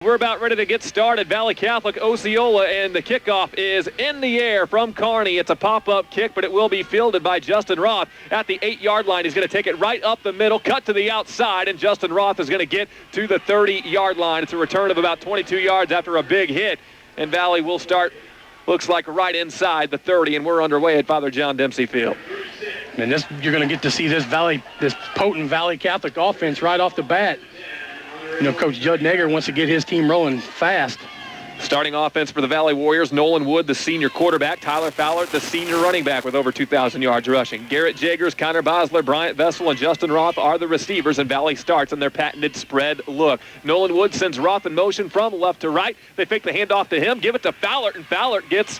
We're about ready to get started. Valle Catholic, Osceola, and the kickoff is in the air from Kearney. It's a pop-up kick, but it will be fielded by Justin Roth at the 8-yard line. He's going to take it right up the middle, cut to the outside, and Justin Roth is going to get to the 30-yard line. It's a return of about 22 yards after a big hit, and Valle will start, looks like, right inside the 30, and we're underway at Father John Dempsey Field. And you're going to get to see this potent Valle Catholic offense right off the bat. You know, Coach Judd Nager wants to get his team rolling fast. Starting offense for the Valley Warriors, Nolan Wood, the senior quarterback. Tyler Fowler, the senior running back with over 2,000 yards rushing. Garrett Jagers, Connor Bosler, Bryant Vessel, and Justin Roth are the receivers, and Valley starts in their patented spread look. Nolan Wood sends Roth in motion from left to right. They fake the handoff to him, give it to Fowler, and Fowler gets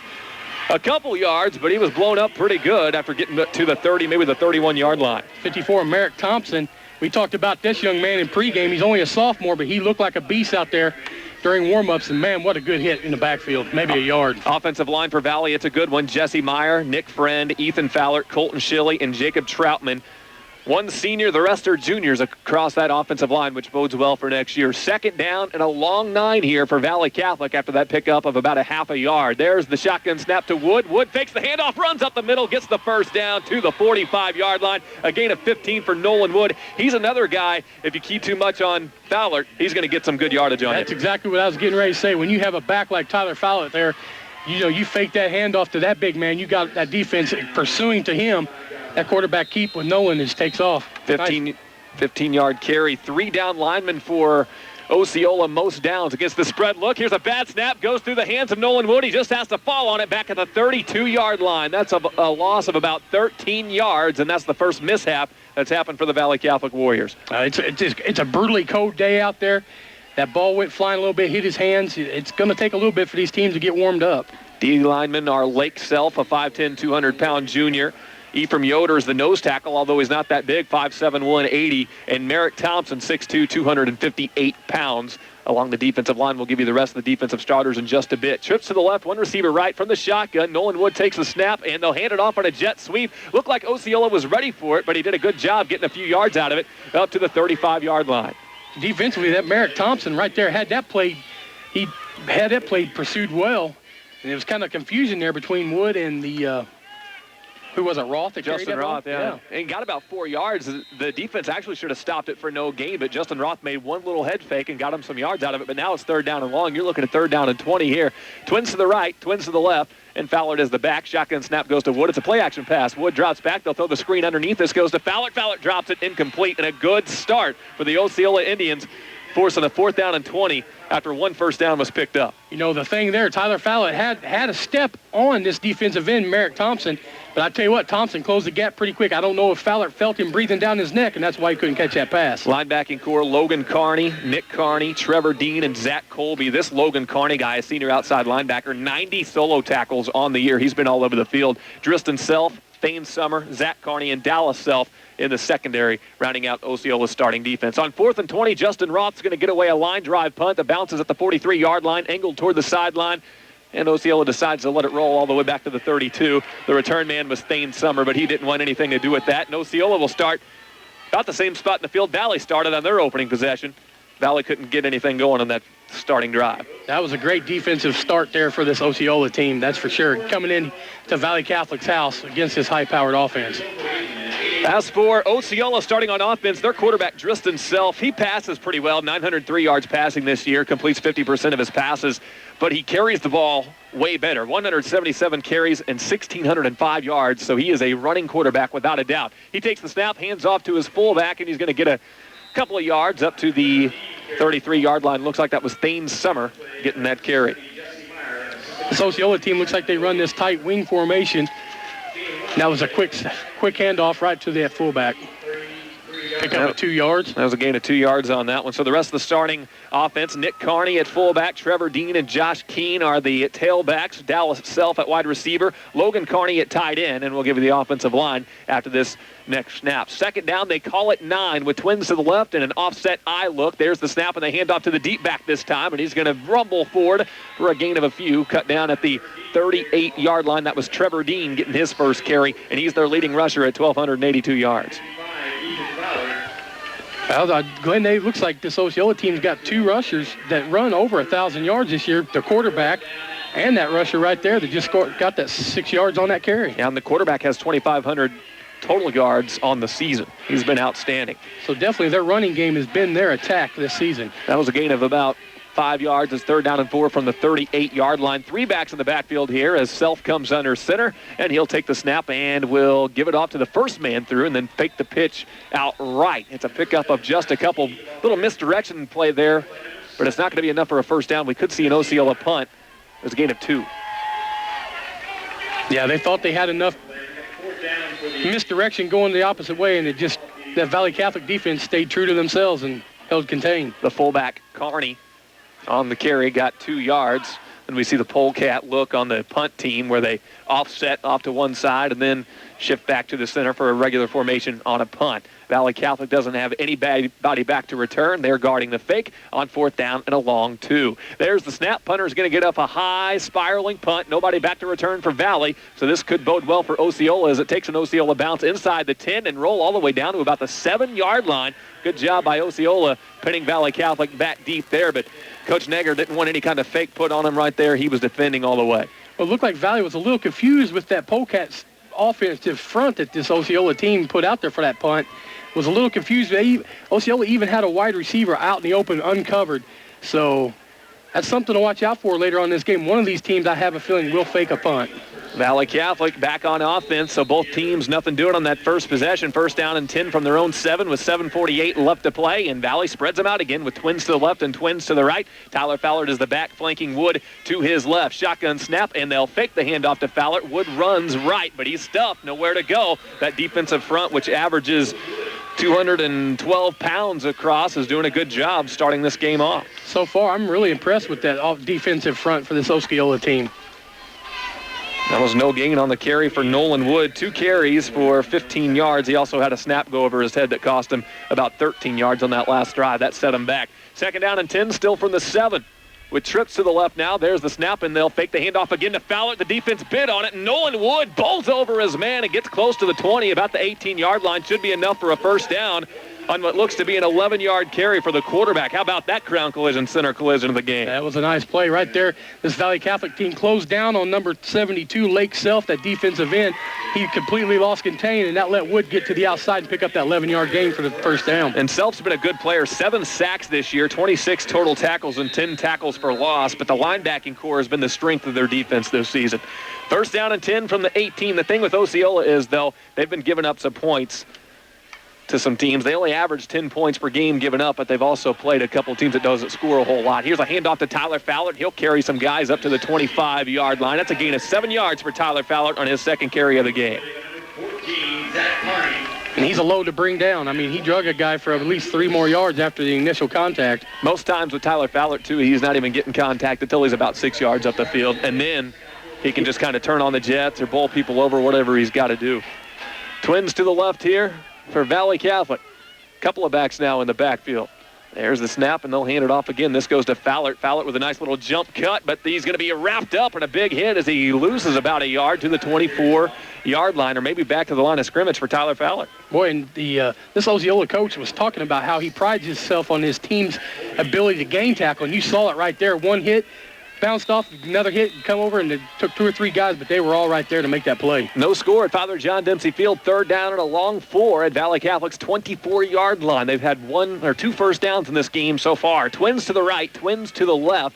a couple yards, but he was blown up pretty good after getting to the 30, maybe the 31-yard line. 54, Merrick Thompson. We talked about this young man in pregame. He's only a sophomore, but he looked like a beast out there during warm-ups, and, man, what a good hit in the backfield, maybe a yard. Offensive line for Valle, it's a good one. Jesse Meyer, Nick Friend, Ethan Fowler, Colton Schilly, and Jacob Troutman. One senior, the rest are juniors across that offensive line, which bodes well for next year. Second down and a long 9 here for Valle Catholic after that pickup of about a half a yard. There's the shotgun snap to Wood. Wood fakes the handoff, runs up the middle, gets the first down to the 45-yard line. A gain of 15 for Nolan Wood. He's another guy, if you key too much on Fowler, he's going to get some good yardage on it. That's exactly what I was getting ready to say. When you have a back like Tyler Fowler there, you know, you fake that handoff to that big man, you got that defense pursuing to him. That quarterback keep with Nolan just takes off. 15-yard carry. 3 down linemen for Osceola, most downs against the spread look. Here's a bad snap, goes through the hands of Nolan Wood. He just has to fall on it back at the 32-yard line. That's a loss of about 13 yards, and that's the first mishap that's happened for the Valle Catholic Warriors. It's a brutally cold day out there. That ball went flying a little bit, hit his hands. It's going to take a little bit for these teams to get warmed up. D linemen are Lake Self, a 5'10", 200-pound junior. Ephraim Yoder is the nose tackle, although he's not that big, 5'7", 180. And Merrick Thompson, 6'2", 258 pounds. Along the defensive line, we'll give you the rest of the defensive starters in just a bit. Trips to the left, one receiver right from the shotgun. Nolan Wood takes the snap, and they'll hand it off on a jet sweep. Looked like Osceola was ready for it, but he did a good job getting a few yards out of it up to the 35-yard line. Defensively, that Merrick Thompson right there had that played pursued well. And it was kind of confusion there between Wood and the who was it, Roth? Justin Roth, yeah. And got about 4 yards. The defense actually should have stopped it for no gain, but Justin Roth made one little head fake and got him some yards out of it. But now it's 3rd down and long. You're looking at 3rd down and 20 here. Twins to the right, twins to the left, and Fowler does the back. Shotgun snap goes to Wood. It's a play-action pass. Wood drops back. They'll throw the screen underneath. This goes to Fowler. Fowler drops it incomplete, and a good start for the Osceola Indians, forcing a 4th down and 20 after one first down was picked up. You know, the thing there, Tyler Fowler had a step on this defensive end, Merrick Thompson, but I tell you what, Thompson closed the gap pretty quick. I don't know if Fowler felt him breathing down his neck, and that's why he couldn't catch that pass. Linebacking core, Logan Carney, Nick Carney, Trevor Dean, and Zach Colby. This Logan Carney guy, a senior outside linebacker, 90 solo tackles on the year. He's been all over the field. Driston Self, Thane Summer, Zach Carney, and Dallas Self in the secondary, rounding out Osceola's starting defense. On 4th and 20, Justin Roth's going to get away a line drive punt. The bounce is at the 43-yard line, angled toward the sideline, and Osceola decides to let it roll all the way back to the 32. The return man was Thane Summer, but he didn't want anything to do with that. And Osceola will start about the same spot in the field Valle started on their opening possession. Valle couldn't get anything going on that starting drive. That was a great defensive start there for this Osceola team, that's for sure. Coming in to Valle Catholic's house against this high-powered offense. As for Osceola starting on offense, their quarterback, Driston Self, he passes pretty well, 903 yards passing this year, completes 50% of his passes, but he carries the ball way better, 177 carries and 1,605 yards, so he is a running quarterback without a doubt. He takes the snap, hands off to his fullback, and he's going to get a couple of yards up to the 33-yard line. Looks like that was Thane Summer getting that carry. This Osceola team looks like they run this tight wing formation. That was a quick handoff right to the fullback. Pick up 2 yards. That was a gain of 2 yards on that one. So the rest of the starting offense, Nick Carney at fullback, Trevor Dean and Josh Keene are the tailbacks, Dallas Self at wide receiver, Logan Carney at tight end, and we'll give you the offensive line after this next snap. Second down, they call it 9 with twins to the left and an offset eye look. There's the snap and the handoff to the deep back this time, and he's going to rumble forward for a gain of a few, cut down at the 38-yard line. That was Trevor Dean getting his first carry, and he's their leading rusher at 1,282 yards. Well, Glenn, it looks like this Osceola team's got 2 rushers that run over 1,000 yards this year. The quarterback and that rusher right there that just got that 6 yards on that carry. Yeah, and the quarterback has 2,500 total yards on the season. He's been outstanding. So definitely their running game has been their attack this season. That was a gain of about 5 yards. It's 3rd down and 4 from the 38-yard line. 3 backs in the backfield here as Self comes under center, and he'll take the snap and will give it off to the first man through and then fake the pitch out right. It's a pickup of just a couple little misdirection play there, but it's not going to be enough for a first down. We could see an Osceola punt. There's a gain of 2. Yeah, they thought they had enough misdirection going the opposite way, and that Valley Catholic defense stayed true to themselves and held contained. The fullback, Carney, on the carry, got 2 yards. And we see the polecat look on the punt team where they offset off to one side and then shift back to the center for a regular formation on a punt. Valley Catholic doesn't have anybody back to return. They're guarding the fake on 4th down and a long 2. There's the snap. Punter's going to get up a high spiraling punt. Nobody back to return for Valley. So this could bode well for Osceola as it takes an Osceola bounce inside the 10 and roll all the way down to about the 7-yard line. Good job by Osceola pinning Valley Catholic back deep there, but Coach Negger didn't want any kind of fake put on him right there. He was defending all the way. Well, it looked like Valley was a little confused with that Polecats offensive front that this Osceola team put out there for that punt. Was a little confused. Osceola even had a wide receiver out in the open, uncovered. So that's something to watch out for later on in this game. One of these teams, I have a feeling, will fake a punt. Valley Catholic back on offense, so both teams nothing doing on that first possession. 1st down and 10 from their own 7 with 7:48 left to play, and Valley spreads them out again with twins to the left and twins to the right. Tyler Fowler is the back, flanking Wood to his left. Shotgun snap, and they'll fake the handoff to Fowler. Wood runs right, but he's stuffed, nowhere to go. That defensive front, which averages 212 pounds across, is doing a good job starting this game off. So far, I'm really impressed with that defensive front for this Osceola team. That was no gain on the carry for Nolan Wood. 2 carries for 15 yards. He also had a snap go over his head that cost him about 13 yards on that last drive. That set him back. 2nd down and 10, still from the 7. With trips to the left now, there's the snap, and they'll fake the handoff again to Fowler. The defense bid on it, and Nolan Wood bowls over his man and gets close to the 20, about the 18-yard line. Should be enough for a first down on what looks to be an 11-yard carry for the quarterback. How about that crown collision, center collision of the game? That was a nice play right there. This Valley Catholic team closed down on number 72, Lake Self, that defensive end. He completely lost contain, and that let Wood get to the outside and pick up that 11-yard gain for the first down. And Self's been a good player. 7 sacks this year, 26 total tackles, and 10 tackles for loss. But the linebacking core has been the strength of their defense this season. 1st down and 10 from the 18. The thing with Osceola is, though, they've been giving up some points to some teams. They only average 10 points per game given up, but they've also played a couple teams that doesn't score a whole lot. Here's a handoff to Tyler Fowler. He'll carry some guys up to the 25-yard line. That's a gain of 7 yards for Tyler Fowler on his 2nd carry of the game. And he's a load to bring down. I mean, he drug a guy for at least 3 more yards after the initial contact. Most times with Tyler Fowler, too, he's not even getting contact until he's about 6 yards up the field, and then he can just kind of turn on the jets or bowl people over, whatever he's got to do. Twins to the left here for Valley Catholic. Couple of backs now in the backfield. There's the snap, and they'll hand it off again. This goes to Fowler. Fowler with a nice little jump cut, but he's going to be wrapped up in a big hit as he loses about a yard to the 24-yard line, or maybe back to the line of scrimmage for Tyler Fowler. Boy, and this Osceola coach was talking about how he prides himself on his team's ability to gain tackle, and you saw it right there. One hit, bounced off, another hit, come over, and it took 2 or 3 guys, but they were all right there to make that play. No score at Father John Dempsey Field. 3rd down and a long 4 at Valley Catholic's 24-yard line. They've had 1 or 2 first downs in this game so far. Twins to the right, twins to the left,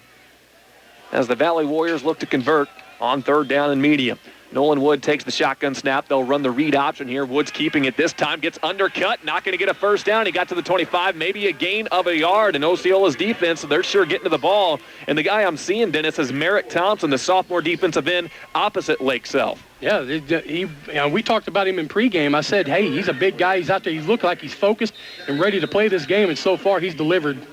as the Valley Warriors look to convert on 3rd down and medium. Nolan Wood takes the shotgun snap. They'll run the read option here. Wood's keeping it this time. Gets undercut. Not going to get a first down. He got to the 25. Maybe a gain of a yard. And Osceola's defense, they're sure getting to the ball. And the guy I'm seeing, Dennis, is Merrick Thompson, the sophomore defensive end opposite Lake Self. Yeah, we talked about him in pregame. I said, hey, he's a big guy. He's out there. He looks like he's focused and ready to play this game. And so far, he's delivered.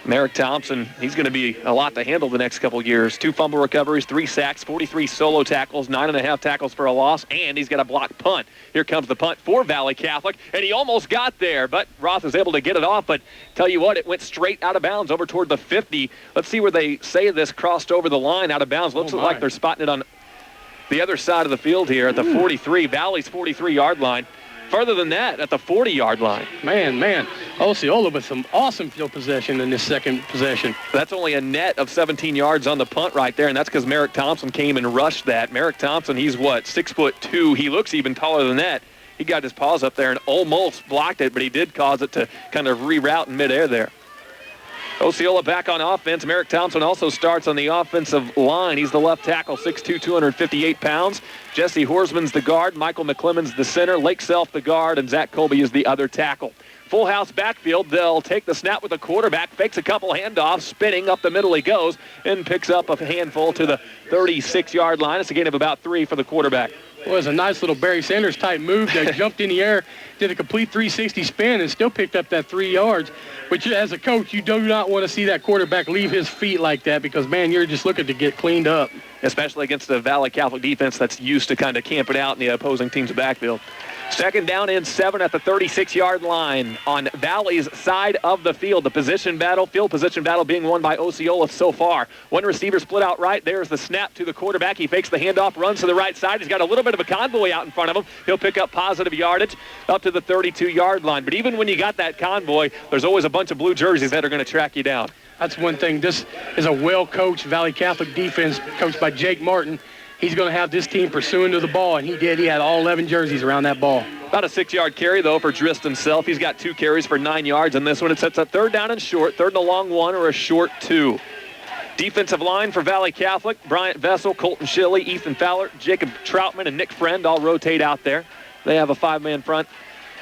Merrick Thompson, he's going to be a lot to handle the next couple of years. 2 fumble recoveries, 3 sacks, 43 solo tackles, 9.5 tackles for a loss, and he's got a blocked punt. Here comes the punt for Valley Catholic, and he almost got there, but Roth is able to get it off. But tell you what, it went straight out of bounds over toward the 50. Let's see where they say this crossed over the line out of bounds. Looks like they're spotting it on the other side of the field here at the 43, Valley's 43-yard line. Further than that, at the 40-yard line. Man. Osceola with some awesome field possession in this second possession. That's only a net of 17 yards on the punt right there, and that's because Merrick Thompson came and rushed that. Merrick Thompson, he's what, 6'2". He looks even taller than that. He got his paws up there and almost blocked it, but he did cause it to kind of reroute in midair there. Osceola back on offense. Merrick Thompson also starts on the offensive line. He's the left tackle, 6'2", 258 pounds. Jesse Horsman's the guard. Michael McClemmon's the center. Lake Self the guard, and Zach Colby is the other tackle. Full house backfield. They'll take the snap with the quarterback, fakes a couple handoffs, spinning up the middle he goes, and picks up a handful to the 36-yard line. It's a gain of about 3 for the quarterback. Well, it was a nice little Barry Sanders type move that jumped in the air, did a complete 360 spin, and still picked up that 3 yards, which as a coach, you do not want to see that quarterback leave his feet like that because, man, you're just looking to get cleaned up. Especially against the Valle Catholic defense that's used to kind of camping out in the opposing team's backfield. Second down and 7 at the 36-yard line on Valle's side of the field. The field position battle being won by Osceola so far. One receiver split out right. There's the snap to the quarterback. He fakes the handoff, runs to the right side. He's got a little bit of a convoy out in front of him. He'll pick up positive yardage up to the 32-yard line. But even when you got that convoy, there's always a bunch of blue jerseys that are going to track you down. That's one thing. This is a well-coached Valle Catholic defense coached by Jake Martin. He's going to have this team pursuing to the ball, and he did. He had all 11 jerseys around that ball. About a 6-yard carry, though, for Drist himself. He's got 2 carries for 9 yards in this one. It sets a third down and short, third and a long 1 or a short 2. Defensive line for Valle Catholic, Bryant Vessel, Colton Shilley, Ethan Fowler, Jacob Troutman, and Nick Friend all rotate out there. They have a 5-man front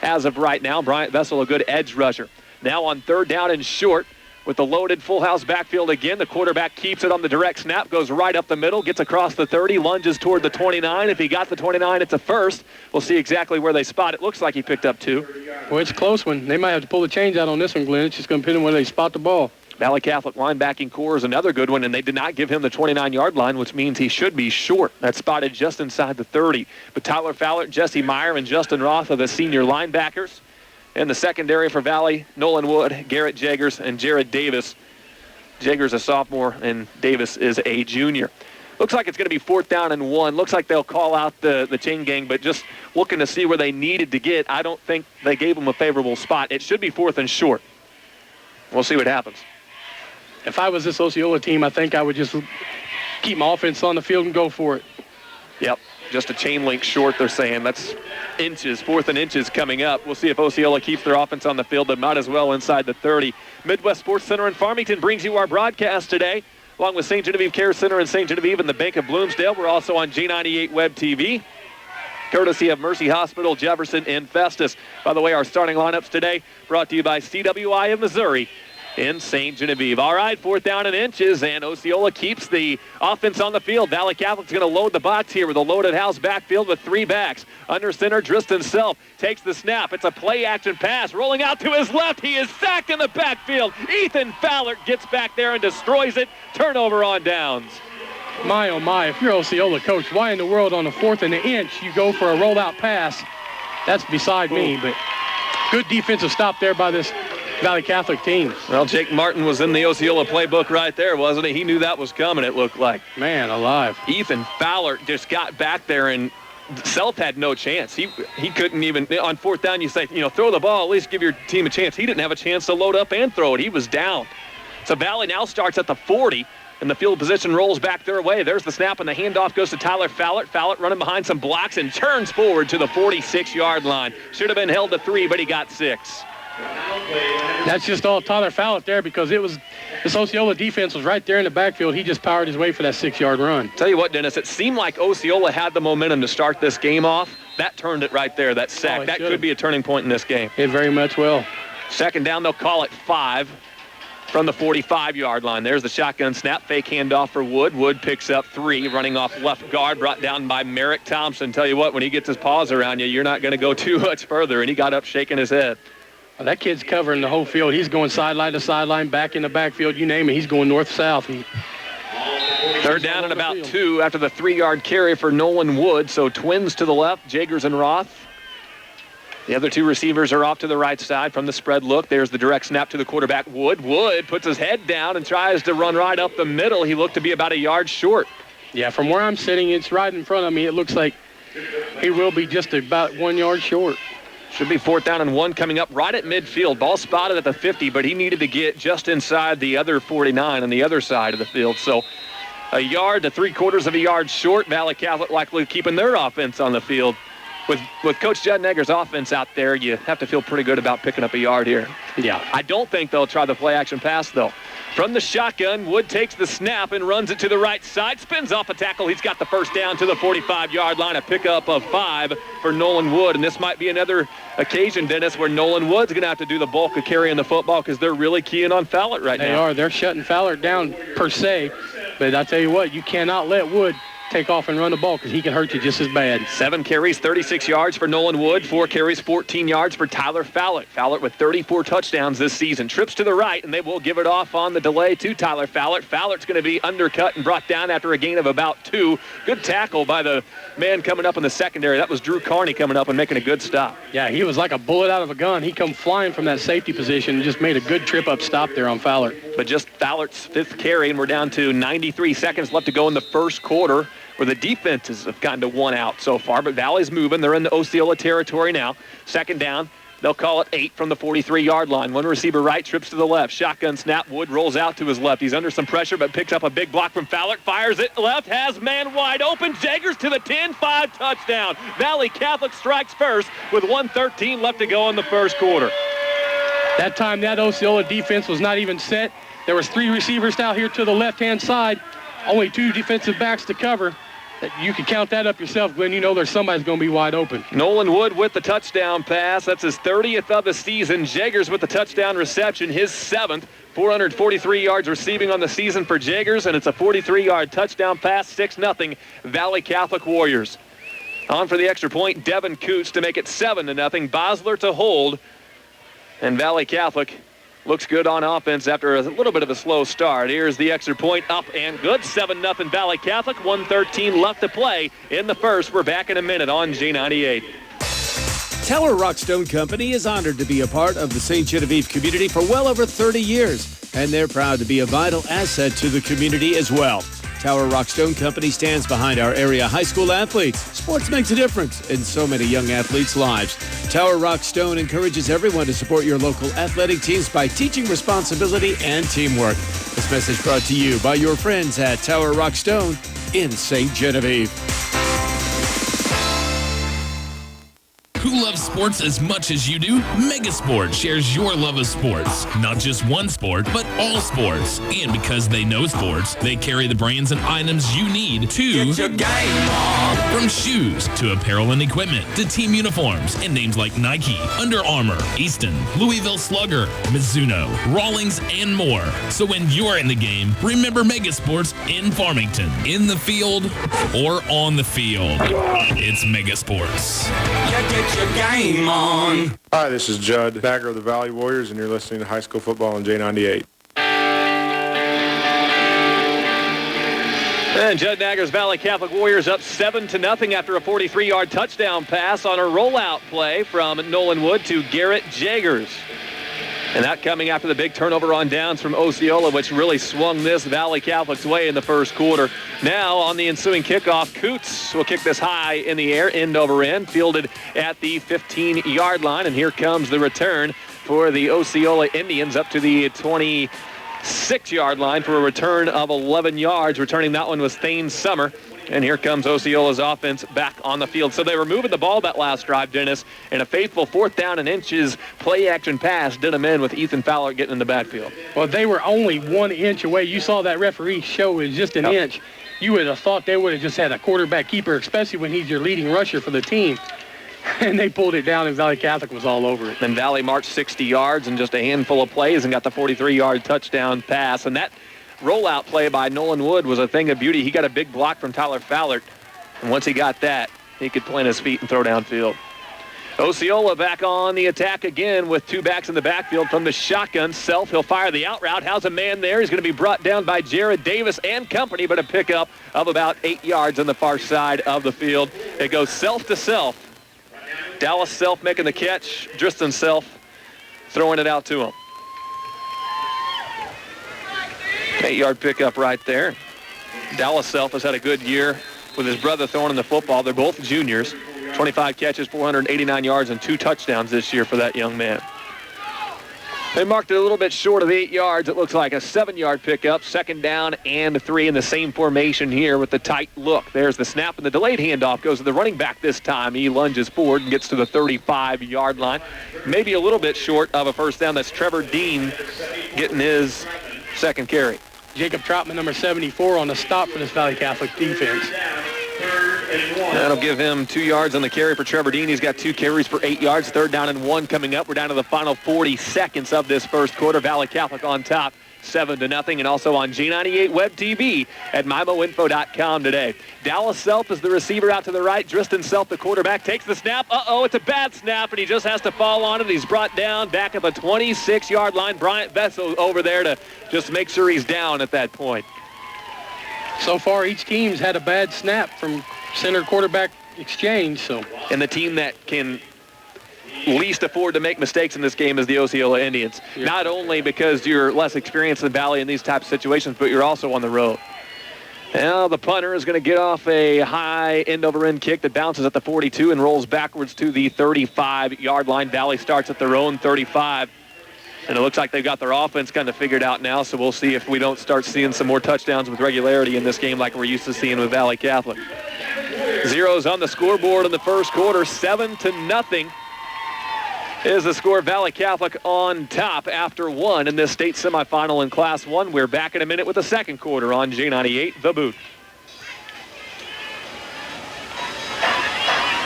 as of right now. Bryant Vessel, a good edge rusher. Now on third down and short, with the loaded full house backfield again, the quarterback keeps it on the direct snap, goes right up the middle, gets across the 30, lunges toward the 29. If he got the 29, it's a first. We'll see exactly where they spot it. Looks like he picked up 2. Well, it's a close one. They might have to pull the chains out on this one, Glenn. It's just going to depend on where they spot the ball. Valle Catholic linebacking core is another good one, and they did not give him the 29-yard line, which means he should be short. That's spotted just inside the 30. But Tyler Fowler, Jesse Meyer, and Justin Roth are the senior linebackers. In the secondary for Valle, Nolan Wood, Garrett Jaggers, and Jared Davis. Jaggers a sophomore, and Davis is a junior. Looks like it's going to be 4th down and 1. Looks like they'll call out the chain gang, but just looking to see where they needed to get, I don't think they gave them a favorable spot. It should be 4th and short. We'll see what happens. If I was this Osceola team, I think I would just keep my offense on the field and go for it. Yep, just a chain link short, they're saying. That's inches, 4th and inches coming up. We'll see if Osceola keeps their offense on the field. They might as well inside the 30. Midwest Sports Center in Farmington brings you our broadcast today, along with St. Genevieve Care Center in St. Genevieve and the Bank of Bloomsdale. We're also on G98 Web TV, courtesy of Mercy Hospital, Jefferson, and Festus. By the way, our starting lineups today brought to you by CWI of Missouri in St. Genevieve. All right, 4th down and inches, and Osceola keeps the offense on the field. Valle Catholic's going to load the box here with a loaded house backfield with 3 backs. Under center, Driston Self takes the snap. It's a play-action pass. Rolling out to his left. He is sacked in the backfield. Ethan Fowler gets back there and destroys it. Turnover on downs. My, oh my, if you're Osceola coach, why in the world on the 4th and the inch you go for a rollout pass? That's beside me, but good defensive stop there by this Valle Catholic team. Well, Jake Martin was in the Osceola playbook right there, wasn't he? He knew that was coming, it looked like. Man alive. Ethan Fowler just got back there, and Self had no chance. He couldn't even, on 4th down, you say, throw the ball, at least give your team a chance. He didn't have a chance to load up and throw it. He was down. So Valle now starts at the 40, and the field position rolls back their way. There's the snap, and the handoff goes to Tyler Fowler. Fowler running behind some blocks and turns forward to the 46-yard line. Should have been held to 3, but he got 6. That's just all Tyler Fowler there because this Osceola defense was right there in the backfield. He just powered his way for that 6-yard run. Tell you what, Dennis, it seemed like Osceola had the momentum to start this game off. That turned it right there, that sack. That could be a turning point in this game. It very much will. Second down, they'll call it 5 from the 45-yard line. There's the shotgun snap, fake handoff for Wood. Wood picks up 3, running off left guard, brought down by Merrick Thompson. Tell you what, when he gets his paws around you, you're not going to go too much further, and he got up shaking his head. Well, that kid's covering the whole field. He's going sideline to sideline, back in the backfield, you name it. He's going north-south. Third down and about 2 after the 3-yard carry for Nolan Wood. So twins to the left, Jaggers and Roth. The other 2 receivers are off to the right side from the spread look. There's the direct snap to the quarterback, Wood. Wood puts his head down and tries to run right up the middle. He looked to be about a yard short. Yeah, from where I'm sitting, it's right in front of me. It looks like he will be just about 1 yard short. Should be 4th down and 1 coming up right at midfield. Ball spotted at the 50, but he needed to get just inside the other 49 on the other side of the field. So a yard to 3/4 of a yard short. Valle Catholic likely keeping their offense on the field. With Coach Judd Negger's offense out there, you have to feel pretty good about picking up a yard here. Yeah. I don't think they'll try the play-action pass, though. From the shotgun, Wood takes the snap and runs it to the right side. Spins off a tackle. He's got the first down to the 45-yard line. A pickup of 5 for Nolan Wood. And this might be another occasion, Dennis, where Nolan Wood's going to have to do the bulk of carrying the football because they're really keying on Fallert right now. They are. They're shutting Fallert down per se. But I tell you what, you cannot let Wood take off and run the ball because he can hurt you just as bad. 7 carries, 36 yards for Nolan Wood. 4 carries, 14 yards for Tyler Fallert. Fallert with 34 touchdowns this season. Trips to the right, and they will give it off on the delay to Tyler Fallert. Fallert's going to be undercut and brought down after a gain of about 2. Good tackle by the man coming up in the secondary. That was Drew Carney coming up and making a good stop. Yeah, he was like a bullet out of a gun. He come flying from that safety position and just made a good trip-up stop there on Fallert. But just Fallert's 5th carry, and we're down to 93 seconds left to go in the first quarter, where the defenses have gotten to 1 out so far. But Valle's moving. They're in the Osceola territory now. 2nd down. They'll call it 8 from the 43-yard line. One receiver right, trips to the left. Shotgun snap. Wood rolls out to his left. He's under some pressure, but picks up a big block from Fallert. Fires it left. Has man wide open. Jaggers to the 10-5 touchdown. Valle Catholic strikes first with 1:13 left to go in the first quarter. That time, that Osceola defense was not even set. There was 3 receivers out here to the left-hand side. Only 2 defensive backs to cover. You can count that up yourself, Glenn. You know there's somebody's going to be wide open. Nolan Wood with the touchdown pass. That's his 30th of the season. Jaggers with the touchdown reception, his 7th. 443 yards receiving on the season for Jaggers, and it's a 43-yard touchdown pass, 6-0, Valle Catholic Warriors. On for the extra point, Devin Coots to make it 7-0. Bosler to hold, and Valle Catholic looks good on offense after a little bit of a slow start. Here's the extra point, up and good. 7-0 Valle Catholic. 1:13 left to play in the first. We're back in a minute on J98. Teller Rockstone Company is honored to be a part of the St. Genevieve community for well over 30 years, and they're proud to be a vital asset to the community as well. Tower Rockstone Company stands behind our area high school athletes. Sports makes a difference in so many young athletes' lives. Tower Rockstone encourages everyone to support your local athletic teams by teaching responsibility and teamwork. This message brought to you by your friends at Tower Rockstone in St. Genevieve. Who loves sports as much as you do? Megasport shares your love of sports. Not just one sport, but all sports. And because they know sports, they carry the brands and items you need to get your game on. From shoes to apparel and equipment to team uniforms and names like Nike, Under Armour, Easton, Louisville Slugger, Mizuno, Rawlings, and more. So when you're in the game, remember Megasports in Farmington, in the field or on the field. It's Megasports. Get your game on. Hi, this is Judd, bagger of the Valley Warriors, and you're listening to High School Football on J98. And Judd Nagger's Valle Catholic Warriors up 7-0 after a 43-yard touchdown pass on a rollout play from Nolan Wood to Garrett Jaggers. And that coming after the big turnover on downs from Osceola, which really swung this Valle Catholic's way in the first quarter. Now on the ensuing kickoff, Coots will kick this high in the air, end over end, fielded at the 15-yard line. And here comes the return for the Osceola Indians up to the 26-yard line for a return of 11 yards. Returning that one was Thane Summer. And here comes Osceola's offense back on the field. So they were moving the ball that last drive, Dennis, and a faithful 4th down and inches play-action pass did them in with Ethan Fowler getting in the backfield. Well, they were only 1 inch away. You saw that referee show is just an inch. You would have thought they would have just had a quarterback keeper, especially when he's your leading rusher for the team. And they pulled it down, and Valle Catholic was all over it. Then Valle marched 60 yards in just a handful of plays and got the 43-yard touchdown pass. And that rollout play by Nolan Wood was a thing of beauty. He got a big block from Tyler Fallert, and once he got that, he could plant his feet and throw downfield. Osceola back on the attack again with 2 backs in the backfield from the shotgun. Self, he'll fire the out route. How's a man there? He's going to be brought down by Jared Davis and company, but a pickup of about 8 yards on the far side of the field. It goes Self to Self. Dallas Self making the catch. Driston Self throwing it out to him. 8-yard pickup right there. Dallas Self has had a good year with his brother throwing in the football. They're both juniors. 25 catches, 489 yards, and 2 touchdowns this year for that young man. They marked it a little bit short of 8 yards. It looks like a 7-yard pickup, 2nd down and 3 in the same formation here with the tight look. There's the snap, and the delayed handoff goes to the running back this time. He lunges forward and gets to the 35-yard line. Maybe a little bit short of a first down. That's Trevor Dean getting his 2nd carry. Jacob Troutman, number 74, on the stop for this Valley Catholic defense. That'll give him 2 yards on the carry for Trevor Dean. He's got 2 carries for 8 yards. 3rd down and 1 coming up. We're down to the final 40 seconds of this first quarter. Valley Catholic on top, 7-0, and also on G98 Web TV at MIMOinfo.com today. Dallas Self is the receiver out to the right. Driston Self, the quarterback, takes the snap. It's a bad snap, and he just has to fall on it. He's brought down back at the 26-yard line. Bryant Vessel over there to just make sure he's down at that point. So far, each team's had a bad snap from center quarterback exchange. And the team that can least afford to make mistakes in this game is the Osceola Indians. Yeah. Not only because you're less experienced than Valle in these types of situations, but you're also on the road. Now the punter is going to get off a high end-over-end kick that bounces at the 42 and rolls backwards to the 35-yard line. Valle starts at their own 35. And it looks like they've got their offense kind of figured out now, so we'll see if we don't start seeing some more touchdowns with regularity in this game like we're used to seeing with Valley Catholic. Zeros on the scoreboard in the first quarter, 7-0 is the score. Valley Catholic on top after 1 in this state semifinal in Class 1. We're back in a minute with the second quarter on J98, The Boot.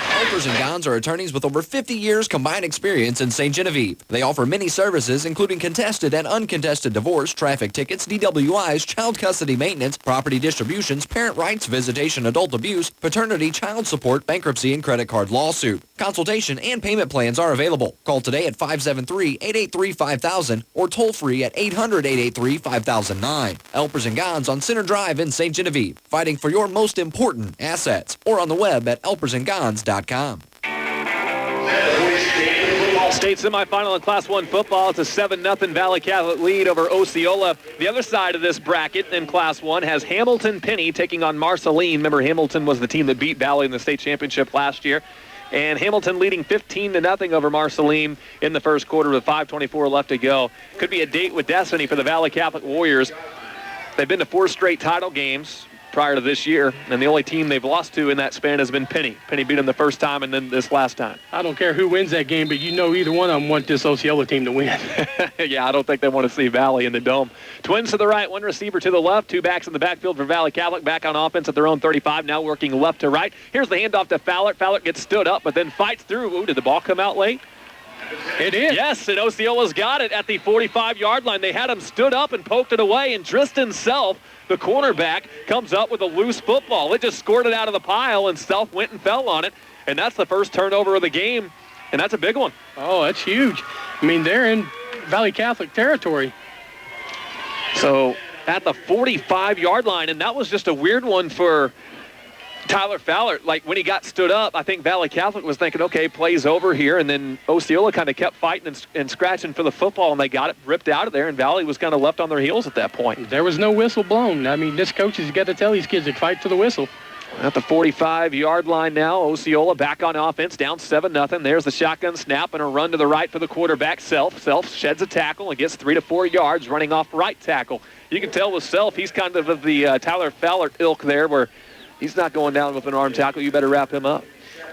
Helpers and Gons are attorneys with over 50 years combined experience in St. Genevieve. They offer many services, including contested and uncontested divorce, traffic tickets, DWIs, child custody maintenance, property distributions, parent rights, visitation, adult abuse, paternity, child support, bankruptcy, and credit card lawsuit. Consultation and payment plans are available. Call today at 573-883-5000 or toll free at 800-883-5009. Helpers and Gons on Center Drive in St. Genevieve, fighting for your most important assets, or on the web at helpersandgons.com. State semifinal in Class 1 football. It's a 7-0 Valley Catholic lead over Osceola. The other side of this bracket in Class 1 has Hamilton Penny taking on Marceline. Remember, Hamilton was the team that beat Valley in the state championship last year. And Hamilton leading 15-0 over Marceline in the first quarter with 5:24 left to go. Could be a date with destiny for the Valley Catholic Warriors. They've been to 4 straight title games prior to this year, and the only team they've lost to in that span has been Penny. Penny beat them the first time and then this last time. I don't care who wins that game, but you know either one of them want this Osceola team to win. Yeah, I don't think they want to see Valley in the dome. Twins to the right, 1 receiver to the left, 2 backs in the backfield for Valley Catholic, back on offense at their own 35, now working left to right. Here's the handoff to Fallert. Fallert gets stood up, but then fights through. Ooh, did the ball come out late? It is. Yes, and Osceola's got it at the 45-yard line. They had him stood up and poked it away, and Driston Self, the cornerback, comes up with a loose football. It just scored it out of the pile, and Self went and fell on it, and that's the first turnover of the game, and that's a big one. Oh, that's huge. I mean, they're in Valley Catholic territory. So at the 45-yard line, and that was just a weird one for Tyler Fallert. Like, when he got stood up, I think Valley Catholic was thinking, okay, play's over here, and then Osceola kind of kept fighting and scratching for the football, and they got it ripped out of there, and Valley was kind of left on their heels at that point. There was no whistle blown. I mean, this coach has got to tell these kids to fight for the whistle. At the 45-yard line now, Osceola back on offense, down 7-0. There's the shotgun snap and a run to the right for the quarterback, Self. Self sheds a tackle and gets 3 to 4 yards, running off right tackle. You can tell with Self, he's kind of the Tyler Fallert ilk there, where he's not going down with an arm tackle. You better wrap him up.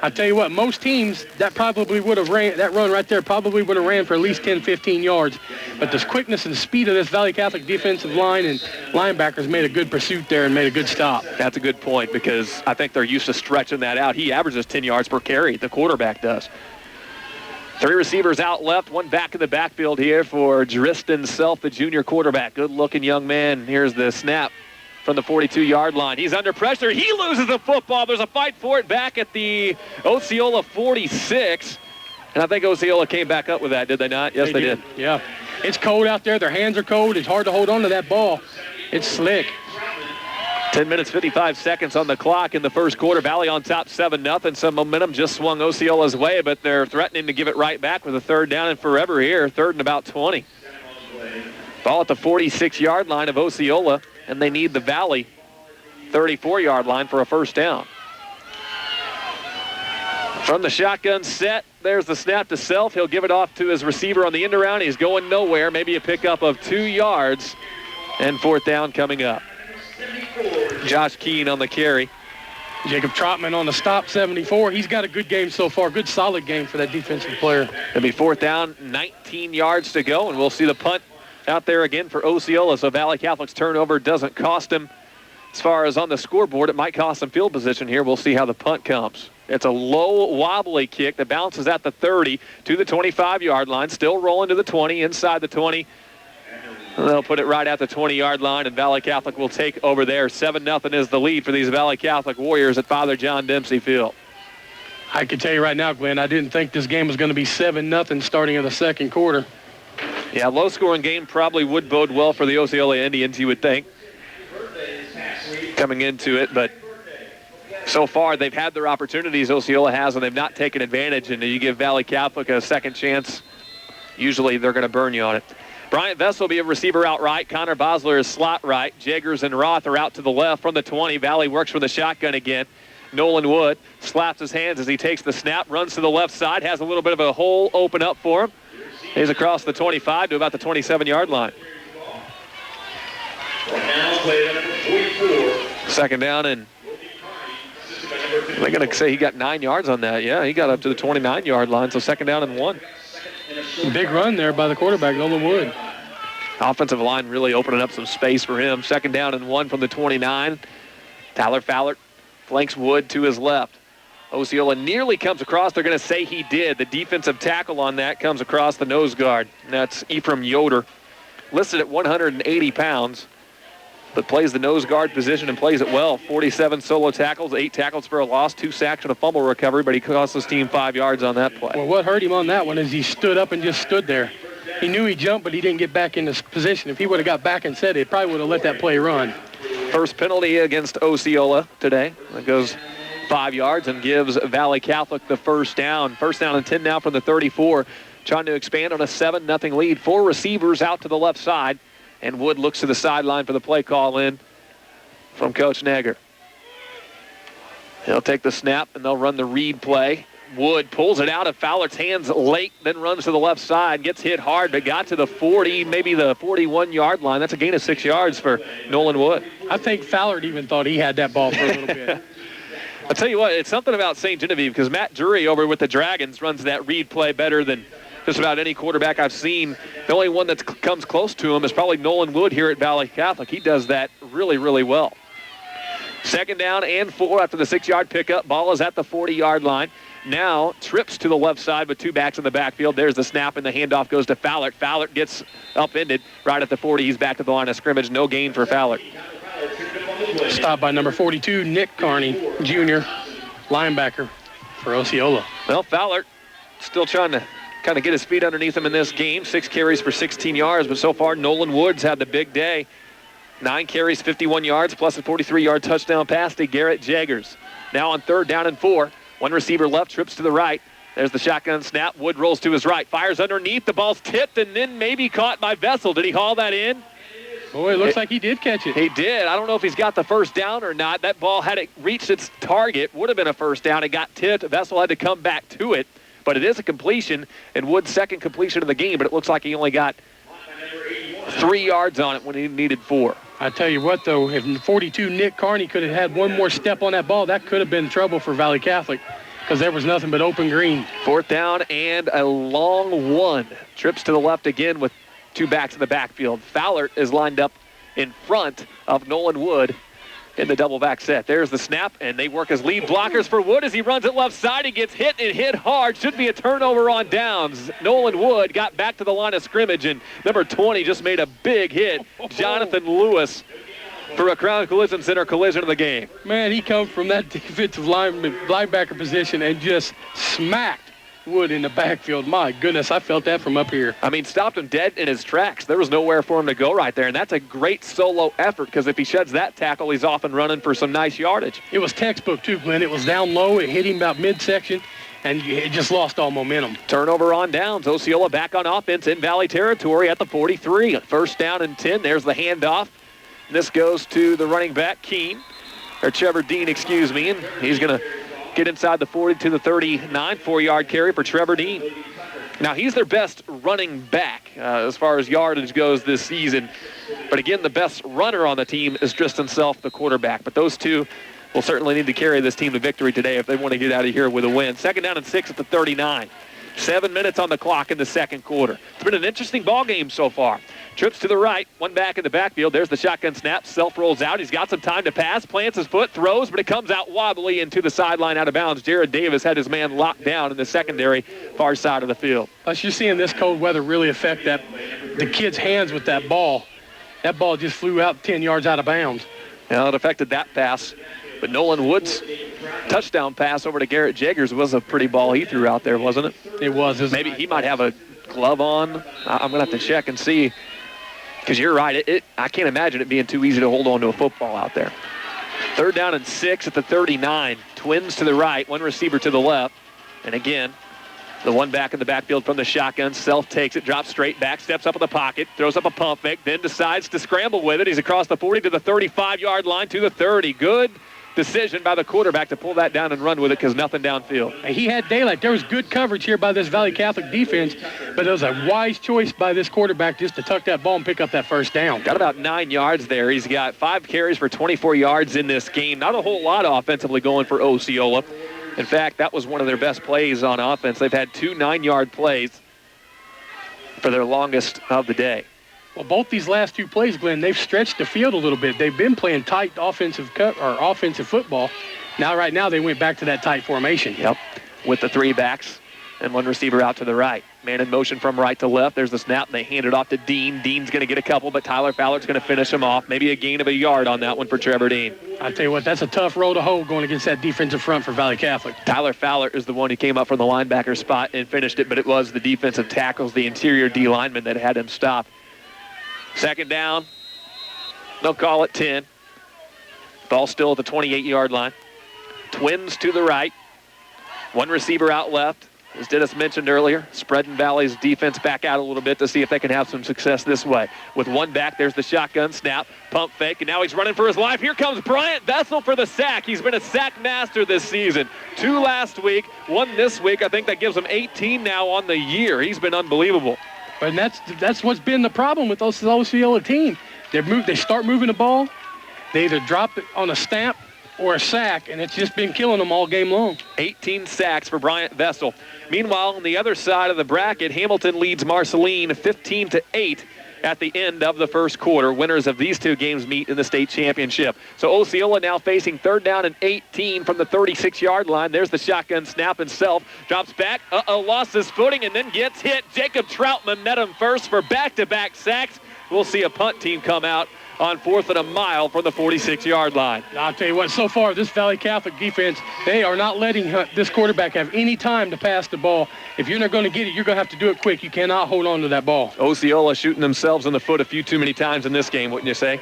I tell you what, most teams, that probably would have ran, that run right there probably would have ran for at least 10, 15 yards. But the quickness and speed of this Valley Catholic defensive line and linebackers made a good pursuit there and made a good stop. That's a good point, because I think they're used to stretching that out. He averages 10 yards per carry. The quarterback does. 3 receivers out left, 1 back in the backfield here for Driston Self, the junior quarterback. Good-looking young man. Here's the snap from the 42-yard line. He's under pressure. He loses the football. There's a fight for it back at the Osceola 46. And I think Osceola came back up with that, did they not? Yes, they did. Yeah. It's cold out there. Their hands are cold. It's hard to hold on to that ball. It's slick. 10 minutes, 55 seconds on the clock in the first quarter. Valley on top 7-0. Some momentum just swung Osceola's way, but they're threatening to give it right back with a 3rd down and forever here. 3rd and about 20. Ball at the 46-yard line of Osceola, and they need the Valley 34-yard line for a 1st down. From the shotgun set, there's the snap to Self. He'll give it off to his receiver on the end around. He's going nowhere. Maybe a pickup of 2 yards. And 4th down coming up. Josh Keene on the carry. Jacob Trotman on the stop, 74. He's got a good game so far. Good, solid game for that defensive player. It'll be 4th down, 19 yards to go, and we'll see the punt out there again for Osceola. So Valley Catholic's turnover doesn't cost him. As far as on the scoreboard, it might cost some field position here. We'll see how the punt comes. It's a low, wobbly kick that bounces at the 30 to the 25-yard line. Still rolling to the 20, inside the 20. And they'll put it right at the 20-yard line, and Valley Catholic will take over there. 7-0 is the lead for these Valley Catholic Warriors at Father John Dempsey Field. I can tell you right now, Glenn, I didn't think this game was going to be 7-0 starting in the second quarter. Yeah, low-scoring game probably would bode well for the Osceola Indians, you would think, coming into it. But so far, they've had their opportunities, Osceola has, and they've not taken advantage. And you give Valley Catholic a second chance, usually they're going to burn you on it. Bryant Vess will be a receiver out right. Connor Bosler is slot right. Jaggers and Roth are out to the left from the 20. Valley works from the shotgun again. Nolan Wood slaps his hands as he takes the snap, runs to the left side, has a little bit of a hole open up for him. He's across the 25 to about the 27-yard line. 2nd down, and they're going to say he got 9 yards on that. Yeah, he got up to the 29-yard line, so 2nd down and 1. Big run there by the quarterback, Nolan Wood. Offensive line really opening up some space for him. 2nd down and 1 from the 29. Tyler Fowler flanks Wood to his left. Osceola nearly comes across. They're going to say he did. The defensive tackle on that comes across the nose guard. That's Ephraim Yoder, listed at 180 pounds, but plays the nose guard position and plays it well. 47 solo tackles, 8 tackles for a loss, 2 sacks and a fumble recovery, but he cost his team 5 yards on that play. Well, what hurt him on that one is he stood up and just stood there. He knew he jumped, but he didn't get back in this position. If he would have got back and said it, probably would have let that play run. First penalty against Osceola today. That goes 5 yards and gives Valley Catholic the 1st down. 1st down and 10 now from the 34. Trying to expand on a 7-0 lead. 4 receivers out to the left side. And Wood looks to the sideline for the play call in from Coach Negger. He'll take the snap and they'll run the read play. Wood pulls it out of Fowler's hands late, then runs to the left side, gets hit hard, but got to the 40, maybe the 41-yard line. That's a gain of 6 yards for Nolan Wood. I think Fowler even thought he had that ball for a little bit. I'll tell you what, it's something about St. Genevieve because Matt Drury over with the Dragons runs that read play better than just about any quarterback I've seen. The only one that comes close to him is probably Nolan Wood here at Valley Catholic. He does that really, really well. 2nd down and 4 after the 6-yard pickup. Ball is at the 40-yard line. Now trips to the left side with 2 backs in the backfield. There's the snap, and the handoff goes to Fowler. Fowler gets upended right at the 40. He's back to the line of scrimmage. No gain for Fowler. Stopped by number 42, Nick Carney, junior linebacker for Osceola. Well, Fowler still trying to kind of get his feet underneath him in this game. 6 carries for 16 yards, but so far Nolan Woods had the big day. 9 carries, 51 yards, plus a 43-yard touchdown pass to Garrett Jaggers. Now on 3rd down and 4. 1 receiver left, trips to the right. There's the shotgun snap. Wood rolls to his right, fires underneath. The ball's tipped and then maybe caught by Vessel. Did he haul that in? Boy, it looks like he did catch it. He did. I don't know if he's got the 1st down or not. That ball, had it reached its target, would have been a 1st down. It got tipped. Vessel had to come back to it. But it is a completion, and Wood's 2nd completion of the game, but it looks like he only got 3 yards on it when he needed 4. I tell you what, though, if 42 Nick Carney could have had one more step on that ball, that could have been trouble for Valley Catholic because there was nothing but open green. 4th down and a long 1. Trips to the left again with 2 backs in the backfield. Fowler is lined up in front of Nolan Wood in the double back set. There's the snap, and they work as lead blockers for Wood as he runs it left side. He gets hit and hit hard. Should be a turnover on downs. Nolan Wood got back to the line of scrimmage, and number 20 just made a big hit. Jonathan Lewis for a Crown Collision Center collision of the game. Man, he comes from that defensive linebacker position and just smacked Wood in the backfield. My goodness, I felt that from up here. I mean, stopped him dead in his tracks. There was nowhere for him to go right there, and that's a great solo effort because if he sheds that tackle, he's off and running for some nice yardage. It was textbook, too, Glenn. It was down low. It hit him about midsection, and it just lost all momentum. Turnover on downs. Osceola back on offense in Valley territory at the 43. 1st down and 10. There's the handoff. This goes to the running back, Trevor Dean, excuse me, and he's going to get inside the 40 to the 39, 4-yard carry for Trevor Dean. Now, he's their best running back as far as yardage goes this season. But again, the best runner on the team is Tristan Self, the quarterback. But those two will certainly need to carry this team to victory today if they want to get out of here with a win. 2nd down and 6 at the 39. 7 minutes on the clock in the second quarter. It's been an interesting ball game so far. Trips to the right, one back in the backfield. There's the shotgun snap. Self rolls out. He's got some time to pass, plants his foot, throws, but it comes out wobbly into the sideline out of bounds. Jared Davis had his man locked down in the secondary far side of the field. Plus, you're seeing this cold weather really affect the kid's hands with that ball. That ball just flew out 10 yards out of bounds. Well, it affected that pass. But Nolan Wood's touchdown pass over to Garrett Jaggers was a pretty ball he threw out there, wasn't it? It was. Maybe he might have a glove on. I'm going to have to check and see. Because you're right. I can't imagine it being too easy to hold on to a football out there. 3rd down and 6 at the 39. Twins to the right, one receiver to the left. And again, the one back in the backfield from the shotgun. Self takes it, drops straight back, steps up in the pocket, throws up a pump fake, then decides to scramble with it. He's across the 40 to the 35-yard line to the 30. Good decision by the quarterback to pull that down and run with it because nothing downfield. He had daylight. There was good coverage here by this Valley Catholic defense, but it was a wise choice by this quarterback just to tuck that ball and pick up that first down. Got about 9 yards there. He's got 5 carries for 24 yards in this game. Not a whole lot offensively going for Osceola. In fact, that was one of their best plays on offense. They've had 2 9-yard plays for their longest of the day. Well, both these last 2 plays, Glenn, they've stretched the field a little bit. They've been playing tight offensive football. Right now they went back to that tight formation. Yep, with the 3 backs and 1 receiver out to the right. Man in motion from right to left. There's the snap, and they hand it off to Dean. Dean's going to get a couple, but Tyler Faller's going to finish him off. Maybe a gain of a yard on that one for Trevor Dean. I tell you what, that's a tough row to hoe going against that defensive front for Valley Catholic. Tyler Fowler is the one who came up from the linebacker spot and finished it, but it was the defensive tackles, the interior D lineman that had him stopped. 2nd down. They'll call it 10. Ball still at the 28-yard line. Twins to the right. 1 receiver out left. As Dennis mentioned earlier, spreading Valley's defense back out a little bit to see if they can have some success this way. With 1 back, there's the shotgun snap, pump fake, and now he's running for his life. Here comes Bryant Vessel for the sack. He's been a sack master this season. 2 last week, 1 this week. I think that gives him 18 now on the year. He's been unbelievable. And that's what's been the problem with those Osceola team. They start moving the ball. They either drop it on a snap or a sack, and it's just been killing them all game long. 18 sacks for Bryant Vessel. Meanwhile, on the other side of the bracket, Hamilton leads Marceline 15-8 at the end of the first quarter. Winners of these 2 games meet in the state championship. So Osceola now facing 3rd down and 18 from the 36-yard line. There's the shotgun snap and Self. Drops back. Lost his footing and then gets hit. Jacob Troutman met him first for back-to-back sacks. We'll see a punt team come out on 4th and a mile from the 46-yard line. I'll tell you what, so far, this Valley Catholic defense, they are not letting this quarterback have any time to pass the ball. If you're not going to get it, you're going to have to do it quick. You cannot hold on to that ball. Osceola shooting themselves in the foot a few too many times in this game, wouldn't you say?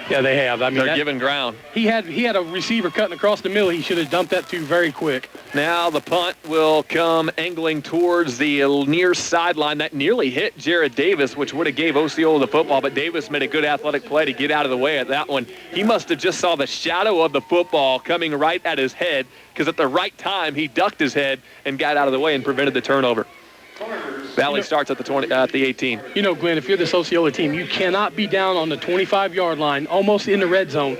Yeah, they have. I mean, they're giving ground. He had a receiver cutting across the middle. He should have dumped that to very quick. Now the punt will come angling towards the near sideline. That nearly hit Jared Davis, which would have gave Osceola the football, but Davis made a good athletic play to get out of the way at that one. He must have just saw the shadow of the football coming right at his head, because at the right time he ducked his head and got out of the way and prevented the turnover. Valley starts at the 18. You know, Glenn, if you're the Osceola team, you cannot be down on the 25-yard line, almost in the red zone,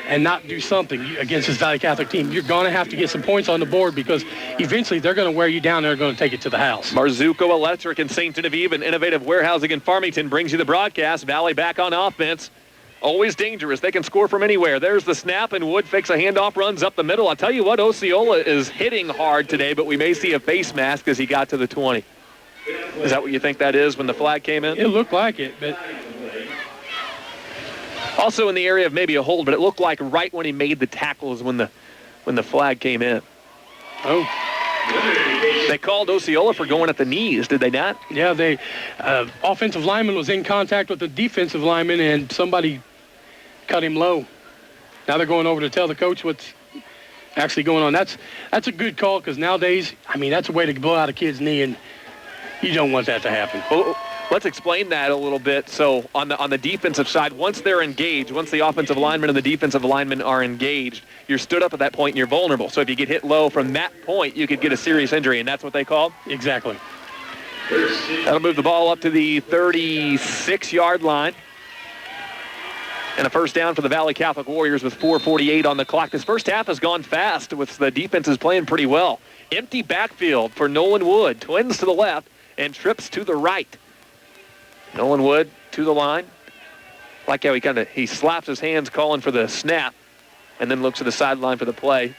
and not do something against this Valley Catholic team. You're going to have to get some points on the board because eventually they're going to wear you down. They're going to take it to the house. Marzuco Electric in St. Genevieve and Innovative Warehousing in Farmington brings you the broadcast. Valley back on offense. Always dangerous. They can score from anywhere. There's the snap, and Wood fakes a handoff, runs up the middle. I'll tell you what, Osceola is hitting hard today, but we may see a face mask as he got to the 20. Is that what you think that is when the flag came in? It looked like it, but... Also in the area of maybe a hold, but it looked like right when he made the tackles when the flag came in. Oh. They called Osceola for going at the knees, did they not? Yeah, they offensive lineman was in contact with the defensive lineman, and somebody cut him low. Now they're going over to tell the coach what's actually going on. That's a good call because nowadays, I mean, that's a way to blow out a kid's knee, and you don't want that to happen. Let's explain that a little bit. So on the defensive side, once they're engaged, once the offensive lineman and the defensive lineman are engaged, you're stood up at that point and you're vulnerable. So if you get hit low from that point, you could get a serious injury, and that's what they call? Exactly. That'll move the ball up to the 36-yard line. And a first down for the Valle Catholic Warriors with 4:48 on the clock. This first half has gone fast with the defenses playing pretty well. Empty backfield for Nolan Wood. Twins to the left and trips to the right. Nolan Wood to the line. Like how he slaps his hands calling for the snap and then looks to the sideline for the play.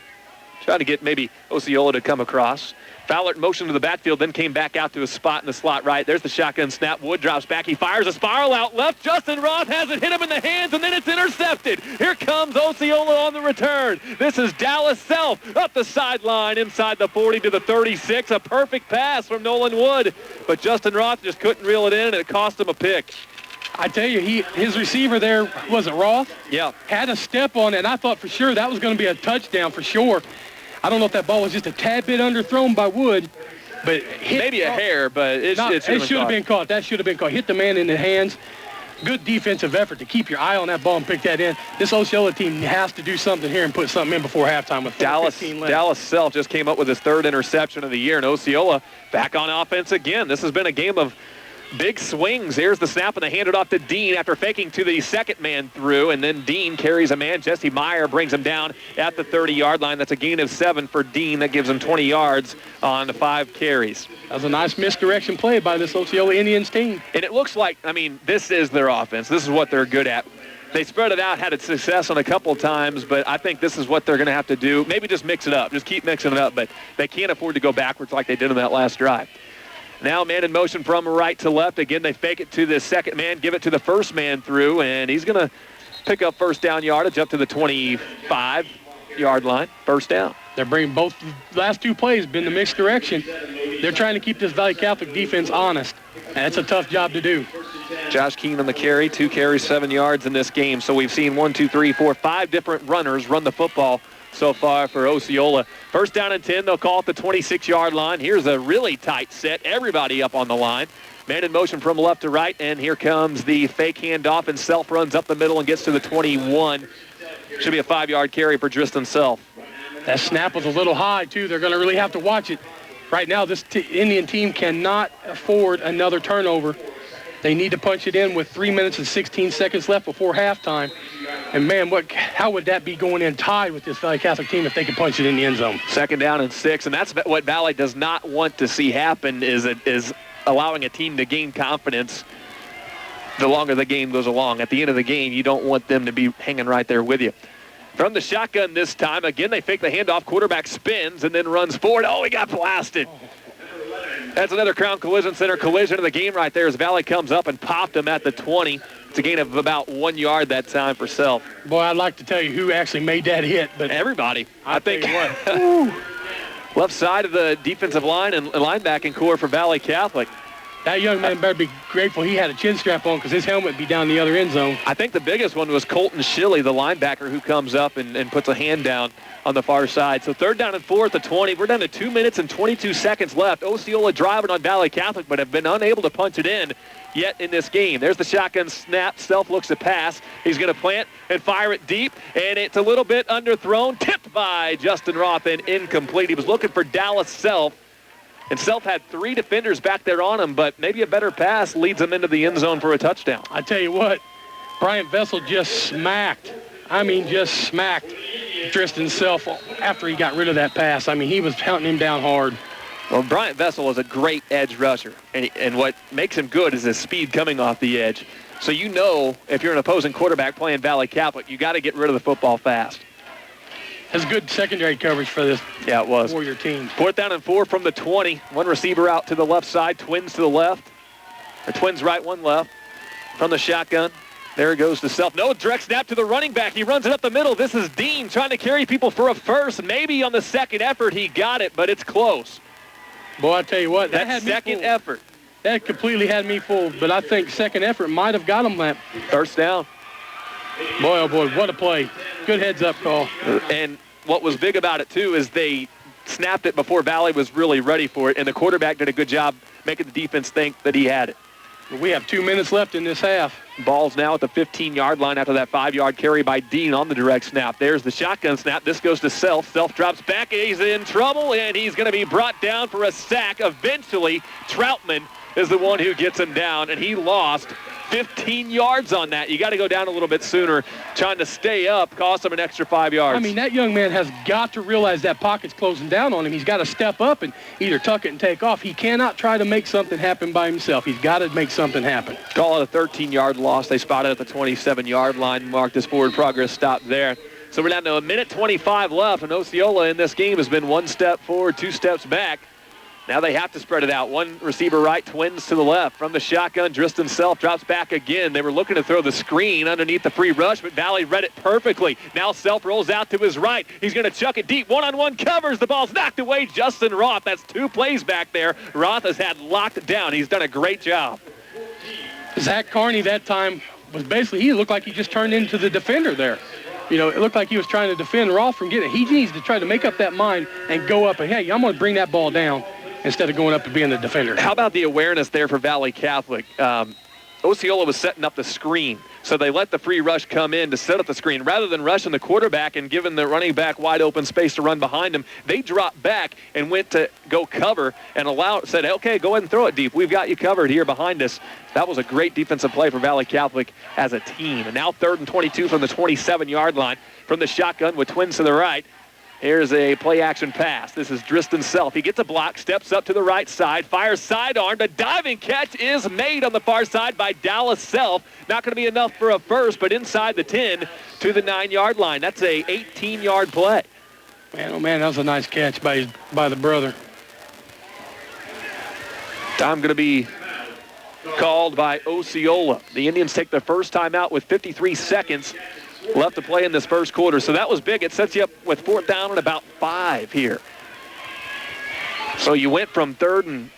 Trying to get maybe Osceola to come across. Fowler motioned to the backfield, then came back out to a spot in the slot right. There's the shotgun snap. Wood drops back. He fires a spiral out left. Justin Roth has it hit him in the hands, and then it's intercepted. Here comes Osceola on the return. This is Dallas Self up the sideline inside the 40 to the 36. A perfect pass from Nolan Wood, but Justin Roth just couldn't reel it in, and it cost him a pick. I tell you, his receiver there, was it Roth? Yeah. Had a step on it, and I thought for sure that was going to be a touchdown for sure. I don't know if that ball was just a tad bit underthrown by Wood, but maybe a hair, but it should have been caught. That should have been caught. Hit the man in the hands. Good defensive effort to keep your eye on that ball and pick that in. This Osceola team has to do something here and put something in before halftime with 4:15 left. Dallas Self just came up with his third interception of the year, and Osceola back on offense again. This has been a game of big swings. Here's the snap, and they hand it off to Dean after faking to the second man through, and then Dean carries a man. Jesse Meyer brings him down at the 30-yard line. That's a gain of 7 for Dean. That gives him 20 yards on the 5 carries. That was a nice misdirection play by this Osceola Indians team. And it looks like, this is their offense. This is what they're good at. They spread it out, had its success on a couple times, but I think this is what they're going to have to do. Maybe just mix it up. Just keep mixing it up, but they can't afford to go backwards like they did on that last drive. Now man in motion from right to left. Again, they fake it to the second man, give it to the first man through, and he's going to pick up first down yardage up to the 25-yard line. First down. They're bringing both the last 2 plays been the mixed direction. They're trying to keep this Valle Catholic defense honest, and it's a tough job to do. Josh Keene on the carry, 2 carries, 7 yards in this game. So we've seen 5 different runners run the football so far for Osceola. First down and 10, they'll call it the 26-yard line. Here's a really tight set. Everybody up on the line. Man in motion from left to right, and here comes the fake handoff, and Self runs up the middle and gets to the 21. Should be a 5-yard carry for Tristan Self. That snap was a little high, too. They're going to really have to watch it. Right now, this Indian team cannot afford another turnover. They need to punch it in with 3 minutes and 16 seconds left before halftime. And, man, how would that be going in tied with this Valle Catholic team if they could punch it in the end zone? Second down and 6, and that's what Valle does not want to see happen is allowing a team to gain confidence the longer the game goes along. At the end of the game, you don't want them to be hanging right there with you. From the shotgun this time, again, they fake the handoff. Quarterback spins and then runs forward. Oh, he got blasted. That's another Crown Collision Center collision of the game right there as Valle comes up and popped him at the 20. It's a gain of about 1 yard that time for Self. Boy, I'd like to tell you who actually made that hit, but everybody. I think what. Left side of the defensive line and linebacking core for Valle Catholic. That young man better be grateful he had a chin strap on because his helmet would be down the other end zone. I think the biggest one was Colton Schilly, the linebacker, who comes up and puts a hand down on the far side. So 3rd down and 4 at the 20. We're down to 2 minutes and 22 seconds left. Osceola driving on Valle Catholic, but have been unable to punch it in yet in this game. There's the shotgun snap. Self looks to pass. He's going to plant and fire it deep, and it's a little bit underthrown. Tipped by Justin Roth and incomplete. He was looking for Dallas Self. And Self had 3 defenders back there on him, but maybe a better pass leads him into the end zone for a touchdown. I tell you what, Bryant Vessel just smacked Tristan Self after he got rid of that pass. He was pounding him down hard. Well, Bryant Vessel is a great edge rusher, and what makes him good is his speed coming off the edge. So you know if you're an opposing quarterback playing Valle Catholic, you got to get rid of the football fast. That's good secondary coverage for this Warrior team. 4th down and 4 from the 20. One receiver out to the left side, twins to the left. Or twins right, one left. From the shotgun, there it goes to Self. No, direct snap to the running back. He runs it up the middle. This is Dean trying to carry people for a first. Maybe on the second effort he got it, but it's close. Boy, I tell you what, that second effort. That completely had me fooled, but I think second effort might have got him that. First down. Boy, oh boy, what a play. Good heads-up call. And what was big about it, too, is they snapped it before Valle was really ready for it, and the quarterback did a good job making the defense think that he had it. We have 2 minutes left in this half. Ball's now at the 15-yard line after that 5-yard carry by Dean on the direct snap. There's the shotgun snap. This goes to Self. Self drops back. He's in trouble, and he's going to be brought down for a sack. Eventually, Troutman is the one who gets him down, and he lost 15 yards on that. You got to go down a little bit sooner. Trying to stay up cost him an extra 5 yards. I mean, that young man has got to realize that pocket's closing down on him. He's got to step up and either tuck it and take off. He cannot try to make something happen by himself. He's got to make something happen. Call it a 13-yard loss. They spotted at the 27-yard line. Mark this forward progress stop there. So we're down to a minute 25 left, and Osceola in this game has been 1 step forward, 2 steps back. Now they have to spread it out. One receiver right, twins to the left. From the shotgun, Driston Self drops back again. They were looking to throw the screen underneath the free rush, but Valle read it perfectly. Now Self rolls out to his right. He's going to chuck it deep. One-on-one covers. The ball's knocked away. Justin Roth. That's 2 plays back there. Roth has had locked down. He's done a great job. Zach Carney that time was basically, he looked like he just turned into the defender there. You know, it looked like he was trying to defend Roth from getting it. He needs to try to make up that mind and go up and, hey, I'm going to bring that ball down instead of going up to being the defender. How about the awareness there for Valle Catholic? Osceola was setting up the screen, so they let the free rush come in to set up the screen. Rather than rushing the quarterback and giving the running back wide open space to run behind him, they dropped back and went to go cover and said, okay, go ahead and throw it deep. We've got you covered here behind us. That was a great defensive play for Valle Catholic as a team. And now 3rd and 22 from the 27-yard line from the shotgun with twins to the right. Here's a play-action pass. This is Driston Self. He gets a block, steps up to the right side, fires sidearm. The diving catch is made on the far side by Dallas Self. Not going to be enough for a first, but inside the 10 to the 9-yard line. That's a 18-yard play. Man, oh, man, that was a nice catch by the brother. Time going to be called by Osceola. The Indians take their first time out with 53 seconds left to play in this first quarter. So that was big. It sets you up with 4th down and about 5 here. So you went from 3rd and,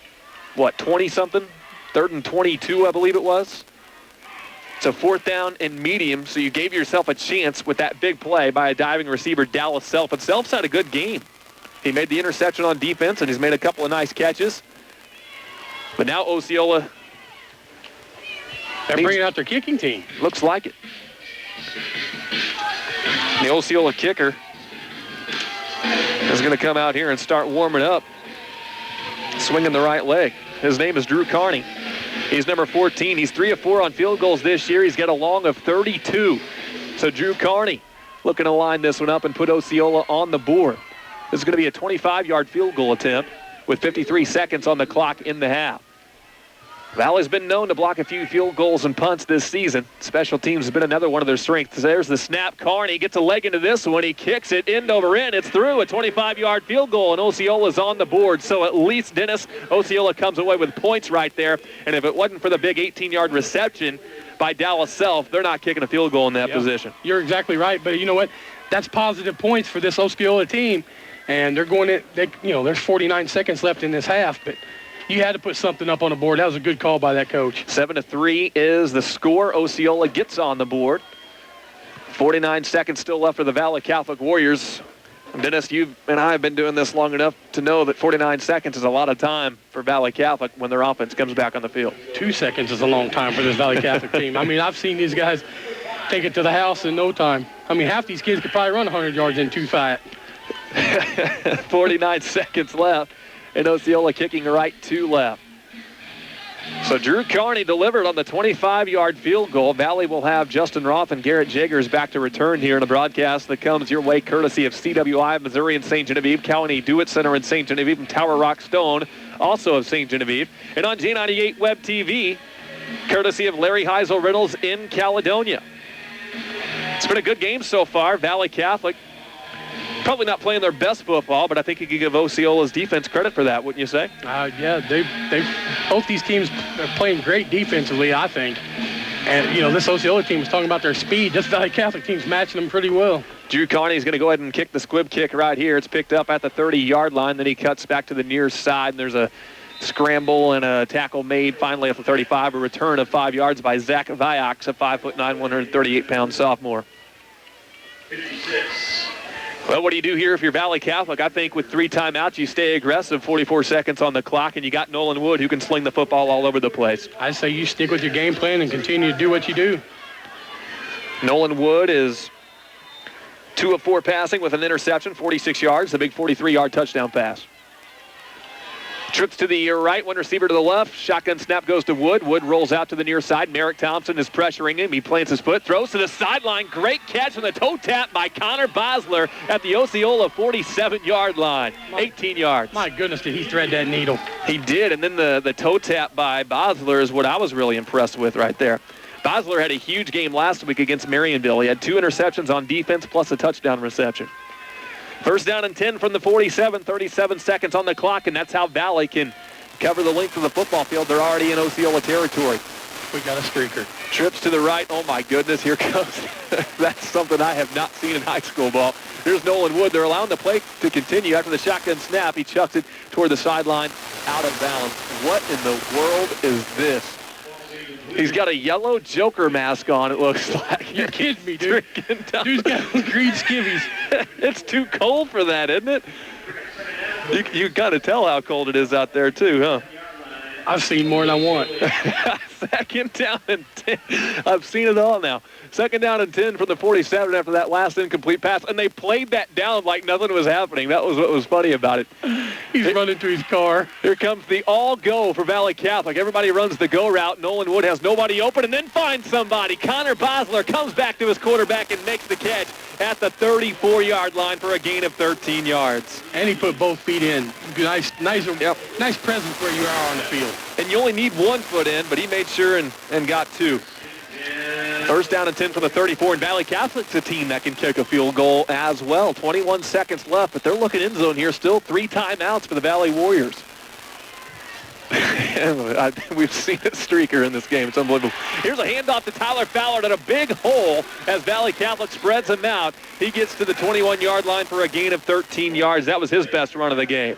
20-something? 3rd and 22, I believe it was. So 4th down and medium. So you gave yourself a chance with that big play by a diving receiver, Dallas Self. And Self's had a good game. He made the interception on defense, and he's made a couple of nice catches. But now Osceola, they're bringing out their kicking team. Looks like it. The Osceola kicker is going to come out here and start warming up, swinging the right leg. His name is Drew Carney. He's number 14. He's 3 of 4 on field goals this year. He's got a long of 32. So Drew Carney looking to line this one up and put Osceola on the board. This is going to be a 25-yard field goal attempt with 53 seconds on the clock in the half. Valle's been known to block a few field goals and punts this season. Special teams has been another one of their strengths. There's the snap. Carney gets a leg into this one. He kicks it end over end. It's through a 25-yard field goal, and Osceola's on the board. So at least, Dennis, Osceola comes away with points right there. And if it wasn't for the big 18-yard reception by Dallas Self, they're not kicking a field goal in that position. You're exactly right. But you know what? That's positive points for this Osceola team. And they're going in, there's 49 seconds left in this half, but you had to put something up on the board. That was a good call by that coach. 7-3 is the score. Osceola gets on the board. 49 seconds still left for the Valle Catholic Warriors. Dennis, you and I have been doing this long enough to know that 49 seconds is a lot of time for Valle Catholic when their offense comes back on the field. 2 seconds is a long time for this Valle Catholic team. I mean, I've seen these guys take it to the house in no time. I mean, half these kids could probably run 100 yards in 2 flat. 49 seconds left. And Osceola kicking right to left. So Drew Carney delivered on the 25-yard field goal. Valle will have Justin Roth and Garrett Jagers back to return here in a broadcast that comes your way courtesy of CWI of Missouri and St. Genevieve, County Dewitt Center in St. Genevieve, and Tower Rock Stone, also of St. Genevieve. And on J98 Web TV, courtesy of Larry Heisel Reynolds in Caledonia. It's been a good game so far. Valle Catholic probably not playing their best football, but I think you could give Osceola's defense credit for that, wouldn't you say? Yeah, they both these teams are playing great defensively, I think. And, this Osceola team is talking about their speed. This Valle Catholic team's matching them pretty well. Drew Carney is going to go ahead and kick the squib kick right here. It's picked up at the 30-yard line. Then he cuts back to the near side, and there's a scramble and a tackle made finally at the 35. A return of 5 yards by Zach Viox, a 5'9", 138-pound sophomore. 56. Well, what do you do here if you're Valley Catholic? I think with 3 timeouts, you stay aggressive, 44 seconds on the clock, and you got Nolan Wood who can sling the football all over the place. I say you stick with your game plan and continue to do what you do. Nolan Wood is 2 of 4 passing with an interception, 46 yards, the big 43-yard touchdown pass. Trips to the right, one receiver to the left. Shotgun snap goes to Wood. Wood rolls out to the near side. Merrick Thompson is pressuring him. He plants his foot, throws to the sideline. Great catch on the toe tap by Connor Bosler at the Osceola 47-yard line. 18 yards. My goodness, did he thread that needle. He did, and then the toe tap by Bosler is what I was really impressed with right there. Bosler had a huge game last week against Marionville. He had 2 interceptions on defense plus a touchdown reception. First down and 10 from the 47, 37 seconds on the clock, and that's how Valley can cover the length of the football field. They're already in Osceola territory. We got a streaker. Trips to the right. Oh, my goodness, here comes. That's something I have not seen in high school ball. Here's Nolan Wood. They're allowing the play to continue after the shotgun snap. He chucks it toward the sideline, out of bounds. What in the world is this? He's got a yellow Joker mask on, it looks like. You're kidding me, dude. Dude's got green skivvies. It's too cold for that, isn't it? You got to tell how cold it is out there, too, huh? I've seen more than I want. Second down and 10. I've seen it all now. Second down and 10 from the 47 after that last incomplete pass. And they played that down like nothing was happening. That was what was funny about it. He's running to his car. Here comes the all-go for Valley Catholic. Everybody runs the go route. Nolan Wood has nobody open and then finds somebody. Connor Bosler comes back to his quarterback and makes the catch at the 34-yard line for a gain of 13 yards. And he put both feet in. Nice presence where you are on the field. And you only need 1 foot in, but he made sure and got 2. First down and 10 from the 34, and Valley Catholic's a team that can kick a field goal as well. 21 seconds left, but they're looking end zone here. Still 3 timeouts for the Valley Warriors. We've seen a streaker in this game. It's unbelievable. Here's a handoff to Tyler Fallard at a big hole as Valley Catholic spreads him out. He gets to the 21-yard line for a gain of 13 yards. That was his best run of the game.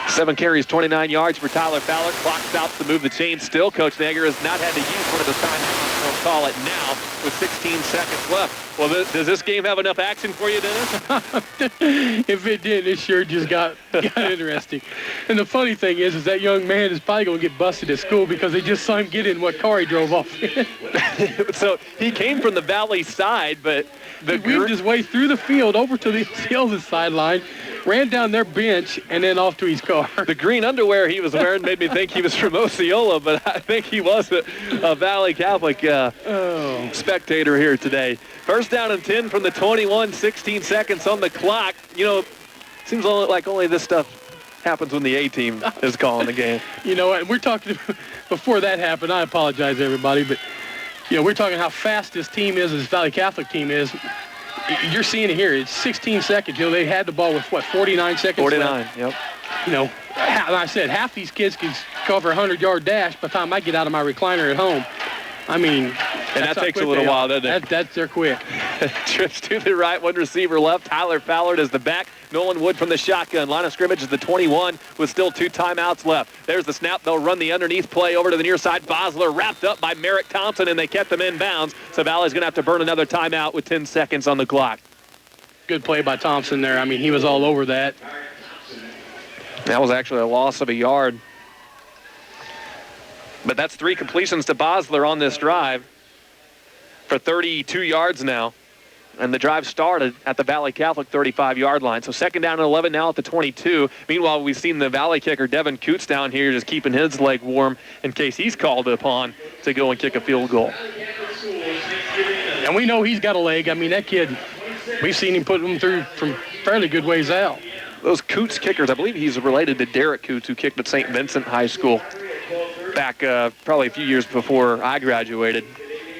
7 carries, 29 yards for Tyler Fallard. Clock stops to move the chains still. Coach Nager has not had to use one of his timeouts. He'll call it now with 16 seconds left. Well, does this game have enough action for you, Dennis? If it did, it sure just got interesting. And the funny thing is that young man is probably going to get busted at school because they just saw him get in what car he drove off in. So he came from the Valley side, but he weaved his way through the field over to the Osceola sideline, ran down their bench, and then off to his car. The green underwear he was wearing made me think he was from Osceola, but I think he was a Valley Catholic spectator here today. First down and 10 from the 21, 16 seconds on the clock. You know, seems like only this stuff happens when the A-team is calling the game. You know what, we're talking, before that happened, I apologize to everybody, but, you know, we're talking how fast this team is, this Valley Catholic team is. You're seeing it here. It's 16 seconds. You know, they had the ball with, 49 seconds 49, left. Yep. You know, like I said, half these kids can cover a 100-yard dash by the time I get out of my recliner at home. I mean, and that takes a little while, doesn't it? They're quick. Trips to the right, 1 receiver left. Tyler Fallard is the back. Nolan Wood from the shotgun. Line of scrimmage is the 21 with still 2 timeouts left. There's the snap. They'll run the underneath play over to the near side. Bosler wrapped up by Merrick Thompson, and they kept them in bounds. So Valley's going to have to burn another timeout with 10 seconds on the clock. Good play by Thompson there. I mean, he was all over that. That was actually a loss of a yard. But that's 3 completions to Bosler on this drive for 32 yards now. And the drive started at the Valley Catholic 35-yard line. So second down and 11 now at the 22. Meanwhile, we've seen the Valley kicker, Devin Coots, down here just keeping his leg warm in case he's called upon to go and kick a field goal. And we know he's got a leg. I mean, that kid, we've seen him put him through from fairly good ways out. Those Coots kickers, I believe he's related to Derek Coots, who kicked at St. Vincent High School back probably a few years before I graduated.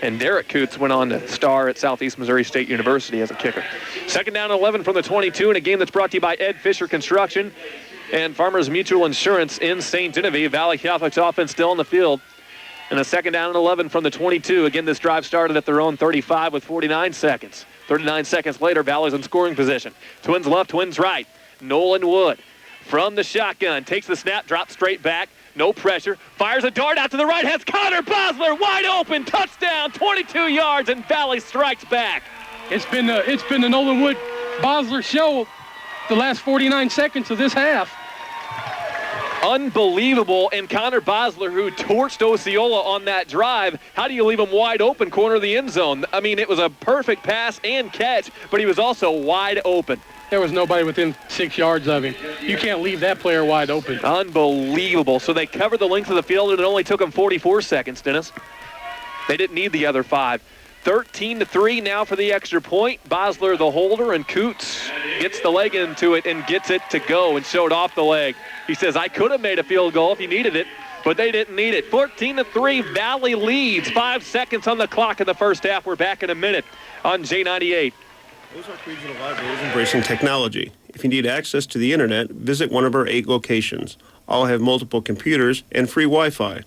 And Derek Coots went on to star at Southeast Missouri State University as a kicker. Second down and 11 from the 22 in a game that's brought to you by Ed Fisher Construction and Farmers Mutual Insurance in St. Genevieve. Valley Catholic's offense still on the field. And a second down and 11 from the 22. Again, this drive started at their own 35 with 49 seconds. 39 seconds later, Valley's in scoring position. Twins left, Twins right. Nolan Wood from the shotgun. Takes the snap, drops straight back. No pressure. Fires a dart out to the right. Has Connor Bosler wide open. Touchdown, 22 yards, and Valley strikes back. It's been the Nolan Wood Bosler show the last 49 seconds of this half. Unbelievable. And Connor Bosler, who torched Osceola on that drive, how do you leave him wide open corner of the end zone? I mean, it was a perfect pass and catch, but he was also wide open. There was nobody within 6 yards of him. You can't leave that player wide open. Unbelievable. So they covered the length of the field, and it only took them 44 seconds, Dennis. They didn't need the other 5. 13-3 now for the extra point. Bosler the holder, and Coots gets the leg into it and gets it to go and showed off the leg. He says, I could have made a field goal if you needed it, but they didn't need it. 14-3, Valley leads. 5 seconds on the clock in the first half. We're back in a minute on J98. Ozark Regional Library is embracing technology. If you need access to the internet, visit one of our 8 locations. All have multiple computers and free Wi-Fi.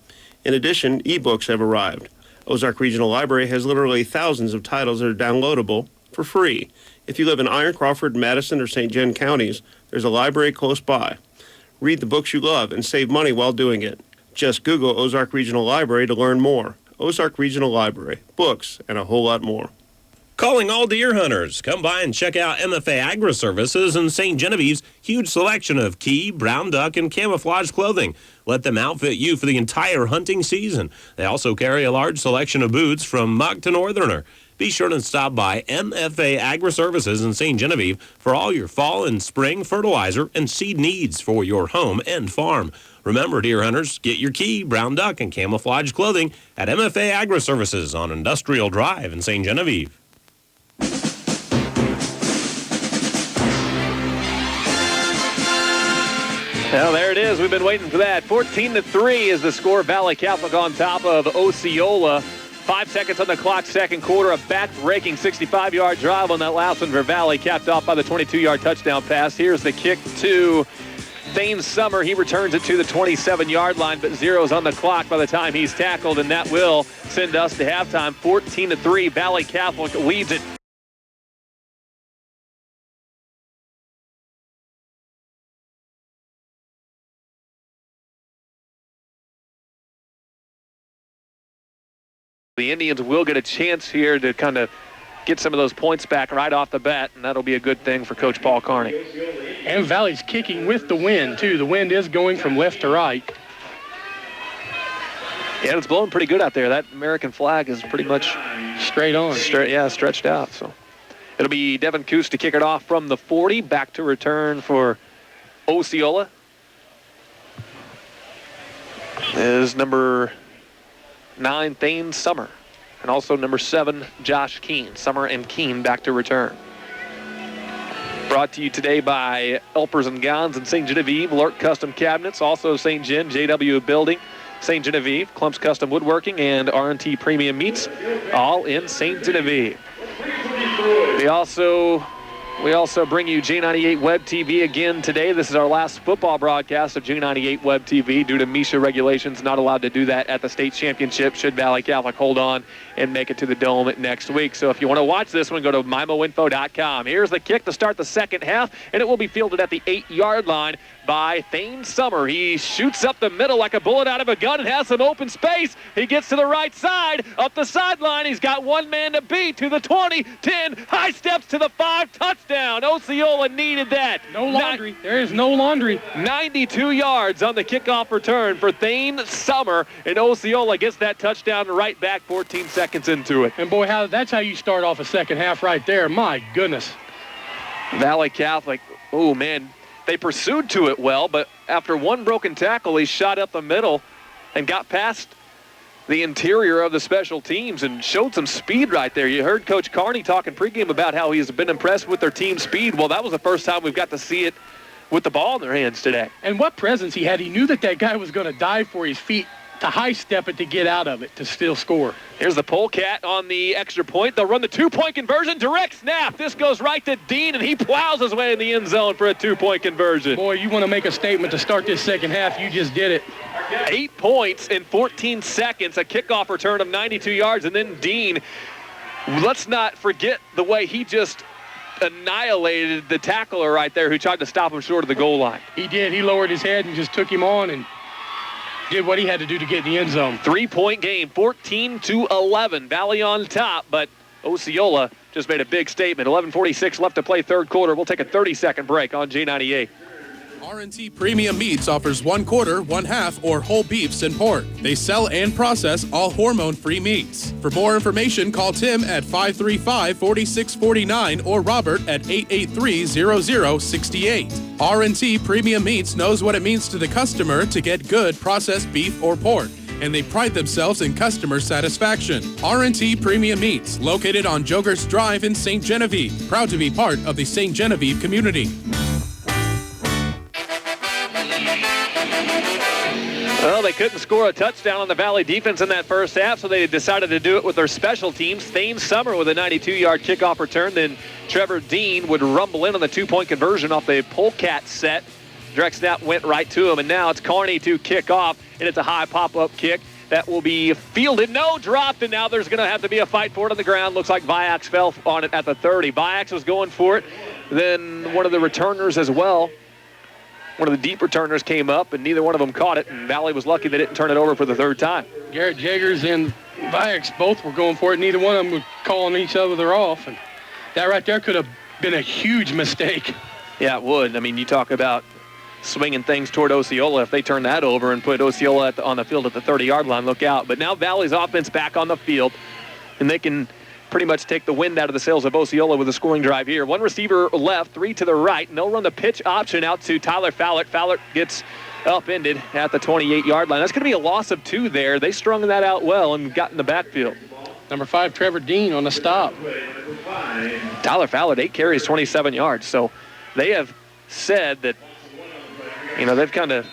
In addition, ebooks have arrived. Ozark Regional Library has literally thousands of titles that are downloadable for free. If you live in Iron, Crawford, Madison, or St. John counties, there's a library close by. Read the books you love and save money while doing it. Just Google Ozark Regional Library to learn more. Ozark Regional Library, books, and a whole lot more. Calling all deer hunters. Come by and check out MFA Agri-Services in St. Genevieve's huge selection of key, brown duck, and camouflage clothing. Let them outfit you for the entire hunting season. They also carry a large selection of boots from muck to northerner. Be sure to stop by MFA Agri-Services in St. Genevieve for all your fall and spring fertilizer and seed needs for your home and farm. Remember, deer hunters, get your key, brown duck, and camouflage clothing at MFA Agri-Services on Industrial Drive in St. Genevieve. Well, there it is. We've been waiting for that. 14-3 is the score. Valley Catholic on top of Osceola. 5 seconds on the clock, second quarter. A back-breaking 65-yard drive on that last one for Valley, capped off by the 22-yard touchdown pass. Here's the kick to Thane Summer. He returns it to the 27-yard line, but zero's on the clock by the time he's tackled, and that will send us to halftime. 14-3, Valley Catholic leads it. The Indians will get a chance here to kind of get some of those points back right off the bat, and that'll be a good thing for Coach Paul Carney. And Valley's kicking with the wind, too. The wind is going from left to right. Yeah, it's blowing pretty good out there. That American flag is pretty much straight on. Stretched out. So it'll be Devin Coos to kick it off from the 40. Back to return for Osceola is number 9, Thane Summer, and also number 7, Josh Keene. Summer and Keene back to return. Brought to you today by Elpers & Gons in St. Genevieve, Lurk Custom Cabinets, also St. Gen, JW Building, St. Genevieve, Clumps Custom Woodworking, and R&T Premium Meats, all in St. Genevieve. We also bring you J98 Web TV again today. This is our last football broadcast of J98 Web TV. Due to MISA regulations, not allowed to do that at the state championship should Valley Catholic hold on and make it to the Dome next week. So if you want to watch this one, go to mimoinfo.com. Here's the kick to start the second half, and it will be fielded at the 8-yard line by Thane Summer. He shoots up the middle like a bullet out of a gun and has some open space. He gets to the right side, up the sideline. He's got one man to beat to the 20, 10, high steps to the 5, touchdown. Osceola needed that. No laundry. There is no laundry. 92 yards on the kickoff return for Thane Summer, and Osceola gets that touchdown right back 14 seconds into it. And boy, that's how you start off a second half right there. My goodness. Valley Catholic, oh man, they pursued to it well, but after one broken tackle, he shot up the middle and got past the interior of the special teams and showed some speed right there. You heard Coach Carney talking pregame about how he's been impressed with their team speed. Well, that was the first time we've got to see it with the ball in their hands today. And what presence he had. He knew that guy was going to dive for his feet to high step it to get out of it to still score. Here's the polecat on the extra point. They'll run the 2-point conversion. Direct snap. This goes right to Dean, and he plows his way in the end zone for a 2-point conversion. Boy, you want to make a statement to start this second half. You just did it. 8 points in 14 seconds. A kickoff return of 92 yards. And then Dean, let's not forget the way he just annihilated the tackler right there who tried to stop him short of the goal line. He did. He lowered his head and just took him on and did what he had to do to get in the end zone. 3-point game, 14-11. Valley on top, but Osceola just made a big statement. 11:46 left to play third quarter. We'll take a 30-second break on J98. R&T Premium Meats offers 1/4, 1/2, or whole beefs and pork. They sell and process all hormone-free meats. For more information, call Tim at 535-4649 or Robert at 883-0068. R&T Premium Meats knows what it means to the customer to get good processed beef or pork, and they pride themselves in customer satisfaction. R&T Premium Meats, located on Jogers Drive in St. Genevieve. Proud to be part of the St. Genevieve community. Well, they couldn't score a touchdown on the Valley defense in that first half, so they decided to do it with their special teams. Thane Summer with a 92-yard kickoff return. Then Trevor Dean would rumble in on the two-point conversion off the polecat set. Direct snap went right to him, and now it's Kearney to kick off, and it's a high pop-up kick that will be fielded. No, dropped, and now there's going to have to be a fight for it on the ground. Looks like Valle fell on it at the 30. Valle was going for it. Then one of the returners as well. One of the deep returners came up, and neither one of them caught it, and Valle was lucky they didn't turn it over for the third time. Garrett Jaggers and Valle both were going for it. Neither one of them was calling each other off, and that right there could have been a huge mistake. Yeah, it would. I mean, you talk about swinging things toward Osceola. If they turn that over and put Osceola on the field at the 30-yard line, look out. But now Valle's offense back on the field, and they can pretty much take the wind out of the sails of Osceola with a scoring drive here. One receiver left, three to the right, and they'll run the pitch option out to Tyler Fallett. Fallett gets upended at the 28-yard line. That's going to be a loss of 2 there. They strung that out well and got in the backfield. Number 5, Trevor Dean on the stop. Tyler Fallett, 8 carries, 27 yards. So they have said that, you know, they've kind of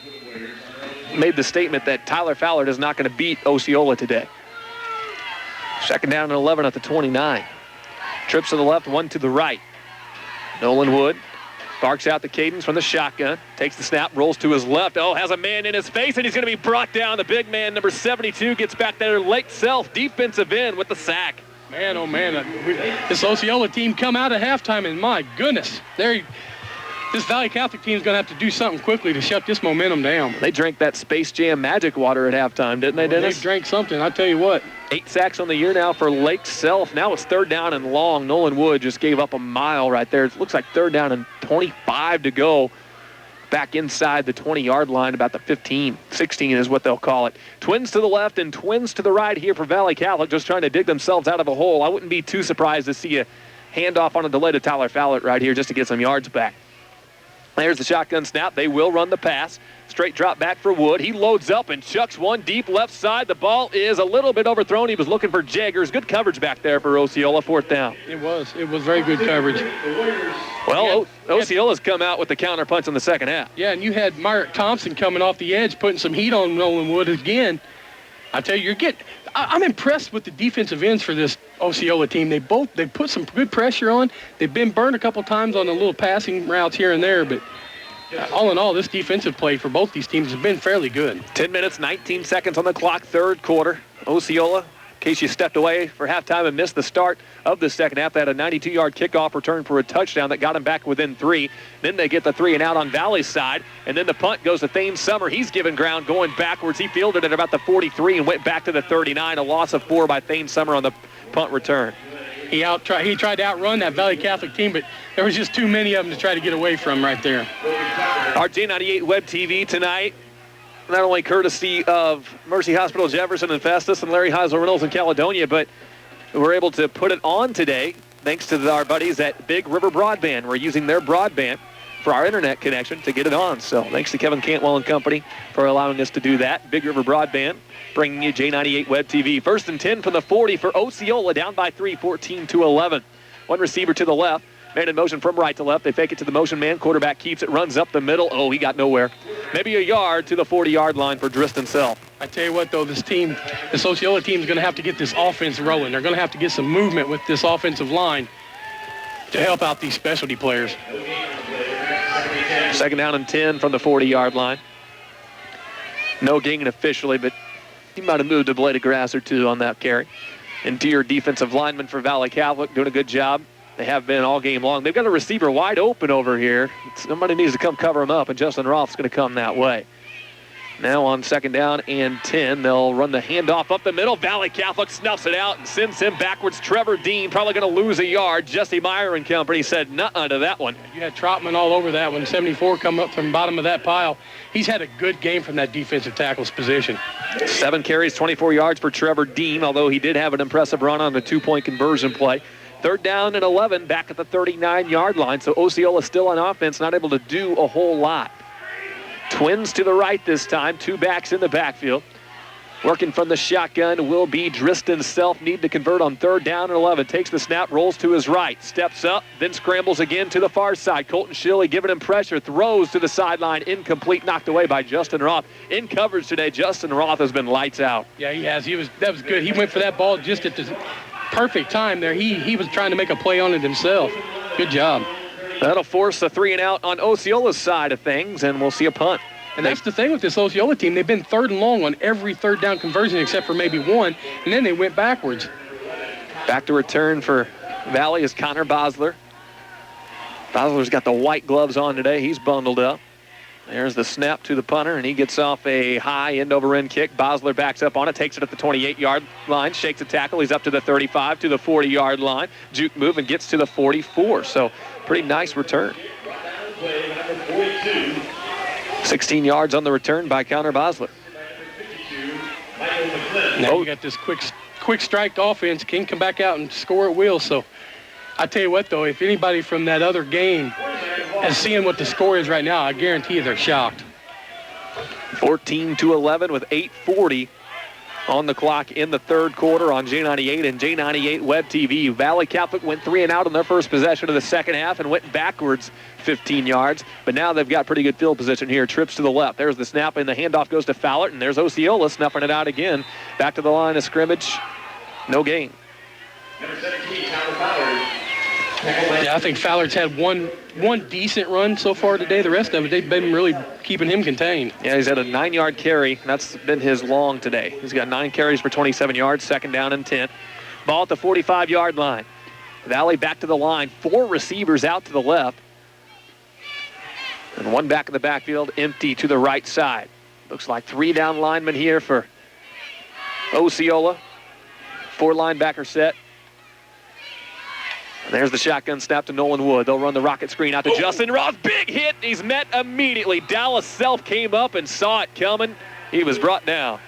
made the statement that Tyler Fallett is not going to beat Osceola today. Second down and 11 at the 29. Trips to the left, one to the right. Nolan Wood barks out the cadence from the shotgun. Takes the snap, rolls to his left. Oh, has a man in his face, and he's going to be brought down. The big man, number 72, gets back there. Lake Self, defensive end with the sack. Man, oh, man. This Osceola team come out at halftime, and my goodness, this Valley Catholic team is going to have to do something quickly to shut this momentum down. They drank that Space Jam magic water at halftime, didn't they, Dennis? They drank something, I tell you what. 8 sacks on the year now for Lake Self. Now it's third down and long. Nolan Wood just gave up a mile right there. It looks like third down and 25 to go. Back inside the 20-yard line, about the 15, 16 is what they'll call it. Twins to the left and twins to the right here for Valley Catholic, just trying to dig themselves out of a hole. I wouldn't be too surprised to see a handoff on a delay to Tyler Fallett right here just to get some yards back. There's the shotgun snap. They will run the pass. Straight drop back for Wood. He loads up and chucks one deep left side. The ball is a little bit overthrown. He was looking for Jaggers. Good coverage back there for Osceola. Fourth down. It was very good coverage. Well, Osceola's come out with the counter punch in the second half. Yeah, and you had Myrick Thompson coming off the edge, putting some heat on Nolan Wood again. I tell you, I'm impressed with the defensive ends for this Osceola team. They put some good pressure on. They've been burned a couple times on the little passing routes here and there, but all in all, this defensive play for both these teams has been fairly good. 10 minutes, 19 seconds on the clock, third quarter. Osceola, in case you stepped away for halftime and missed the start of the second half, they had a 92-yard kickoff return for a touchdown that got them back within 3. Then they get the 3 and out on Valley's side, and then the punt goes to Thane Summer. He's given ground going backwards. He fielded at about the 43 and went back to the 39. A loss of 4 by Thane Summer on the punt return. He tried to outrun that Valley Catholic team, but there was just too many of them to try to get away from right there. Our J98 Web TV tonight, not only courtesy of Mercy Hospital Jefferson and Festus and Larry Heisel Reynolds in Caledonia, but we're able to put it on today thanks to our buddies at Big River Broadband. We're using their broadband for our internet connection to get it on. So thanks to Kevin Cantwell and company for allowing us to do that. Big River Broadband bringing you J98 Web TV. First and 10 from the 40 for Osceola, down by 3, 14-11. One receiver to the left. Man in motion from right to left. They fake it to the motion man. Quarterback keeps it, runs up the middle. Oh, he got nowhere. Maybe a yard to the 40-yard line for Driston Self. I tell you what, though, this Osceola team is going to have to get this offense rolling. They're going to have to get some movement with this offensive line to help out these specialty players. Second down and 10 from the 40-yard line. No gain officially, but he might have moved a blade of grass or two on that carry. Interior defensive lineman for Valley Catholic doing a good job. They have been all game long. They've got a receiver wide open over here. Somebody needs to come cover him up, and Justin Roth's going to come that way. Now on second down and 10, they'll run the handoff up the middle. Valley Catholic snuffs it out and sends him backwards. Trevor Dean probably going to lose a yard. Jesse Meyer and company said nuh-uh to that one. You had Trotman all over that one. 74 come up from the bottom of that pile. He's had a good game from that defensive tackle's position. 7 carries, 24 yards for Trevor Dean, although he did have an impressive run on the 2-point conversion play. Third down and 11, back at the 39-yard line. So Osceola still on offense, not able to do a whole lot. Twins to the right this time, 2 backs in the backfield. Working from the shotgun will be Driston Self. Need to convert on third down and 11. Takes the snap, rolls to his right, steps up, then scrambles again to the far side. Colton Shilley giving him pressure, throws to the sideline, incomplete, knocked away by Justin Roth. In coverage today, Justin Roth has been lights out. Yeah, he has. That was good. He went for that ball just at the perfect time there. He was trying to make a play on it himself. Good job. That'll force a 3-and-out on Osceola's side of things, and we'll see a punt. And that's the thing with this Osceola team. They've been third and long on every third down conversion except for maybe one, and then they went backwards. Back to return for Valle is Connor Bosler. Bosler's got the white gloves on today. He's bundled up. There's the snap to the punter, and he gets off a high end-over-end kick. Bosler backs up on it, takes it at the 28-yard line, shakes a tackle. He's up to the 35, to the 40-yard line. Juke move and gets to the 44. So pretty nice return. 16 yards on the return by Connor Bosler. Now you got this quick strike offense. Can come back out and score at will. So I tell you what, though, if anybody from that other game is seeing what the score is right now, I guarantee you they're shocked. 14-11 with 8:40 on the clock in the third quarter on J98 and J98 Web TV. Valley Catholic went 3-and-out on their first possession of the second half and went backwards 15 yards. But now they've got pretty good field position here. Trips to the left. There's the snap, and the handoff goes to Fowler, and there's Osceola snuffing it out again. Back to the line of scrimmage. No gain. Yeah, I think Fowler's had one decent run so far today. The rest of it, they've been really keeping him contained. Yeah, he's had a 9-yard carry. That's been his long today. He's got 9 carries for 27 yards, second down and 10. Ball at the 45-yard line. Valley back to the line. 4 receivers out to the left. And 1 back in the backfield, empty to the right side. Looks like 3 down linemen here for Osceola. 4 linebacker set. There's the shotgun snap to Nolan Wood. They'll run the rocket screen out to Justin Roth. Big hit. He's met immediately. Dallas Self came up and saw it coming. He was brought down.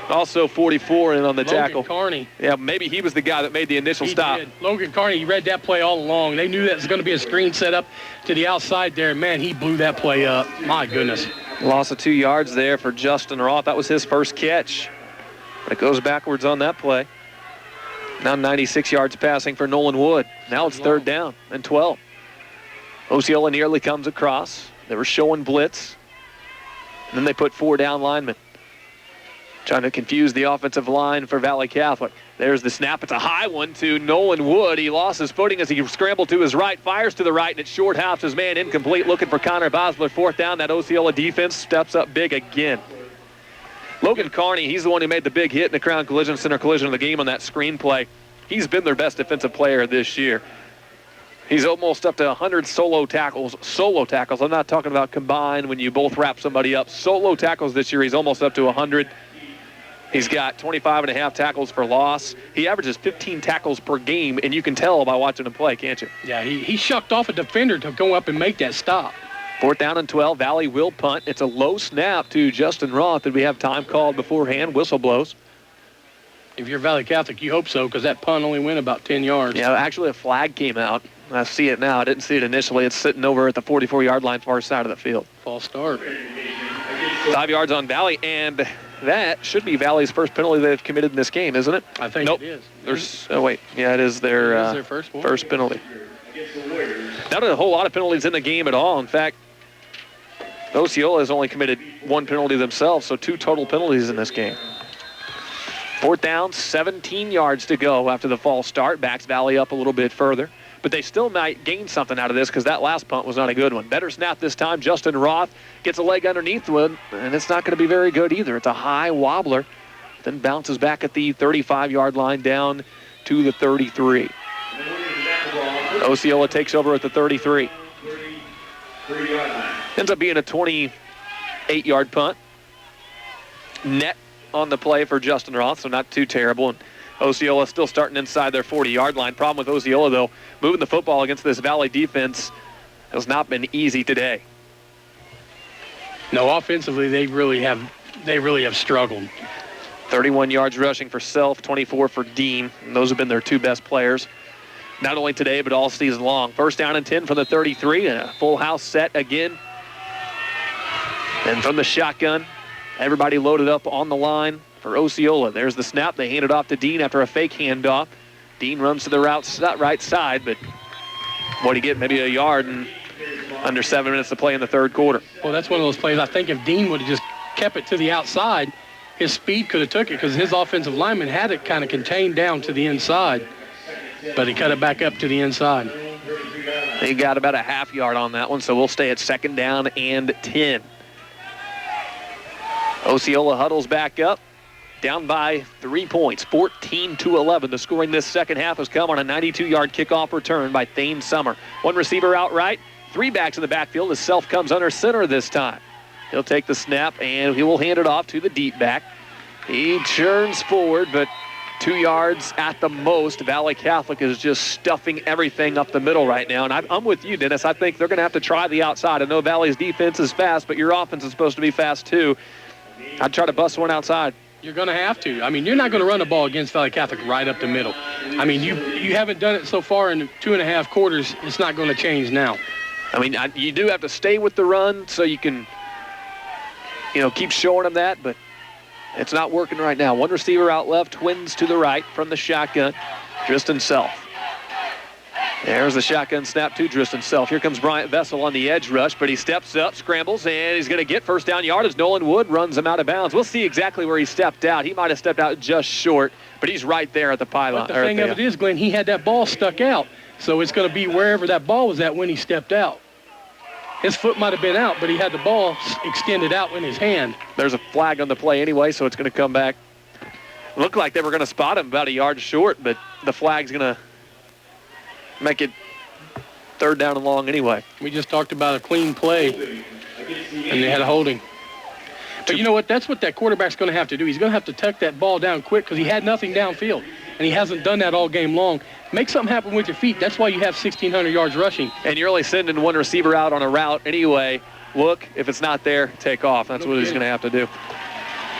Also 44 in on the tackle. Logan Carney. Yeah, maybe he was the guy that made the initial stop. Did. Logan Carney, he read that play all along. They knew that was going to be a screen set up to the outside there. Man, he blew that play up. My goodness. Loss of 2 yards there for Justin Roth. That was his first catch. But it goes backwards on that play. Now 96 yards passing for Nolan Wood. Now it's third down and 12. Osceola nearly comes across. They were showing blitz. And then they put 4 down linemen. Trying to confuse the offensive line for Valley Catholic. There's the snap. It's a high one to Nolan Wood. He lost his footing as he scrambled to his right, fires to the right, and it short hops his man incomplete. Looking for Connor Bosler. 4th down. That Osceola defense steps up big again. Logan Carney, he's the one who made the big hit in the Crown Collision Center collision of the game on that screen play. He's been their best defensive player this year. He's almost up to 100 solo tackles. Solo tackles. I'm not talking about combined when you both wrap somebody up. Solo tackles this year, he's almost up to 100. He's got 25.5 tackles for loss. He averages 15 tackles per game, and you can tell by watching him play, can't you? Yeah, he shucked off a defender to go up and make that stop. 4th down and 12. Valley will punt. It's a low snap to Justin Roth. Did we have time called beforehand? Whistle blows. If you're Valley Catholic, you hope so, because that punt only went about 10 yards. Yeah, actually a flag came out. I see it now. I didn't see it initially. It's sitting over at the 44-yard line, far side of the field. False start. 5 yards on Valley, and that should be Valley's first penalty they've committed in this game, isn't it? I think nope. It is. There's. Oh, wait. Yeah, it is their first penalty. Not a whole lot of penalties in the game at all. In fact, Osceola has only committed 1 penalty themselves, so 2 total penalties in this game. 4th down, 17 yards to go after the false start. Backs Valley up a little bit further. But they still might gain something out of this because that last punt was not a good one. Better snap this time. Justin Roth gets a leg underneath one, and it's not going to be very good either. It's a high wobbler. Then bounces back at the 35-yard line down to the 33. Osceola takes over at the 33. Ends up being a 28-yard punt. net on the play for Justin Roth, so not too terrible. And Osceola still starting inside their 40-yard line. Problem with Osceola, though, moving the football against this Valle defense has not been easy today. No, offensively, they really have struggled. 31 yards rushing for Self, 24 for Dean. And those have been their two best players, not only today but all season long. First down and 10 from the 33, and a full house set again. And from the shotgun, everybody loaded up on the line for Osceola. There's the snap. They hand it off to Dean after a fake handoff. Dean runs to the right side, but what do you get? Maybe a yard and under 7 minutes to play in the third quarter. Well, that's one of those plays. I think if Dean would have just kept it to the outside, his speed could have took it because his offensive lineman had it kind of contained down to the inside, but he cut it back up to the inside. He got about a half yard on that one, so we'll stay at second down and 10. Osceola huddles back up, down by 3 points, 14-11. The scoring this second half has come on a 92-yard kickoff return by Thane Summer. One receiver outright, 3 backs in the backfield as Self comes under center this time. He'll take the snap, and he will hand it off to the deep back. He churns forward, but 2 yards at the most. Valle Catholic is just stuffing everything up the middle right now. And I'm with you, Dennis. I think they're going to have to try the outside. I know Valle's defense is fast, but your offense is supposed to be fast too. I'd try to bust one outside. You're going to have to. I mean, you're not going to run the ball against Valle Catholic right up the middle. I mean, you haven't done it so far in 2.5 quarters. It's not going to change now. I mean, you do have to stay with the run so you can, keep showing them that, but it's not working right now. One receiver out left, twins to the right from the shotgun, Tristan Self. There's the shotgun snap to Tristan Self. Here comes Bryant Vessel on the edge rush, but he steps up, scrambles, and he's going to get first down yard as Nolan Wood runs him out of bounds. We'll see exactly where he stepped out. He might have stepped out just short, but he's right there at the pylon. But the thing of it is, Glenn, he had that ball stuck out, so it's going to be wherever that ball was at when he stepped out. His foot might have been out, but he had the ball extended out in his hand. There's a flag on the play anyway, so it's going to come back. Looked like they were going to spot him about a yard short, but the flag's going to make it third down and long anyway. We just talked about a clean play, and they had a holding. But you know what? That's what that quarterback's going to have to do. He's going to have to tuck that ball down quick because he had nothing downfield, and he hasn't done that all game long. Make something happen with your feet. That's why you have 1,600 yards rushing. And you're only sending one receiver out on a route anyway. Look, if it's not there, take off. That's what he's going to have to do.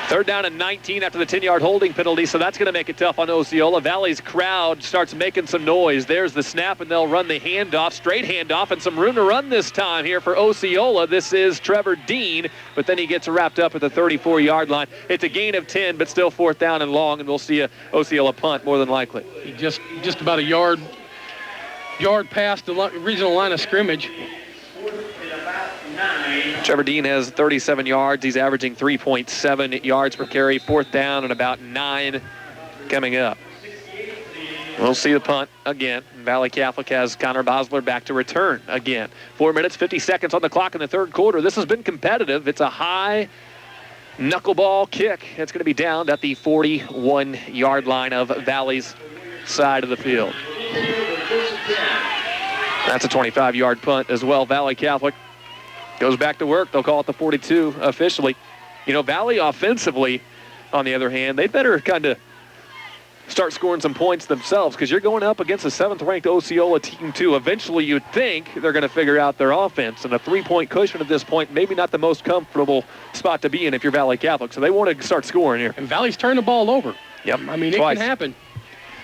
Third down and 19 after the 10-yard holding penalty, so that's going to make it tough on Osceola. Valle's crowd starts making some noise. There's the snap, and they'll run the handoff, straight handoff, and some room to run this time here for Osceola. This is Trevor Dean, but then he gets wrapped up at the 34-yard line. It's a gain of 10, but still fourth down and long, and we'll see a Osceola punt more than likely. He just about a yard past the original line of scrimmage. Trevor Dean has 37 yards. He's averaging 3.7 yards per carry. Fourth down and about 9 coming up. We'll see the punt again. Valle Catholic has Connor Bosler back to return again. 4 minutes, 50 seconds on the clock in the third quarter. This has been competitive. It's a high knuckleball kick. It's going to be down at the 41-yard line of Valle's side of the field. That's a 25-yard punt as well. Valle Catholic goes back to work. They'll call it the 42 officially. Valle offensively, on the other hand, they better kind of start scoring some points themselves because you're going up against a 7th-ranked Osceola team, too. Eventually, you'd think they're going to figure out their offense. And a 3-point cushion at this point, maybe not the most comfortable spot to be in if you're Valle Catholic. So they want to start scoring here. And Valle's turned the ball over. Yep. I mean, twice. It can happen.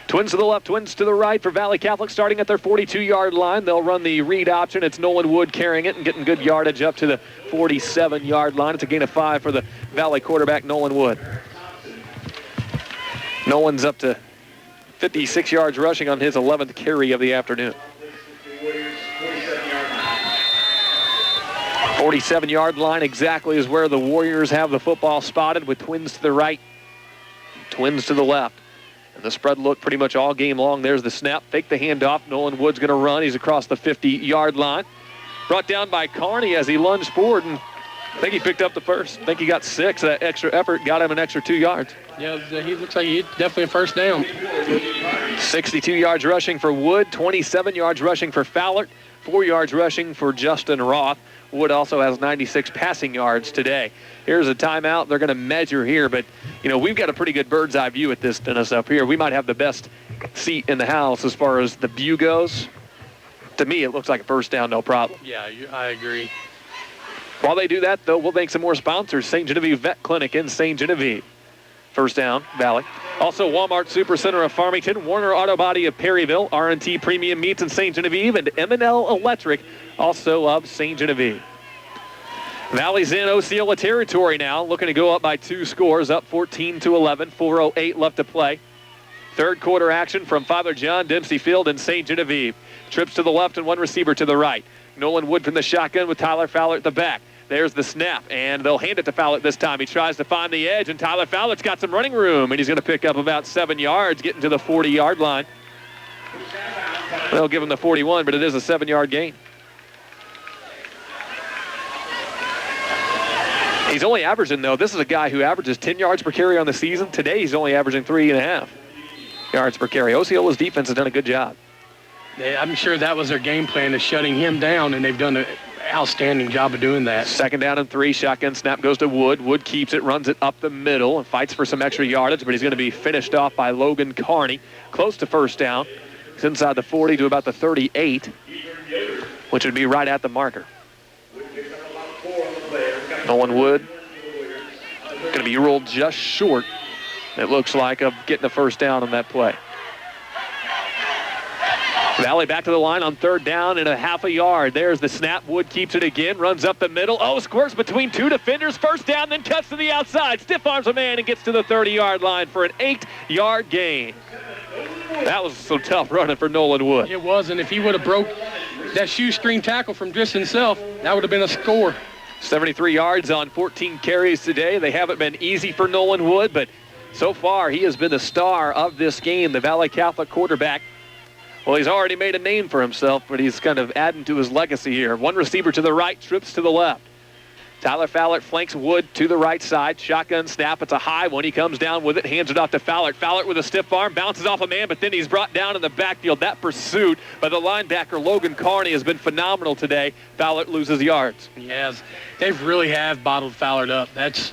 Twins to the left, twins to the right for Valle Catholic starting at their 42-yard line. They'll run the read option. It's Nolan Wood carrying it and getting good yardage up to the 47-yard line. It's a gain of 5 for the Valle quarterback, Nolan Wood. Nolan's up to 56 yards rushing on his 11th carry of the afternoon. 47-yard line exactly is where the Warriors have the football spotted with twins to the right, twins to the left. And the spread look pretty much all game long. There's the snap. Fake the handoff. Nolan Wood's going to run. He's across the 50-yard line. Brought down by Carney as he lunged forward, and I think he picked up the first. I think he got 6. That extra effort got him an extra 2 yards. Yeah, he looks like he definitely a first down. 62 yards rushing for Wood, 27 yards rushing for Fowler. 4 yards rushing for Justin Roth. Wood also has 96 passing yards today. Here's a timeout. They're going to measure here, but, we've got a pretty good bird's eye view at this, Dennis, up here. We might have the best seat in the house as far as the view goes. To me, it looks like a first down, no problem. Yeah, I agree. While they do that, though, we'll thank some more sponsors. St. Genevieve Vet Clinic in St. Genevieve. First down, Valle. Also, Walmart Supercenter of Farmington, Warner Auto Body of Perryville, R&T Premium Meats in St. Genevieve, and M&L Electric, also of St. Genevieve. Valle's in Osceola territory now, looking to go up by 2 scores, up 14-11, 4:08 left to play. Third quarter action from Father John Dempsey Field in St. Genevieve. Trips to the left and one receiver to the right. Nolan Wood from the shotgun with Tyler Fowler at the back. There's the snap, and they'll hand it to Fowler this time. He tries to find the edge, and Tyler Fowler's got some running room, and he's going to pick up about 7 yards, getting to the 40-yard line. They'll give him the 41, but it is a 7-yard gain. He's only averaging, though, this is a guy who averages 10 yards per carry on the season. Today, he's only averaging 3.5 yards per carry. Osceola's defense has done a good job. I'm sure that was their game plan, is shutting him down, and they've done an outstanding job of doing that. 2nd down and 3. Shotgun snap goes to Wood. Wood keeps it, runs it up the middle, and fights for some extra yardage, but he's going to be finished off by Logan Carney. Close to first down. He's inside the 40 to about the 38, which would be right at the marker. Nolan Wood going to be ruled just short, it looks like, of getting the first down on that play. Valle back to the line on 3rd down and a half a yard. There's the snap. Wood keeps it again, runs up the middle. Squirts between 2 defenders. First down, then cuts to the outside. Stiff arms a man and gets to the 30-yard line for an 8-yard gain. That was some tough running for Nolan Wood. It was, and if he would have broke that shoestring tackle from just himself, that would have been a score. 73 yards on 14 carries today. They haven't been easy for Nolan Wood, but so far he has been the star of this game, the Valle Catholic quarterback. Well, he's already made a name for himself, but he's kind of adding to his legacy here. One receiver to the right, trips to the left. Tyler Fowler flanks Wood to the right side. Shotgun snap. It's a high one. He comes down with it, hands it off to Fowler. Fowler with a stiff arm, bounces off a man, but then he's brought down in the backfield. That pursuit by the linebacker, Logan Carney, has been phenomenal today. Fowler loses yards. He has. They really have bottled Fowler up. That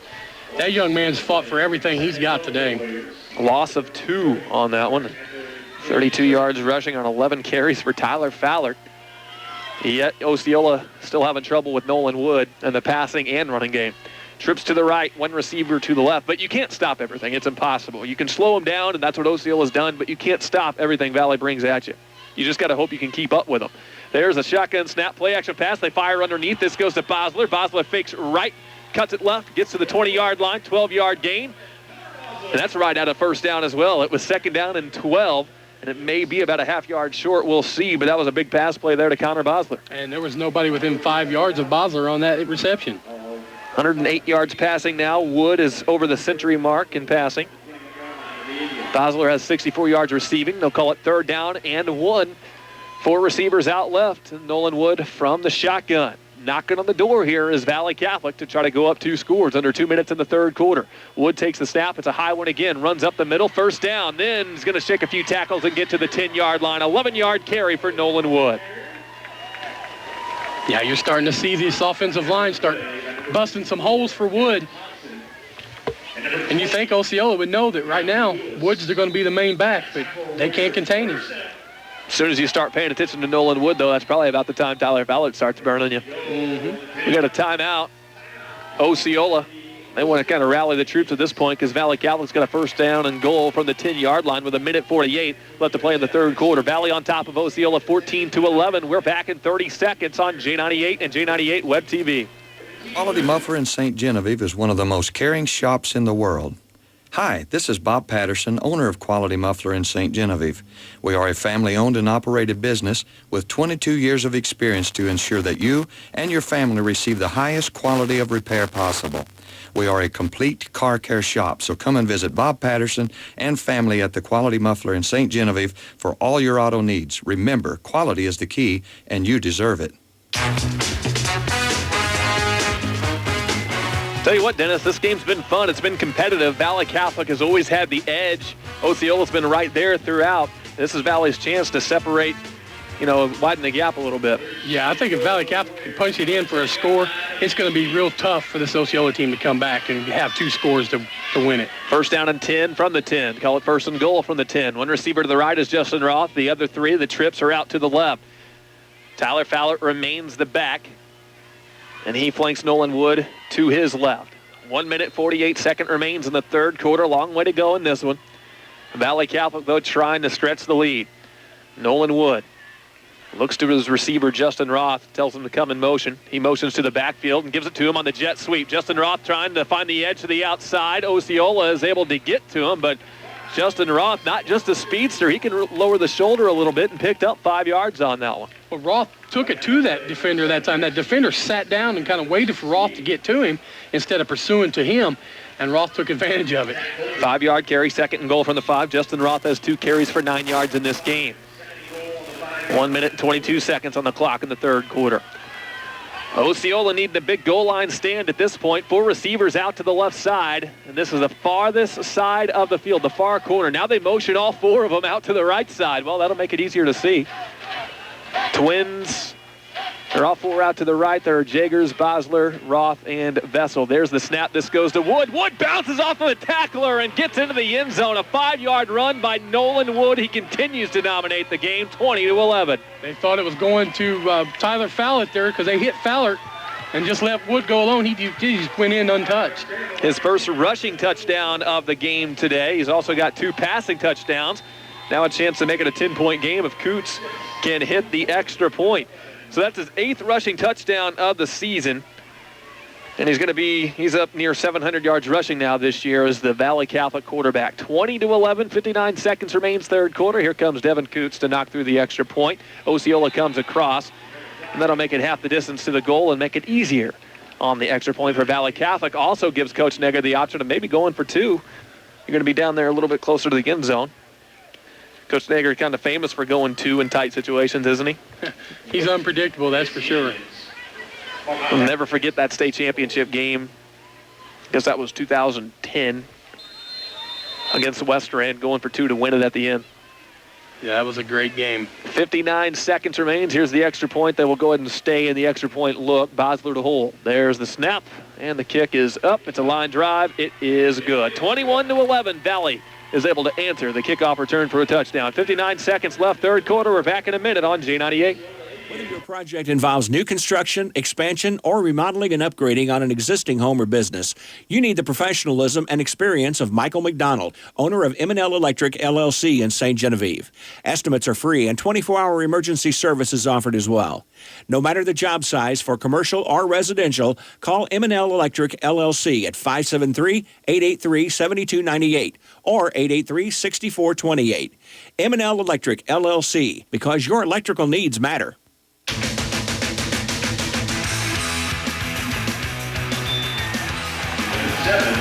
young man's fought for everything he's got today. A loss of 2 on that one. 32 yards rushing on 11 carries for Tyler Fowler. Yet Osceola still having trouble with Nolan Wood in the passing and running game. Trips to the right, one receiver to the left, but you can't stop everything. It's impossible. You can slow them down, and that's what Osceola's done, but you can't stop everything Valle brings at you. You just got to hope you can keep up with them. There's a shotgun snap, play action pass. They fire underneath. This goes to Bosler. Bosler fakes right, cuts it left, gets to the 20-yard line, 12-yard gain. And that's right out of first down as well. It was 2nd down and 12. And it may be about a half-yard short. We'll see, but that was a big pass play there to Connor Bosler. And there was nobody within 5 yards of Bosler on that reception. 108 yards passing now. Wood is over the century mark in passing. Bosler has 64 yards receiving. They'll call it 3rd down and 1. 4 receivers out left. Nolan Wood from the shotgun. Knocking on the door here is Valle Catholic to try to go up 2 scores under 2 minutes in the 3rd quarter. Wood takes the snap. It's a high one again. Runs up the middle. First down. Then he's going to shake a few tackles and get to the 10-yard line. 11-yard carry for Nolan Wood. Yeah, you're starting to see this offensive line start busting some holes for Wood. And you think Osceola would know that right now Wood's going to be the main back, but they can't contain him. As soon as you start paying attention to Nolan Wood, though, that's probably about the time Tyler Fowler starts burning you. We got a timeout. Osceola, they want to kind of rally the troops at this point because Valle Catholic's got a first down and goal from the 10-yard line with 1:48 left to play in the 3rd quarter. Valle on top of Osceola 14-11. We're back in 30 seconds on J98 and J98 Web TV. Quality Muffler in St. Genevieve is one of the most caring shops in the world. Hi, this is Bob Patterson, owner of Quality Muffler in St. Genevieve. We are a family-owned and operated business with 22 years of experience to ensure that you and your family receive the highest quality of repair possible. We are a complete car care shop, so come and visit Bob Patterson and family at the Quality Muffler in St. Genevieve for all your auto needs. Remember, quality is the key, and you deserve it. Tell you what, Dennis, this game's been fun. It's been competitive. Valle Catholic has always had the edge. Osceola's been right there throughout. This is Valle's chance to separate widen the gap a little bit. Yeah, I think if Valley Catholic can punch it in for a score, it's going to be real tough for this Osceola team to come back and have 2 scores to win it. First down and 10 from the 10. Call it first and goal from the 10. One receiver to the right is Justin Roth. The other 3, the trips are out to the left. Tyler Fowler remains the back, and he flanks Nolan Wood to his left. 1 minute, 48 seconds remains in the third quarter. Long way to go in this one. Valley Catholic, though, trying to stretch the lead. Nolan Wood looks to his receiver, Justin Roth, tells him to come in motion. He motions to the backfield and gives it to him on the jet sweep. Justin Roth trying to find the edge to the outside. Osceola is able to get to him, but Justin Roth, not just a speedster, he can lower the shoulder a little bit and picked up 5 yards on that one. Well, Roth took it to that defender that time. That defender sat down and kind of waited for Roth to get to him instead of pursuing to him, and Roth took advantage of it. 5-yard carry, second and goal from the 5. Justin Roth has 2 carries for 9 yards in this game. 1 minute and 22 seconds on the clock in the third quarter. Osceola needing a big goal line stand at this point. 4 receivers out to the left side, and this is the farthest side of the field, the far corner. Now they motion all 4 of them out to the right side. Well, that'll make it easier to see. Twins, they're all 4 out to the right. There are Jagers, Bosler, Roth, and Vessel. There's the snap. This goes to Wood. Wood bounces off of the tackler and gets into the end zone. A 5-yard run by Nolan Wood. He continues to dominate the game, 20-11. They thought it was going to Tyler Fowler there because they hit Fowler and just let Wood go alone. He just went in untouched. His first rushing touchdown of the game today. He's also got 2 passing touchdowns. Now a chance to make it a 10-point game if Coots can hit the extra point. So that's his 8th rushing touchdown of the season. And he's up near 700 yards rushing now this year as the Valley Catholic quarterback. 20-11, 59 seconds remains third quarter. Here comes Devin Coots to knock through the extra point. Osceola comes across, and that'll make it half the distance to the goal and make it easier on the extra point for Valley Catholic. Also gives Coach Negger the option of maybe going for 2. You're going to be down there a little bit closer to the end zone. Coach Negger kind of famous for going 2 in tight situations, isn't he? He's unpredictable, that's for sure. I'll never forget that state championship game. I guess that was 2010 against Western End, going for 2 to win it at the end. Yeah, that was a great game. 59 seconds remains. Here's the extra point. They will go ahead and stay in the extra point look. Bosler to hole. There's the snap, and the kick is up. It's a line drive. It is good. 21-11, Valley is able to answer the kickoff return for a touchdown. 59 seconds left, third quarter. We're back in a minute on J98. Whether your project involves new construction, expansion, or remodeling and upgrading on an existing home or business, you need the professionalism and experience of Michael McDonald, owner of M&L Electric LLC in St. Genevieve. Estimates are free and 24-hour emergency service is offered as well. No matter the job size, for commercial or residential, call M&L Electric LLC at 573-883-7298 or 883-6428. M&L Electric LLC, because your electrical needs matter.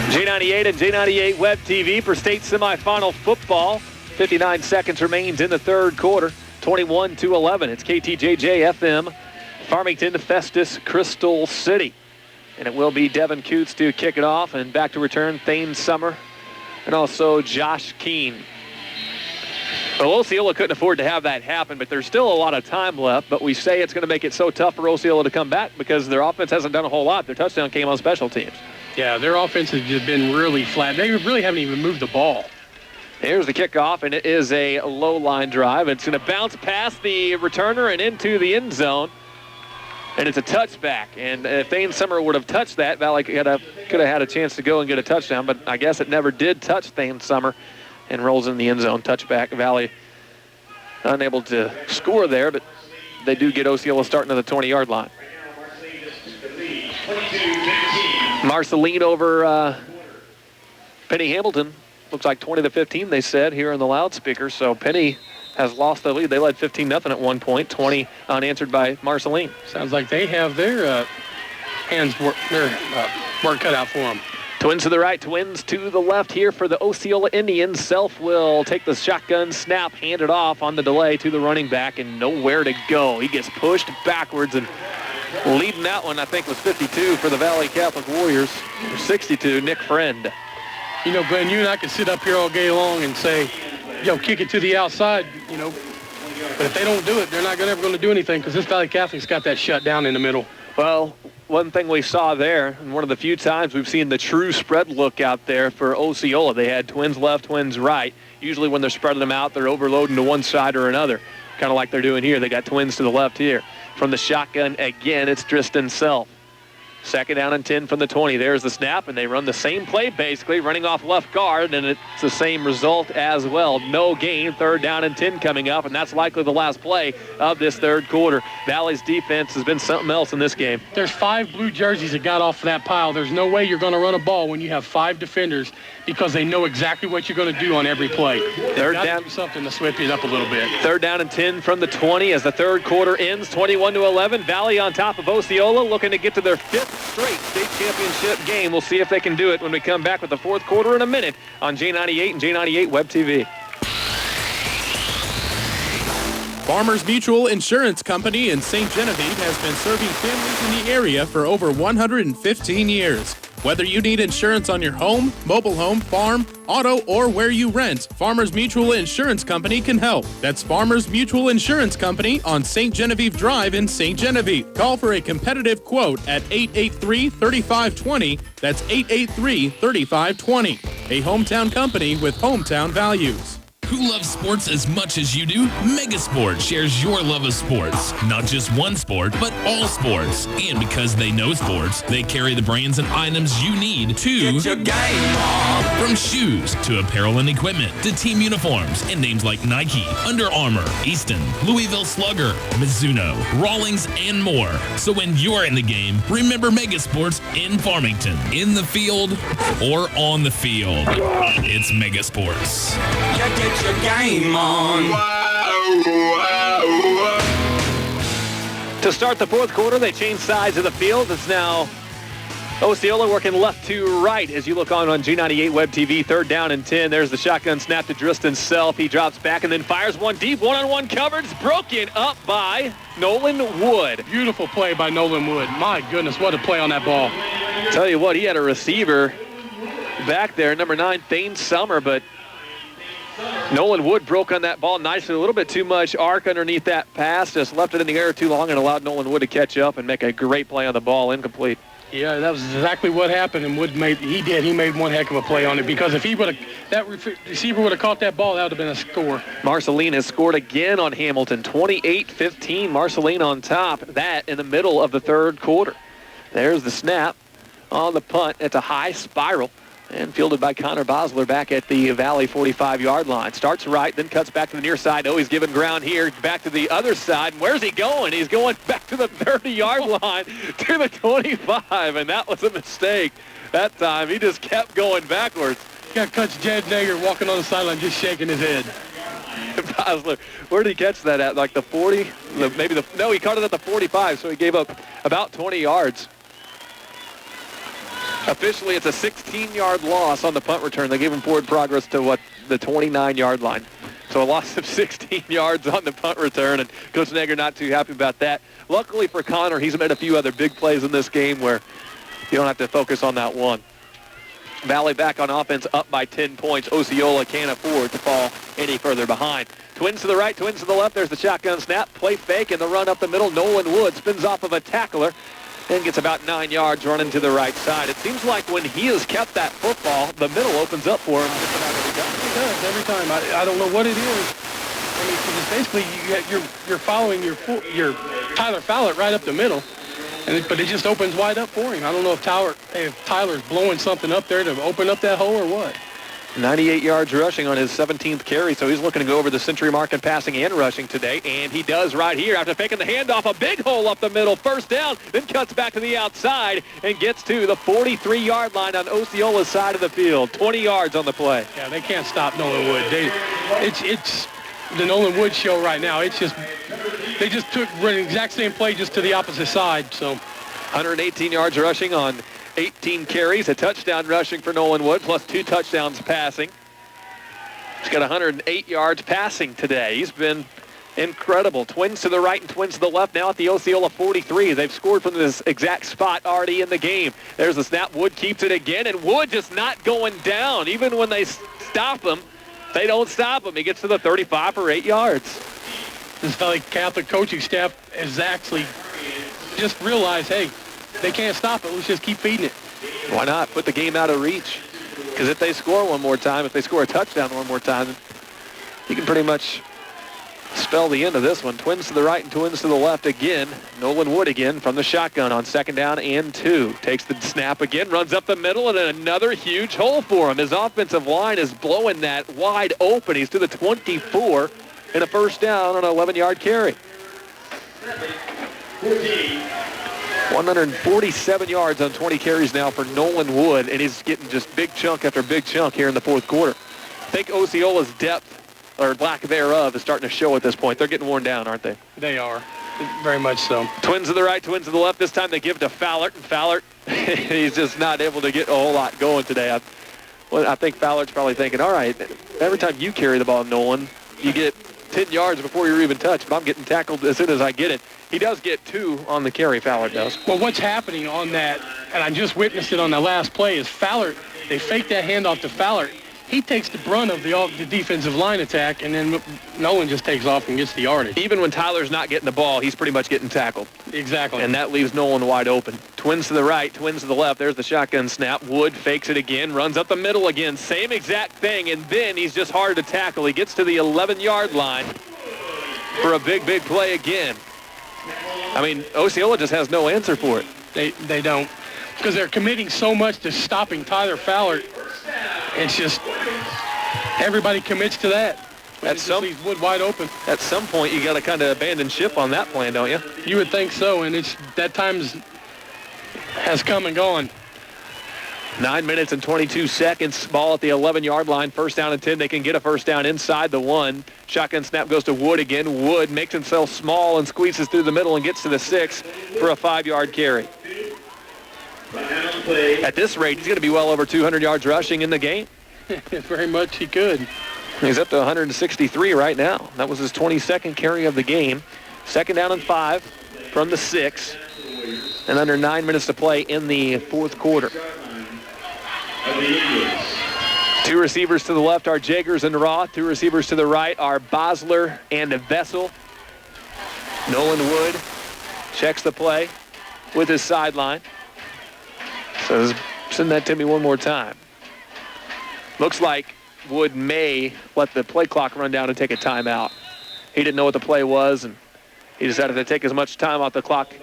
J98 and J98 Web TV for state semifinal football. 59 seconds remains in the third quarter. 21-11. It's KTJJ FM, Farmington, Festus, Crystal City. And it will be Devin Coots to kick it off, and back to return Thane Summer and also Josh Keene. Well, Osceola couldn't afford to have that happen, but there's still a lot of time left. But we say it's going to make it so tough for Osceola to come back because their offense hasn't done a whole lot. Their touchdown came on special teams. Yeah, their offense has just been really flat. They really haven't even moved the ball. Here's the kickoff, and it is a low line drive. It's going to bounce past the returner and into the end zone. And it's a touchback. And if Thane Summer would have touched that, Valley could have had a chance to go and get a touchdown. But I guess it never did touch Thane Summer and rolls in the end zone. Touchback. Valley unable to score there, but they do get Osceola starting at the 20-yard line. Marceline over Penny Hamilton. Looks like 20-15, they said here in the loudspeaker. So Penny has lost the lead. They led 15-0 at one point. 20 unanswered by Marceline. Sounds like they have their work cut out for them. Twins to the right, Twins to the left here for the Osceola Indians. Self will take the shotgun snap, hand it off on the delay to the running back, and nowhere to go. He gets pushed backwards, and leading that one, I think, was 52 for the Valley Catholic Warriors. 62, Nick Friend. You know, Glenn, you and I could sit up here all day long and say, yo, kick it to the outside, you know. But if they don't do it, they're not ever going to do anything because this Valley Catholic's got that shut down in the middle. Well, one thing we saw there, and one of the few times we've seen the true spread look out there for Osceola. They had twins left, twins right. Usually when they're spreading them out, they're overloading to one side or another, kind of like they're doing here. They got twins to the left here. From the shotgun, again, it's Tristan Self. Second down and 10 from the 20. There's the snap, and they run the same play, basically, running off left guard, and it's the same result as well. No gain, third down and 10 coming up, and that's likely the last play of this third quarter. Valley's defense has been something else in this game. There's 5 blue jerseys that got off that pile. There's no way you're going to run a ball when you have 5 defenders because they know exactly what you're going to do on every play. They've got to do something to switch it up a little bit. Third down and 10 from the 20 as the third quarter ends, 21-11. Valley on top of Osceola, looking to get to their 5th straight state championship game. We'll see if they can do it when we come back with the fourth quarter in a minute on J98 and J98 Web TV. Farmers Mutual Insurance Company in St. Genevieve has been serving families in the area for over 115 years. Whether you need insurance on your home, mobile home, farm, auto, or where you rent, Farmers Mutual Insurance Company can help. That's Farmers Mutual Insurance Company on St. Genevieve Drive in St. Genevieve. Call for a competitive quote at 883-3520. That's 883-3520. A hometown company with hometown values. Who loves sports as much as you do? Megasport shares your love of sports. Not just one sport, but all sports. And because they know sports, they carry the brands and items you need to Get your game on. From shoes to apparel and equipment to team uniforms and names like Nike, Under Armour, Easton, Louisville Slugger, Mizuno, Rawlings, and more. So when you're in the game, remember Megasports in Farmington, in the field or on the field. It's Megasports. Get your game on. To start the fourth quarter, they change sides of the field. It's now Osceola working left to right as you look on G98 Web TV. Third down and 10. There's the shotgun snap to Tristan Self. He drops back and then fires one deep. One-on-one coverage broken up by Nolan Wood. Beautiful play by Nolan Wood. My goodness, what a play on that ball. Tell you what, he had a receiver back there, number 9, Thane Summer, but Nolan Wood broke on that ball nicely. A little bit too much arc underneath that pass. Just left it in the air too long and allowed Nolan Wood to catch up and make a great play on the ball. Incomplete. Yeah, that was exactly what happened, and Wood made one heck of a play on it because if that receiver would have caught that ball, that would have been a score. Marceline has scored again on Hamilton, 28-15. Marceline on top. That in the middle of the third quarter. There's the snap on the punt. It's a high spiral. And fielded by Connor Bosler back at the Valley 45-yard line. Starts right, then cuts back to the near side. Oh, he's giving ground here. Back to the other side. And where's he going? He's going back to the 30-yard line to the 25. And that was a mistake that time. He just kept going backwards. Got Coach Jed Nager walking on the sideline just shaking his head. Bosler, where did he catch that at? Like the 40? No, he caught it at the 45, so he gave up about 20 yards. Officially, it's a 16-yard loss on the punt return. They gave him forward progress to, the 29-yard line. So a loss of 16 yards on the punt return, and Coach Nager not too happy about that. Luckily for Connor, he's made a few other big plays in this game where you don't have to focus on that one. Valley back on offense, up by 10 points. Osceola can't afford to fall any further behind. Twins to the right, twins to the left. There's the shotgun snap, play fake, and the run up the middle. Nolan Wood spins off of a tackler and gets about 9 yards running to the right side. It seems like when he has kept that football, the middle opens up for him just about every time. It does every time. I don't know what it is. I mean, 'cause it's basically you're following your Tyler Fowler right up the middle, but it just opens wide up for him. I don't know if Tyler's blowing something up there to open up that hole or what. 98 yards rushing on his 17th carry, so he's looking to go over the century mark in passing and rushing today, and he does right here after faking the handoff. A big hole up the middle, first down, then cuts back to the outside and gets to the 43-yard line on Osceola's side of the field. 20 yards on the play. Yeah, they can't stop Nolan Wood. It's the Nolan Wood show right now. They just took the exact same play just to the opposite side. So 118 yards rushing on 18 carries, a touchdown rushing for Nolan Wood, plus 2 touchdowns passing. He's got 108 yards passing today. He's been incredible. Twins to the right and twins to the left now at the Osceola 43. They've scored from this exact spot already in the game. There's the snap. Wood keeps it again, and Wood just not going down. Even when they stop him, they don't stop him. He gets to the 35 for 8 yards. This Valley Catholic coaching staff has actually just realized, hey, they can't stop it. Let's just keep feeding it. Why not put the game out of reach? Because if they score one more time, if they score a touchdown one more time, you can pretty much spell the end of this one. Twins to the right and twins to the left again. Nolan Wood again from the shotgun on 2nd down and 2. Takes the snap again, runs up the middle, and another huge hole for him. His offensive line is blowing that wide open. He's to the 24 and a first down on an 11-yard carry. 147 yards on 20 carries now for Nolan Wood, and he's getting just big chunk after big chunk here in the fourth quarter. I think Osceola's depth, or lack thereof, is starting to show at this point. They're getting worn down, aren't they? They are, very much so. Twins to the right, twins to the left. This time they give to Fallert, and Fallert, he's just not able to get a whole lot going today. I think Fallert's probably thinking, all right, every time you carry the ball, Nolan, you get 10 yards before you're even touched, but I'm getting tackled as soon as I get it. He does get 2 on the carry, Fallert does. Well, what's happening on that, and I just witnessed it on the last play, is Fallert, they fake that handoff to Fallert. He takes the brunt of the defensive line attack, and then Nolan just takes off and gets the yardage. Even when Tyler's not getting the ball, he's pretty much getting tackled. Exactly. And that leaves Nolan wide open. Twins to the right, twins to the left. There's the shotgun snap. Wood fakes it again, runs up the middle again. Same exact thing, and then he's just hard to tackle. He gets to the 11-yard line for a big, big play again. I mean, Osceola just has no answer for it. They don't, because they're committing so much to stopping Tyler Fallert. It's just everybody commits to that. Leaves Wood wide open. At some point, you got to kind of abandon ship on that plan, don't you? You would think so, and that time has come and gone. 9 minutes and 22 seconds. Ball at the 11-yard line. First down and 10. They can get a first down inside the 1. Shotgun snap goes to Wood again. Wood makes himself small and squeezes through the middle and gets to the 6 for a 5-yard carry. At this rate, he's going to be well over 200 yards rushing in the game. Very much he could. He's up to 163 right now. That was his 22nd carry of the game. 2nd down and 5 from the 6. And under 9 minutes to play in the fourth quarter. 2 receivers to the left are Jagers and Roth. 2 receivers to the right are Bosler and Vessel. Nolan Wood checks the play with his sideline. So send that to me one more time. Looks like Wood may let the play clock run down and take a timeout. He didn't know what the play was, and he decided to take as much time off the clock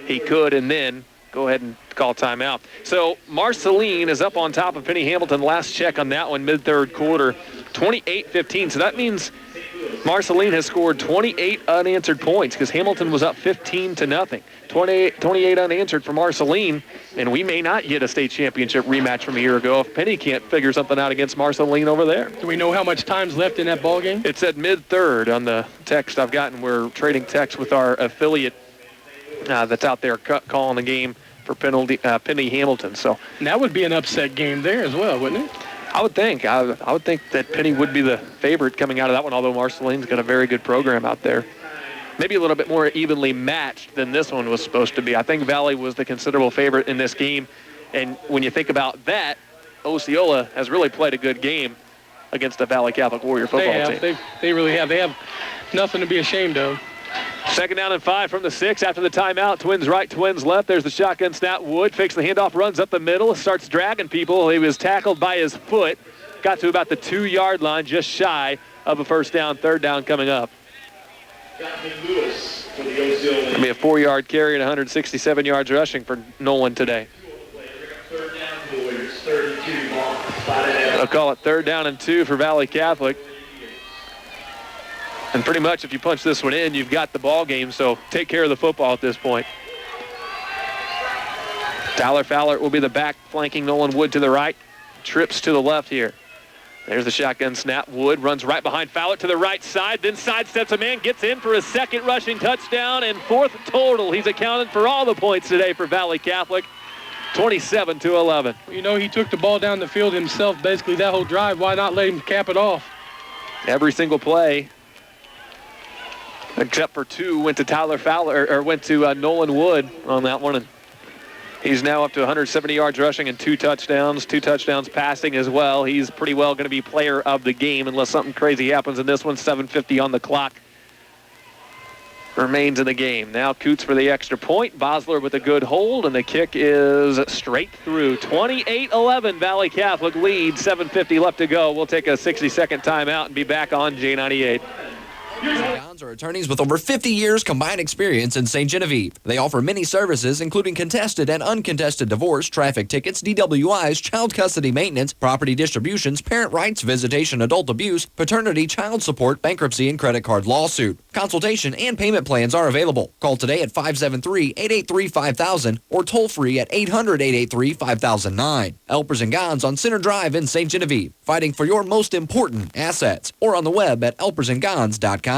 he could and then go ahead and call timeout. So Marceline is up on top of Penny Hamilton. Last check on that one, mid-third quarter, 28-15. So that means Marceline has scored 28 unanswered points because Hamilton was up 15-0. 28 unanswered for Marceline, and we may not get a state championship rematch from a year ago if Penny can't figure something out against Marceline over there. Do we know how much time's left in that ball game? It said mid-third on the text I've gotten. We're trading text with our affiliate that's out there calling the game for Penny Hamilton. So and that would be an upset game there as well, wouldn't it? I would think. I would think that Penny would be the favorite coming out of that one, although Marceline's got a very good program out there. Maybe a little bit more evenly matched than this one was supposed to be. I think Valle was the considerable favorite in this game. And when you think about that, Osceola has really played a good game against the Valle Catholic Warrior football team. They really have. They have nothing to be ashamed of. 2nd down and 5 from the 6 after the timeout. Twins right, twins left. There's the shotgun snap. Wood fakes the handoff, runs up the middle, starts dragging people. He was tackled by his foot. Got to about the 2-yard line, just shy of a first down. 3rd down coming up. It'll be a 4-yard carry and 167 yards rushing for Nolan today. I'll call it 3rd down and 2 for Valle Catholic. And pretty much if you punch this one in, you've got the ball game, so take care of the football at this point. Tyler Fowler will be the back, flanking Nolan Wood to the right. Trips to the left here. There's the shotgun snap. Wood runs right behind Fowler to the right side, then sidesteps a man, gets in for his 2nd rushing touchdown, and 4th total. He's accounted for all the points today for Valle Catholic, 27-11. You know, he took the ball down the field himself basically that whole drive. Why not let him cap it off? Every single play, except for 2, went to Tyler Fowler, or went to Nolan Wood on that one. And he's now up to 170 yards rushing and 2 touchdowns. 2 touchdowns passing as well. He's pretty well going to be player of the game unless something crazy happens in this one. 7:50 on the clock. remains in the game. Now Coots for the extra point. Bosler with a good hold, and the kick is straight through. 28-11, Valley Catholic leads. 7:50 left to go. We'll take a 60-second timeout and be back on J98. Gons are attorneys with over 50 years combined experience in St. Genevieve. They offer many services, including contested and uncontested divorce, traffic tickets, DWIs, child custody maintenance, property distributions, parent rights, visitation, adult abuse, paternity, child support, bankruptcy, and credit card lawsuit. Consultation and payment plans are available. Call today at 573-883-5000 or toll free at 800-883-5009. Elpers and Gons on Center Drive in St. Genevieve, fighting for your most important assets, or on the web at elpersandgons.com.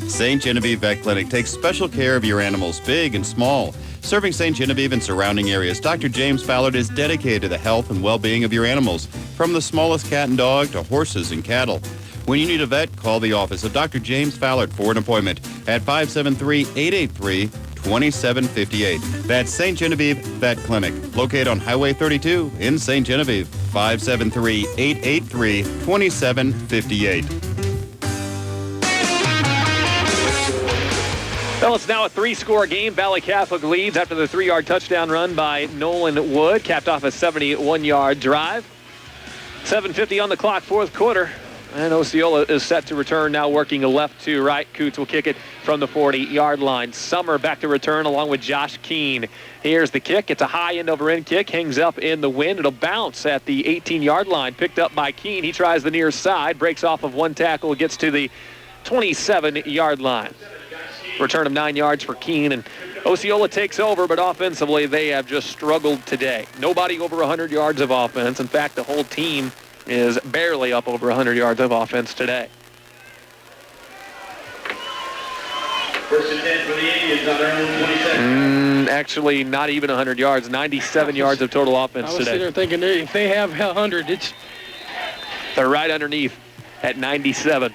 St. Genevieve Vet Clinic takes special care of your animals, big and small. Serving St. Genevieve and surrounding areas, Dr. James Fallard is dedicated to the health and well-being of your animals, from the smallest cat and dog to horses and cattle. When you need a vet, call the office of Dr. James Fallard for an appointment at 573-883-2758. That's St. Genevieve Vet Clinic, located on Highway 32 in St. Genevieve. 573-883-2758. Well, it's now a 3-score game. Valley Catholic leads after the 3-yard touchdown run by Nolan Wood, capped off a 71-yard drive. 7:50 on the clock, fourth quarter. And Osceola is set to return, now working left to right. Coots will kick it from the 40-yard line. Summer back to return along with Josh Keene. Here's the kick. It's a high end-over-end kick, hangs up in the wind. It'll bounce at the 18-yard line, picked up by Keene. He tries the near side, breaks off of one tackle, gets to the 27-yard line. Return of 9 yards for Keene, and Osceola takes over, but offensively they have just struggled today. Nobody over 100 yards of offense. In fact, the whole team is barely up over 100 yards of offense today. First and 10 for the Indians on their own 27. Actually, not even 100 yards. 97 yards of total offense today. I was sitting there thinking, if they have 100, they're right underneath at 97.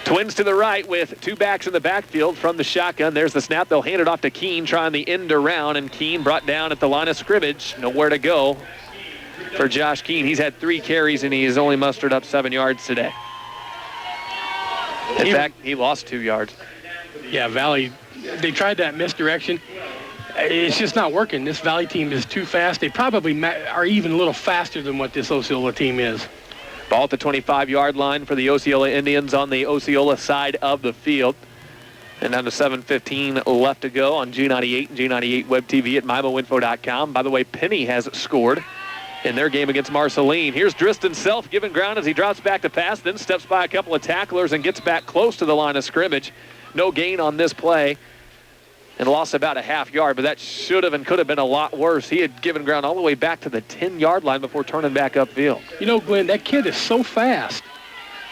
Twins to the right with two backs in the backfield from the shotgun. There's the snap. They'll hand it off to Keene, trying the end around, and Keene brought down at the line of scrimmage. Nowhere to go for Josh Keene. He's had 3 carries, and he has only mustered up 7 yards today. In fact, he lost 2 yards. Yeah, Valley, they tried that misdirection. It's just not working. This Valley team is too fast. They probably are even a little faster than what this Osceola team is. Ball at the 25-yard line for the Osceola Indians on the Osceola side of the field. And down to 7:15 left to go on G98 and G98 Web TV at MyMoInfo.com. By the way, Penny has scored in their game against Marceline. Here's Driston Self giving ground as he drops back to pass, then steps by a couple of tacklers and gets back close to the line of scrimmage. No gain on this play and lost about a half yard, but that should have and could have been a lot worse. He had given ground all the way back to the 10-yard line before turning back upfield. You know, Glenn, that kid is so fast.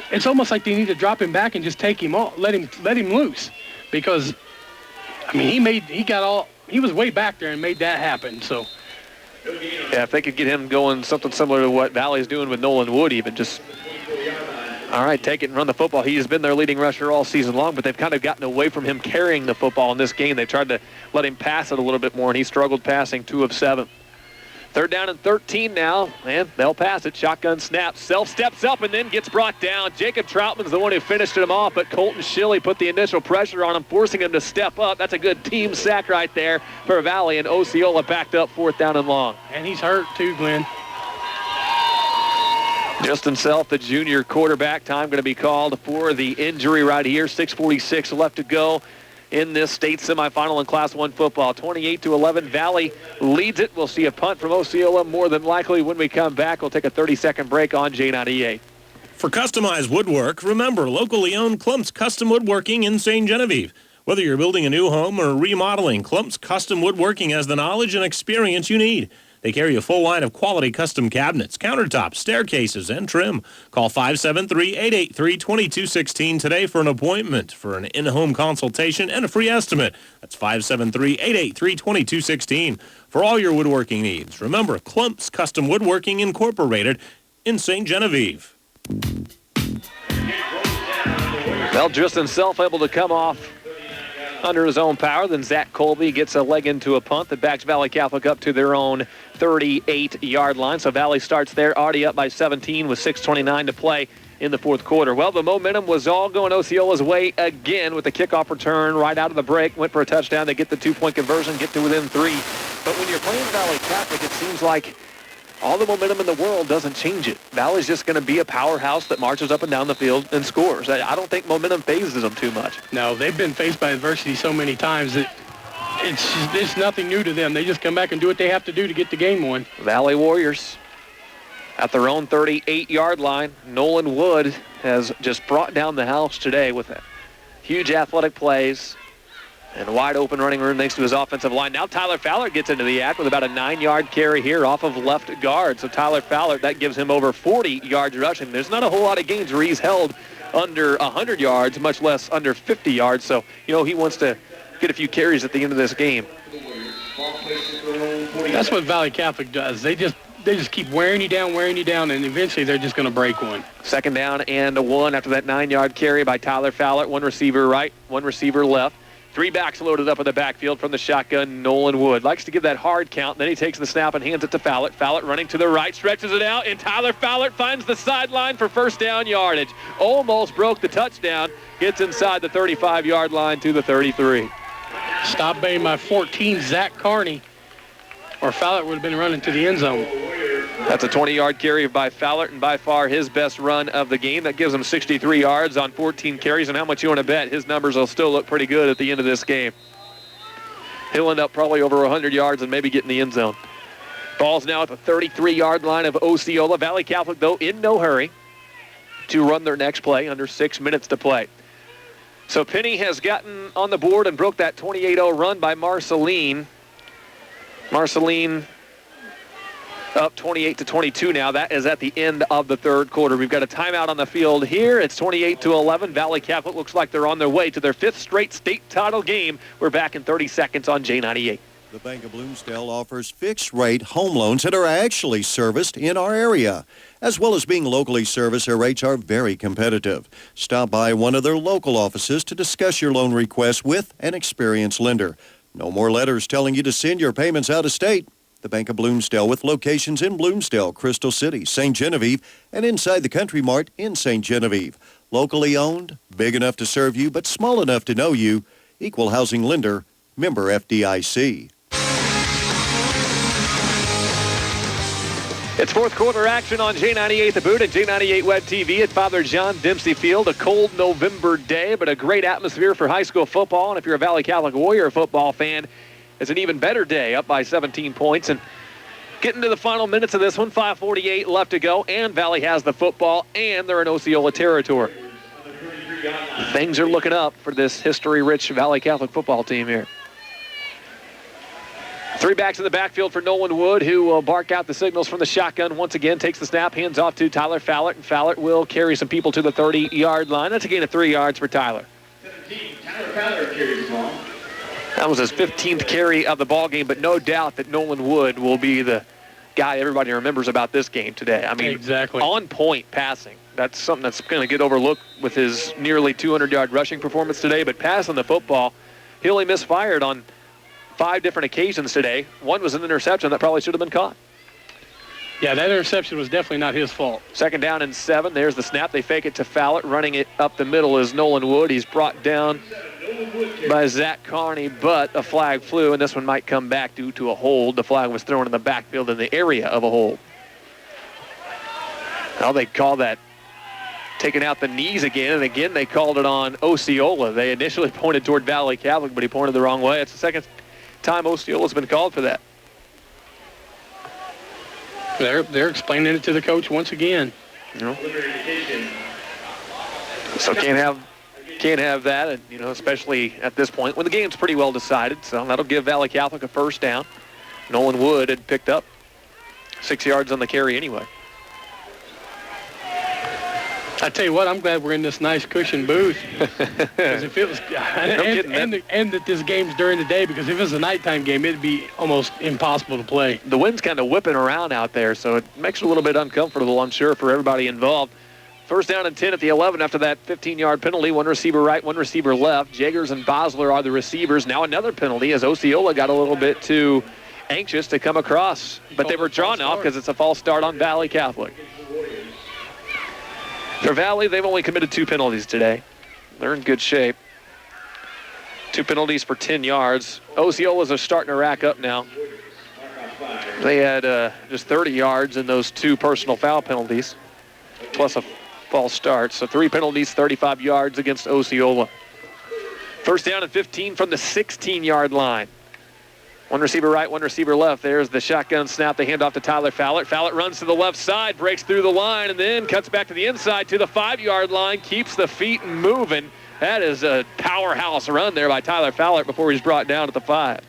It's almost like they need to drop him back and just take him off, let him loose, because I mean he was way back there and made that happen. So yeah, if they could get him going something similar to what Valley's doing with Nolan Wood, even just all right, take it and run the football. He has been their leading rusher all season long, but they've kind of gotten away from him carrying the football in this game. They tried to let him pass it a little bit more, and he struggled passing 2 of 7. Third down and 13 now, and they'll pass it. Shotgun snap. Self steps up and then gets brought down. Jacob Troutman's the one who finished him off, but Colton Schilly put the initial pressure on him, forcing him to step up. That's a good team sack right there for Valley, and Osceola backed up 4th down and long. And he's hurt too, Glenn. Driston Self, the junior quarterback. Time going to be called for the injury right here. 6:46 left to go in this state semifinal in Class 1 football. 28-11, Valley leads it. We'll see a punt from Osceola more than likely when we come back. We'll take a 30-second break on J98. For customized woodwork, remember locally owned Klump's Custom Woodworking in St. Genevieve. Whether you're building a new home or remodeling, Klump's Custom Woodworking has the knowledge and experience you need. They carry a full line of quality custom cabinets, countertops, staircases, and trim. Call 573-883-2216 today for an appointment for an in-home consultation and a free estimate. That's 573-883-2216 for all your woodworking needs. Remember, Klump's Custom Woodworking Incorporated in St. Genevieve. Well, Driston Self able to come off under his own power. Then Zach Colby gets a leg into a punt that backs Valley Catholic up to their own 38-yard line. So Valley starts there, already up by 17 with 6:29 to play in the fourth quarter. Well, the momentum was all going Osceola's way again with the kickoff return right out of the break. Went for a touchdown. They get the 2-point conversion, get to within 3. But when you're playing Valley Catholic, it seems like all the momentum in the world doesn't change it. Valley's just going to be a powerhouse that marches up and down the field and scores. I don't think momentum phases them too much. No, they've been faced by adversity so many times that it's nothing new to them. They just come back and do what they have to do to get the game won. Valley Warriors at their own 38-yard line. Nolan Wood has just brought down the house today with huge athletic plays and wide open running room thanks to his offensive line. Now Tyler Fowler gets into the act with about a 9-yard carry here off of left guard. So Tyler Fowler, that gives him over 40 yards rushing. There's not a whole lot of games where he's held under 100 yards, much less under 50 yards. So, he wants to get a few carries at the end of this game. That's what Valley Catholic does. They just keep wearing you down, and eventually they're just going to break one. Second down and 1 after that 9-yard carry by Tyler Fowler. One receiver right, one receiver left. 3 backs loaded up in the backfield from the shotgun. Nolan Wood likes to give that hard count. Then he takes the snap and hands it to Fowler. Fowler running to the right, stretches it out, and Tyler Fowler finds the sideline for first down yardage. Almost broke the touchdown. Gets inside the 35-yard line to the 33. Stop by my 14, Zach Carney, or Fowler would have been running to the end zone. That's a 20-yard carry by Fowler, and by far his best run of the game. That gives him 63 yards on 14 carries, and how much you want to bet his numbers will still look pretty good at the end of this game. He'll end up probably over 100 yards and maybe get in the end zone. Ball's now at the 33-yard line of Osceola. Valley Catholic, though, in no hurry to run their next play, under 6 minutes to play. So Penny has gotten on the board and broke that 28-0 run by Marceline. Marceline up 28-22 now. That is at the end of the third quarter. We've got a timeout on the field here. It's 28-11. Valley Catholic looks like they're on their way to their 5th straight state title game. We're back in 30 seconds on J98. The Bank of Bloomsdale offers fixed-rate home loans that are actually serviced in our area. As well as being locally serviced, their rates are very competitive. Stop by one of their local offices to discuss your loan request with an experienced lender. No more letters telling you to send your payments out of state. The Bank of Bloomsdale, with locations in Bloomsdale, Crystal City, St. Genevieve, and inside the Country Mart in St. Genevieve. Locally owned, big enough to serve you, but small enough to know you. Equal housing lender, member FDIC. It's fourth quarter action on J98 The Boot and J98 Web TV at Father John Dempsey Field. A cold November day, but a great atmosphere for high school football. And if you're a Valley Catholic Warrior football fan, it's an even better day, up by 17 points. And getting to the final minutes of this one, 5:48 left to go, and Valley has the football, and they're in Osceola territory. Things are looking up for this history-rich Valley Catholic football team here. 3 backs in the backfield for Nolan Wood, who will bark out the signals from the shotgun once again. Takes the snap, hands off to Tyler Fowler, and Fowler will carry some people to the 30-yard line. That's a gain of 3 yards for Tyler. 17, Tyler Fowler carries the ball. That was his 15th carry of the ball game, but no doubt that Nolan Wood will be the guy everybody remembers about this game today. I mean, exactly. On-point passing. That's something that's going to get overlooked with his nearly 200-yard rushing performance today, but passing the football, he only misfired on 5 different occasions today. One was an interception that probably should have been caught. Yeah, that interception was definitely not his fault. Second down and 7. There's the snap. They fake it to Fowler. Running it up the middle is Nolan Wood. He's brought down by Zach Carney, but a flag flew, and this one might come back due to a hold. The flag was thrown in the backfield in the area of a hold. Now they call that taking out the knees again, and again they called it on Osceola. They initially pointed toward Valley Catholic, but he pointed the wrong way. It's the second time Osceola's been called for that. They're explaining it to the coach once again. So can't have that, and especially at this point when the game's pretty well decided. So that'll give Valley Catholic a first down. Nolan Wood had picked up 6 yards on the carry anyway. I tell you what, I'm glad we're in this nice cushion booth. Because if it was, and that this game's during the day, because if it was a nighttime game, it'd be almost impossible to play. The wind's kind of whipping around out there, so it makes it a little bit uncomfortable, I'm sure, for everybody involved. First down and 10 at the 11 after that 15-yard penalty. One receiver right, one receiver left. Jaggers and Bosler are the receivers. Now another penalty as Osceola got a little bit too anxious to come across. But they were drawn off because it's a false start on Valley Catholic. For Valle, they've only committed 2 penalties today. They're in good shape. 2 penalties for 10 yards. Osceola's are starting to rack up now. They had just 30 yards in those 2 personal foul penalties, plus a false start. So 3 penalties, 35 yards against Osceola. First down and 15 from the 16-yard line. 1 receiver right, 1 receiver left. There's the shotgun snap. They hand off to Tyler Fallert. Fallert runs to the left side, breaks through the line, and then cuts back to the inside to the 5-yard line, keeps the feet moving. That is a powerhouse run there by Tyler Fallert before he's brought down at the 5.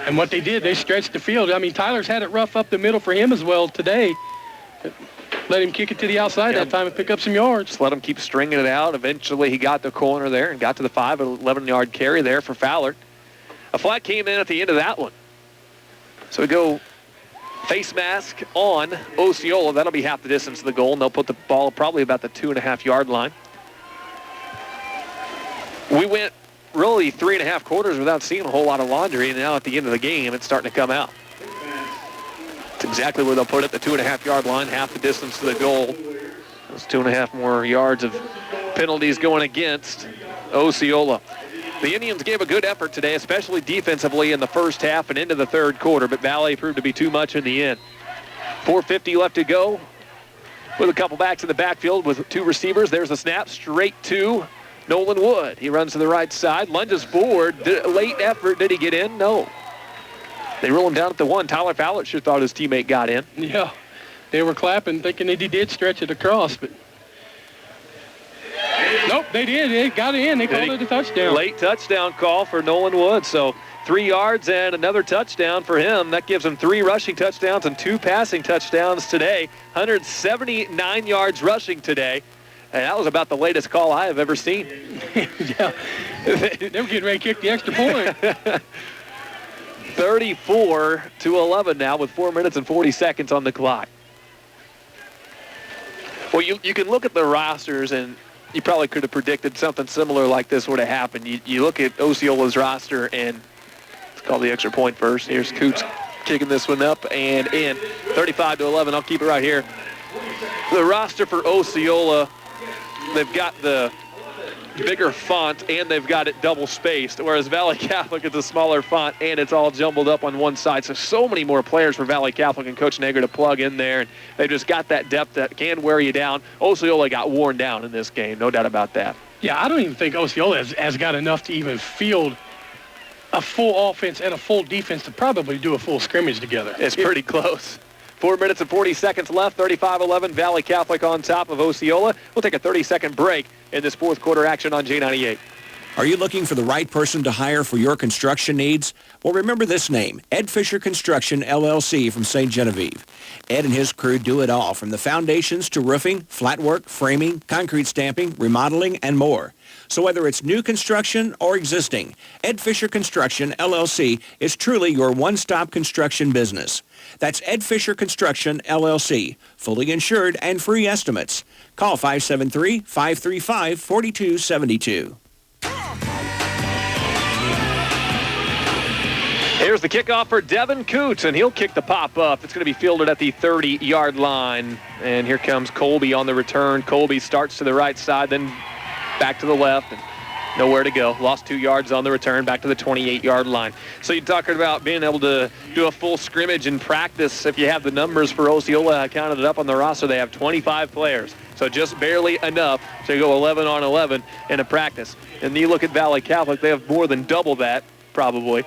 And what they did, they stretched the field. I mean, Tyler's had it rough up the middle for him as well today. Let him kick it to the outside that time and pick up some yards. Just let him keep stringing it out. Eventually, he got the corner there and got to the 5, an 11-yard carry there for Fallert. A flag came in at the end of that one. So we go face mask on Osceola. That'll be half the distance to the goal, and they'll put the ball probably about the 2.5-yard line. We went really 3.5 quarters without seeing a whole lot of laundry, and now at the end of the game, it's starting to come out. It's exactly where they'll put it, the 2.5-yard line, half the distance to the goal. Those 2.5 more yards of penalties going against Osceola. The Indians gave a good effort today, especially defensively in the first half and into the third quarter, but Valle proved to be too much in the end. 4:50 left to go with a couple backs in the backfield with 2 receivers. There's a snap straight to Nolan Wood. He runs to the right side, lunges forward. Late effort. Did he get in? No. They roll him down at the 1. Tyler Fallert sure thought his teammate got in. Yeah, they were clapping, thinking that he did stretch it across, but nope, they did. They got in. They called it a touchdown. Late touchdown call for Nolan Wood. So 3 yards and another touchdown for him. That gives him 3 rushing touchdowns and 2 passing touchdowns today. 179 yards rushing today. And that was about the latest call I have ever seen. Yeah, they were getting ready to kick the extra point. 34-11 now with 4 minutes and 40 seconds on the clock. Well, you can look at the rosters, and you probably could have predicted something similar like this would have happened. You look at Osceola's roster, and let's call the extra point first. Here's Coots kicking this one up and in. 35-11. I'll keep it right here. The roster for Osceola, they've got the bigger font and they've got it double spaced, whereas Valle Catholic is a smaller font and it's all jumbled up on one side. So many more players for Valle Catholic and Coach Nager to plug in there, and they've just got that depth that can wear you down. Osceola got worn down in this game, no doubt about that. Yeah, I don't even think Osceola has got enough to even field a full offense and a full defense to probably do a full scrimmage together. It's pretty close. 4 minutes and 40 seconds left, 35-11, Valle Catholic on top of Osceola. We'll take a 30-second break in this fourth quarter action on J98. Are you looking for the right person to hire for your construction needs? Well, remember this name, Ed Fisher Construction, LLC from St. Genevieve. Ed and his crew do it all, from the foundations to roofing, flat work, framing, concrete stamping, remodeling, and more. So whether it's new construction or existing, Ed Fisher Construction, LLC is truly your one-stop construction business. That's Ed Fisher Construction, LLC, fully insured and free estimates. Call 573-535-4272. Here's the kickoff for Devin Coots, and he'll kick the pop-up. It's going to be fielded at the 30-yard line. And here comes Colby on the return. Colby starts to the right side, then back to the left, and nowhere to go. Lost 2 yards on the return, back to the 28-yard line. So you're talking about being able to do a full scrimmage in practice. If you have the numbers for Osceola, I counted it up on the roster, they have 25 players. So just barely enough to go 11 on 11 in a practice. And you look at Valle Catholic, they have more than double that, probably.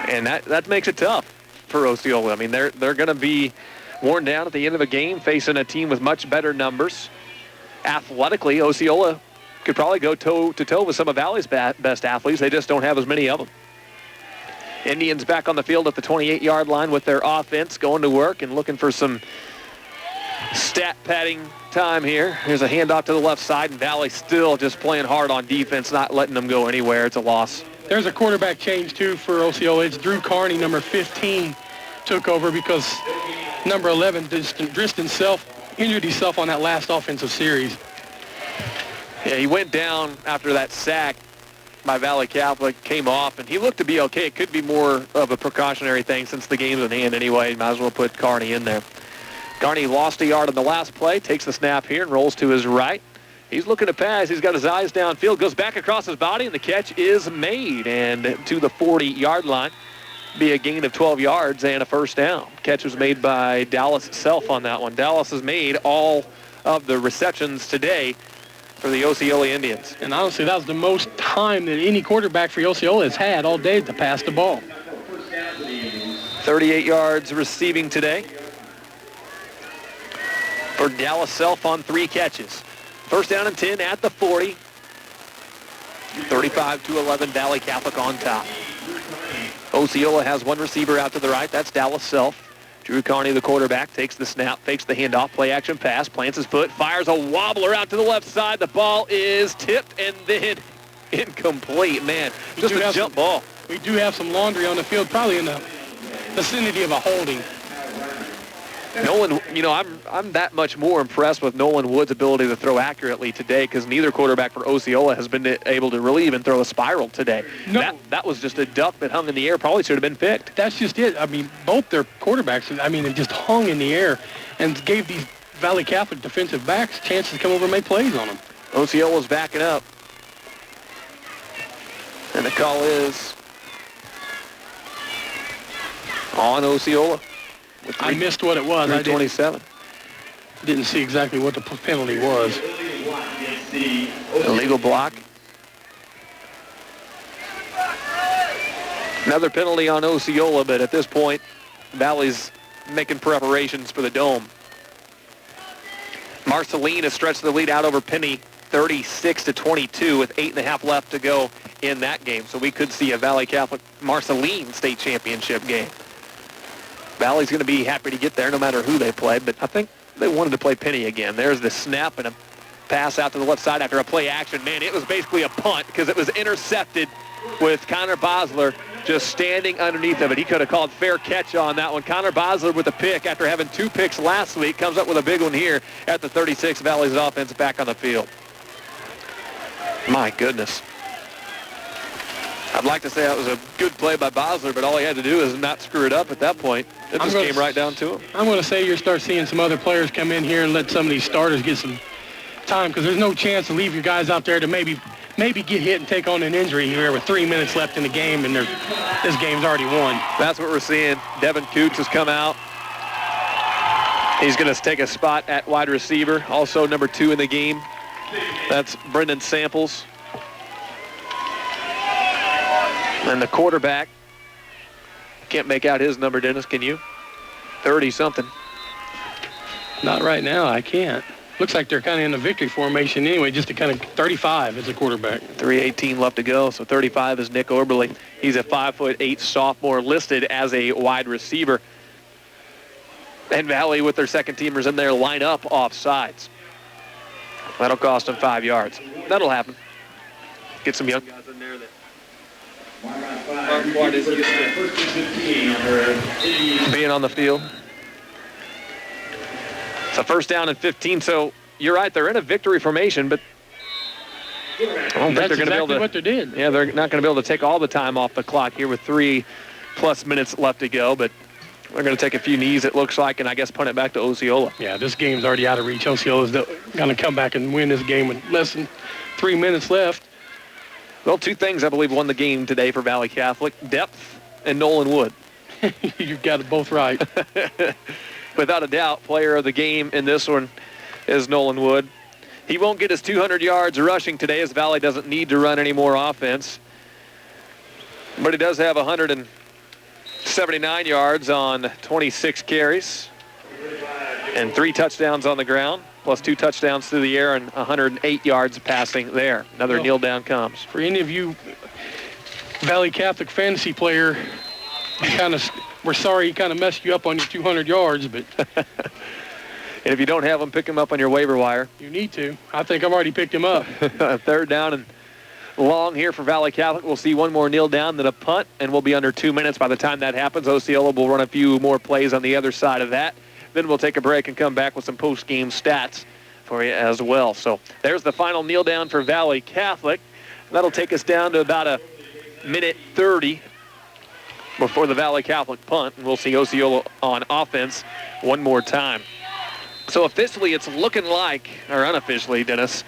And that makes it tough for Osceola. I mean, they're going to be worn down at the end of a game, facing a team with much better numbers. Athletically, Osceola could probably go toe-to-toe with some of Valle's best athletes. They just don't have as many of them. Indians back on the field at the 28-yard line with their offense, going to work and looking for some stat padding time here. Here's a handoff to the left side, and Valle still just playing hard on defense, not letting them go anywhere. It's a loss. There's a quarterback change, too, for Osceola. It's Drew Carney, number 15, took over because number 11, Driston injured himself on that last offensive series. Yeah, he went down after that sack by Valle Catholic, came off, and he looked to be okay. It could be more of a precautionary thing since the game's in hand anyway. Might as well put Carney in there. Carney lost a yard on the last play, takes the snap here and rolls to his right. He's looking to pass. He's got his eyes downfield, goes back across his body, and the catch is made. And to the 40-yard line, be a gain of 12 yards and a first down. Catch was made by Dallas Self on that one. Dallas has made all of the receptions today for the Osceola Indians. And honestly, that was the most time that any quarterback for Osceola has had all day to pass the ball. 38 yards receiving today for Dallas Self on 3 catches. First down and 10 at the 40. 35-11, Valley Catholic on top. Osceola has one receiver out to the right. That's Dallas Self. Drew Carney, the quarterback, takes the snap, fakes the handoff, play-action pass, plants his foot, fires a wobbler out to the left side. The ball is tipped and then incomplete. Man, just a jump ball. We do have some laundry on the field, probably in the vicinity of a holding. Nolan, I'm that much more impressed with Nolan Wood's ability to throw accurately today because neither quarterback for Osceola has been able to really even throw a spiral today. No. That was just a duck that hung in the air, probably should have been picked. That's just it. I mean, both their quarterbacks, they just hung in the air and gave these Valley Catholic defensive backs chances to come over and make plays on them. Osceola's backing up. And the call is on Osceola. I missed what it was. 327. Didn't see exactly what the penalty was. Illegal block. Another penalty on Osceola, but at this point, Valley's making preparations for the Dome. Marceline has stretched the lead out over Penny 36-22 with 8.5 left to go in that game. So we could see a Valley Catholic Marceline state championship game. Valley's going to be happy to get there no matter who they play, but I think they wanted to play Penny again. There's the snap and a pass out to the left side after a play action. Man, it was basically a punt because it was intercepted with Connor Bosler just standing underneath of it. He could have called fair catch on that one. Connor Bosler with a pick after having 2 picks last week comes up with a big one here at the 36. Valley's offense back on the field. My goodness. I'd like to say that was a good play by Bosler, but all he had to do is not screw it up at that point. It just came right down to him. I'm going to say you'll start seeing some other players come in here and let some of these starters get some time because there's no chance to leave your guys out there to maybe get hit and take on an injury here with 3 minutes left in the game and this game's already won. That's what we're seeing. Devin Coots has come out. He's going to take a spot at wide receiver. Also number 2 in the game. That's Brendan Samples. And the quarterback, can't make out his number, Dennis, can you? 30-something. Not right now, I can't. Looks like they're kind of in a victory formation anyway, just to kind of 35 as a quarterback. 3:18 left to go, so 35 is Nick Oberle. He's a 5'8" sophomore listed as a wide receiver. And Valley with their second teamers in there line up off sides. That'll cost them 5 yards. That'll happen. Get some young guys in there that Marquardt is used to being on the field. It's a first down and 15, so you're right, they're in a victory formation, but I don't think they're going to be able to. What they did. Yeah, they're not going to be able to take all the time off the clock here with 3+ minutes left to go, but they're going to take a few knees, it looks like, and I guess punt it back to Osceola. Yeah, this game's already out of reach. Osceola's going to come back and win this game with less than 3 minutes left. Well, 2 things I believe won the game today for Valley Catholic: depth and Nolan Wood. You've got it both right. Without a doubt, player of the game in this one is Nolan Wood. He won't get his 200 yards rushing today as Valley doesn't need to run any more offense. But he does have 179 yards on 26 carries and 3 touchdowns on the ground, plus 2 touchdowns through the air and 108 yards passing there. Another kneel down comes. For any of you Valley Catholic fantasy player, we're sorry he kind of messed you up on your 200 yards, but and if you don't have him, pick him up on your waiver wire. You need to. I think I've already picked him up. 3rd down and long here for Valley Catholic. We'll see one more kneel down, then a punt, and we'll be under 2 minutes by the time that happens. Osceola will run a few more plays on the other side of that. Then we'll take a break and come back with some post-game stats for you as well. So there's the final kneel down for Valley Catholic. That'll take us down to about a minute 30 before the Valley Catholic punt, and we'll see Osceola on offense one more time. So officially it's looking like, or unofficially, Dennis,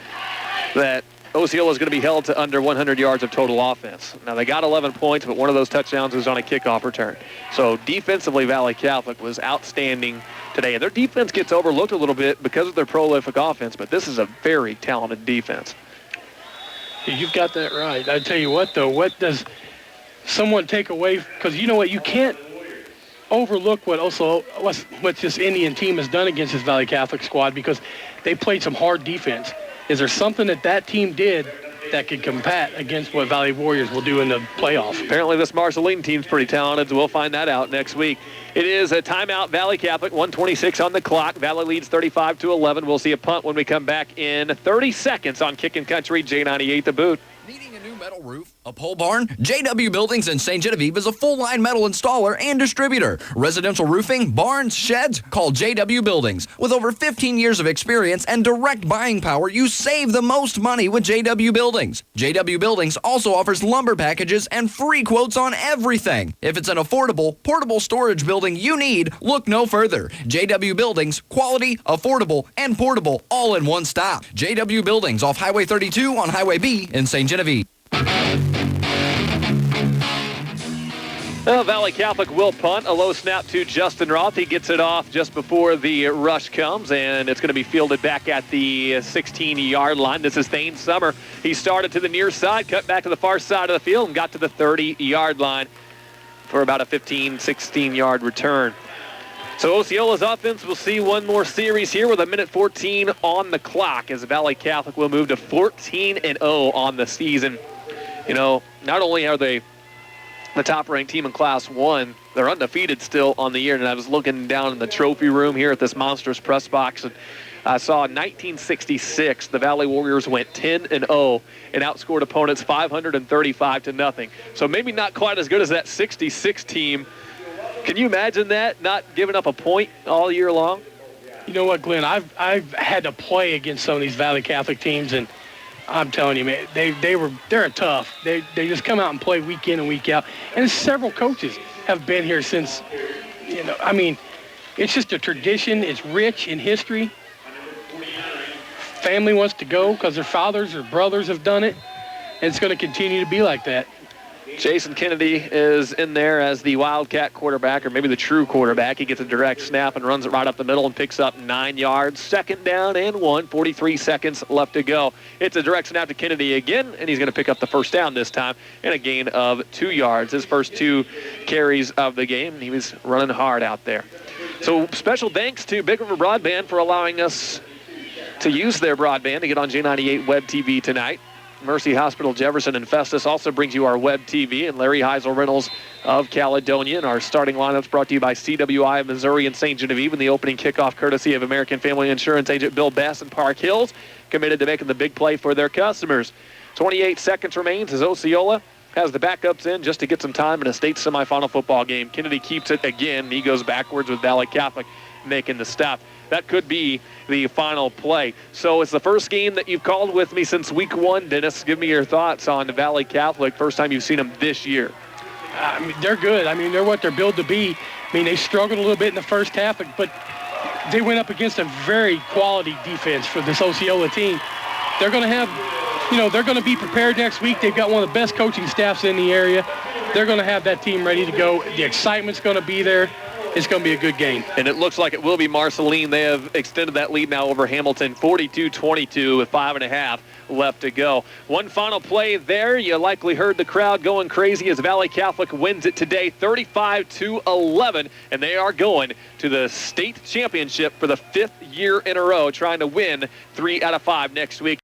that Osceola is going to be held to under 100 yards of total offense. Now, they got 11 points, but one of those touchdowns was on a kickoff return. So defensively, Valle Catholic was outstanding today. And their defense gets overlooked a little bit because of their prolific offense, but this is a very talented defense. You've got that right. I tell you what, though, what does someone take away? Because you know what, you can't overlook what this Indian team has done against this Valle Catholic squad because they played some hard defense. Is there something that team did that could combat against what Valley Warriors will do in the playoffs? Apparently this Marceline team's pretty talented, so we'll find that out next week. It is a timeout, Valle Catholic, 1:26 on the clock. Valle leads 35-11. We'll see a punt when we come back in 30 seconds on Kickin' Country, J98 The Boot. Needing a new metal roof, a pole barn? JW Buildings in St. Genevieve is a full-line metal installer and distributor. Residential roofing, barns, sheds? Call JW Buildings. With over 15 years of experience and direct buying power, you save the most money with JW Buildings. JW Buildings also offers lumber packages and free quotes on everything. If it's an affordable, portable storage building you need, look no further. JW Buildings, quality, affordable, and portable, all in one stop. JW Buildings off Highway 32 on Highway B in St. Genevieve. Well, Valle Catholic will punt. A low snap to Justin Roth. He gets it off just before the rush comes, and it's going to be fielded back at the 16-yard line. This is Thane Summer. He started to the near side, cut back to the far side of the field, and got to the 30-yard line for about a 15, 16-yard return. So Osceola's offense will see one more series here with 1:14 on the clock as Valle Catholic will move to 14-0 on the season. You know, not only are they the top-ranked team in Class 1, they're undefeated still on the year. And I was looking down in the trophy room here at this monstrous press box, and I saw in 1966 the Valley Warriors went 10-0 and outscored opponents 535-0. So maybe not quite as good as that 66 team. Can you imagine that, not giving up a point all year long? You know what, Glenn? I've had to play against some of these Valley Catholic teams, and I'm telling you, man, they're tough. They just come out and play week in and week out. And several coaches have been here since, I mean, it's just a tradition. It's rich in history. Family wants to go because their fathers or brothers have done it, and it's going to continue to be like that. Jason Kennedy is in there as the Wildcat quarterback, or maybe the true quarterback. He gets a direct snap and runs it right up the middle and picks up 9 yards. 2nd down and 1, 43 seconds left to go. It's a direct snap to Kennedy again, and he's going to pick up the first down this time and a gain of 2 yards. His first 2 carries of the game, and he was running hard out there. So special thanks to Big River Broadband for allowing us to use their broadband to get on J98 Web TV tonight. Mercy Hospital Jefferson and Festus also brings you our web TV, and Larry Heisel Reynolds of Caledonia. And our starting lineups brought to you by CWI of Missouri and St. Genevieve, and the opening kickoff courtesy of American Family Insurance agent Bill Bass in Park Hills, committed to making the big play for their customers. 28 seconds remains as Osceola has the backups in just to get some time in a state semifinal football game. Kennedy keeps it again. He goes backwards with Valle Catholic making the stop. That could be the final play. So it's the first game that you've called with me since week 1. Dennis, give me your thoughts on Valle Catholic, first time you've seen them this year. I mean, they're good. I mean, they're what they're built to be. I mean, they struggled a little bit in the first half, but they went up against a very quality defense for this Osceola team. They're going to have, they're going to be prepared next week. They've got one of the best coaching staffs in the area. They're going to have that team ready to go. The excitement's going to be there. It's going to be a good game. And it looks like it will be Marceline. They have extended that lead now over Hamilton, 42-22 with 5.5 left to go. One final play there. You likely heard the crowd going crazy as Valle Catholic wins it today, 35-11, and they are going to the state championship for the 5th year in a row, trying to win 3 out of 5 next week.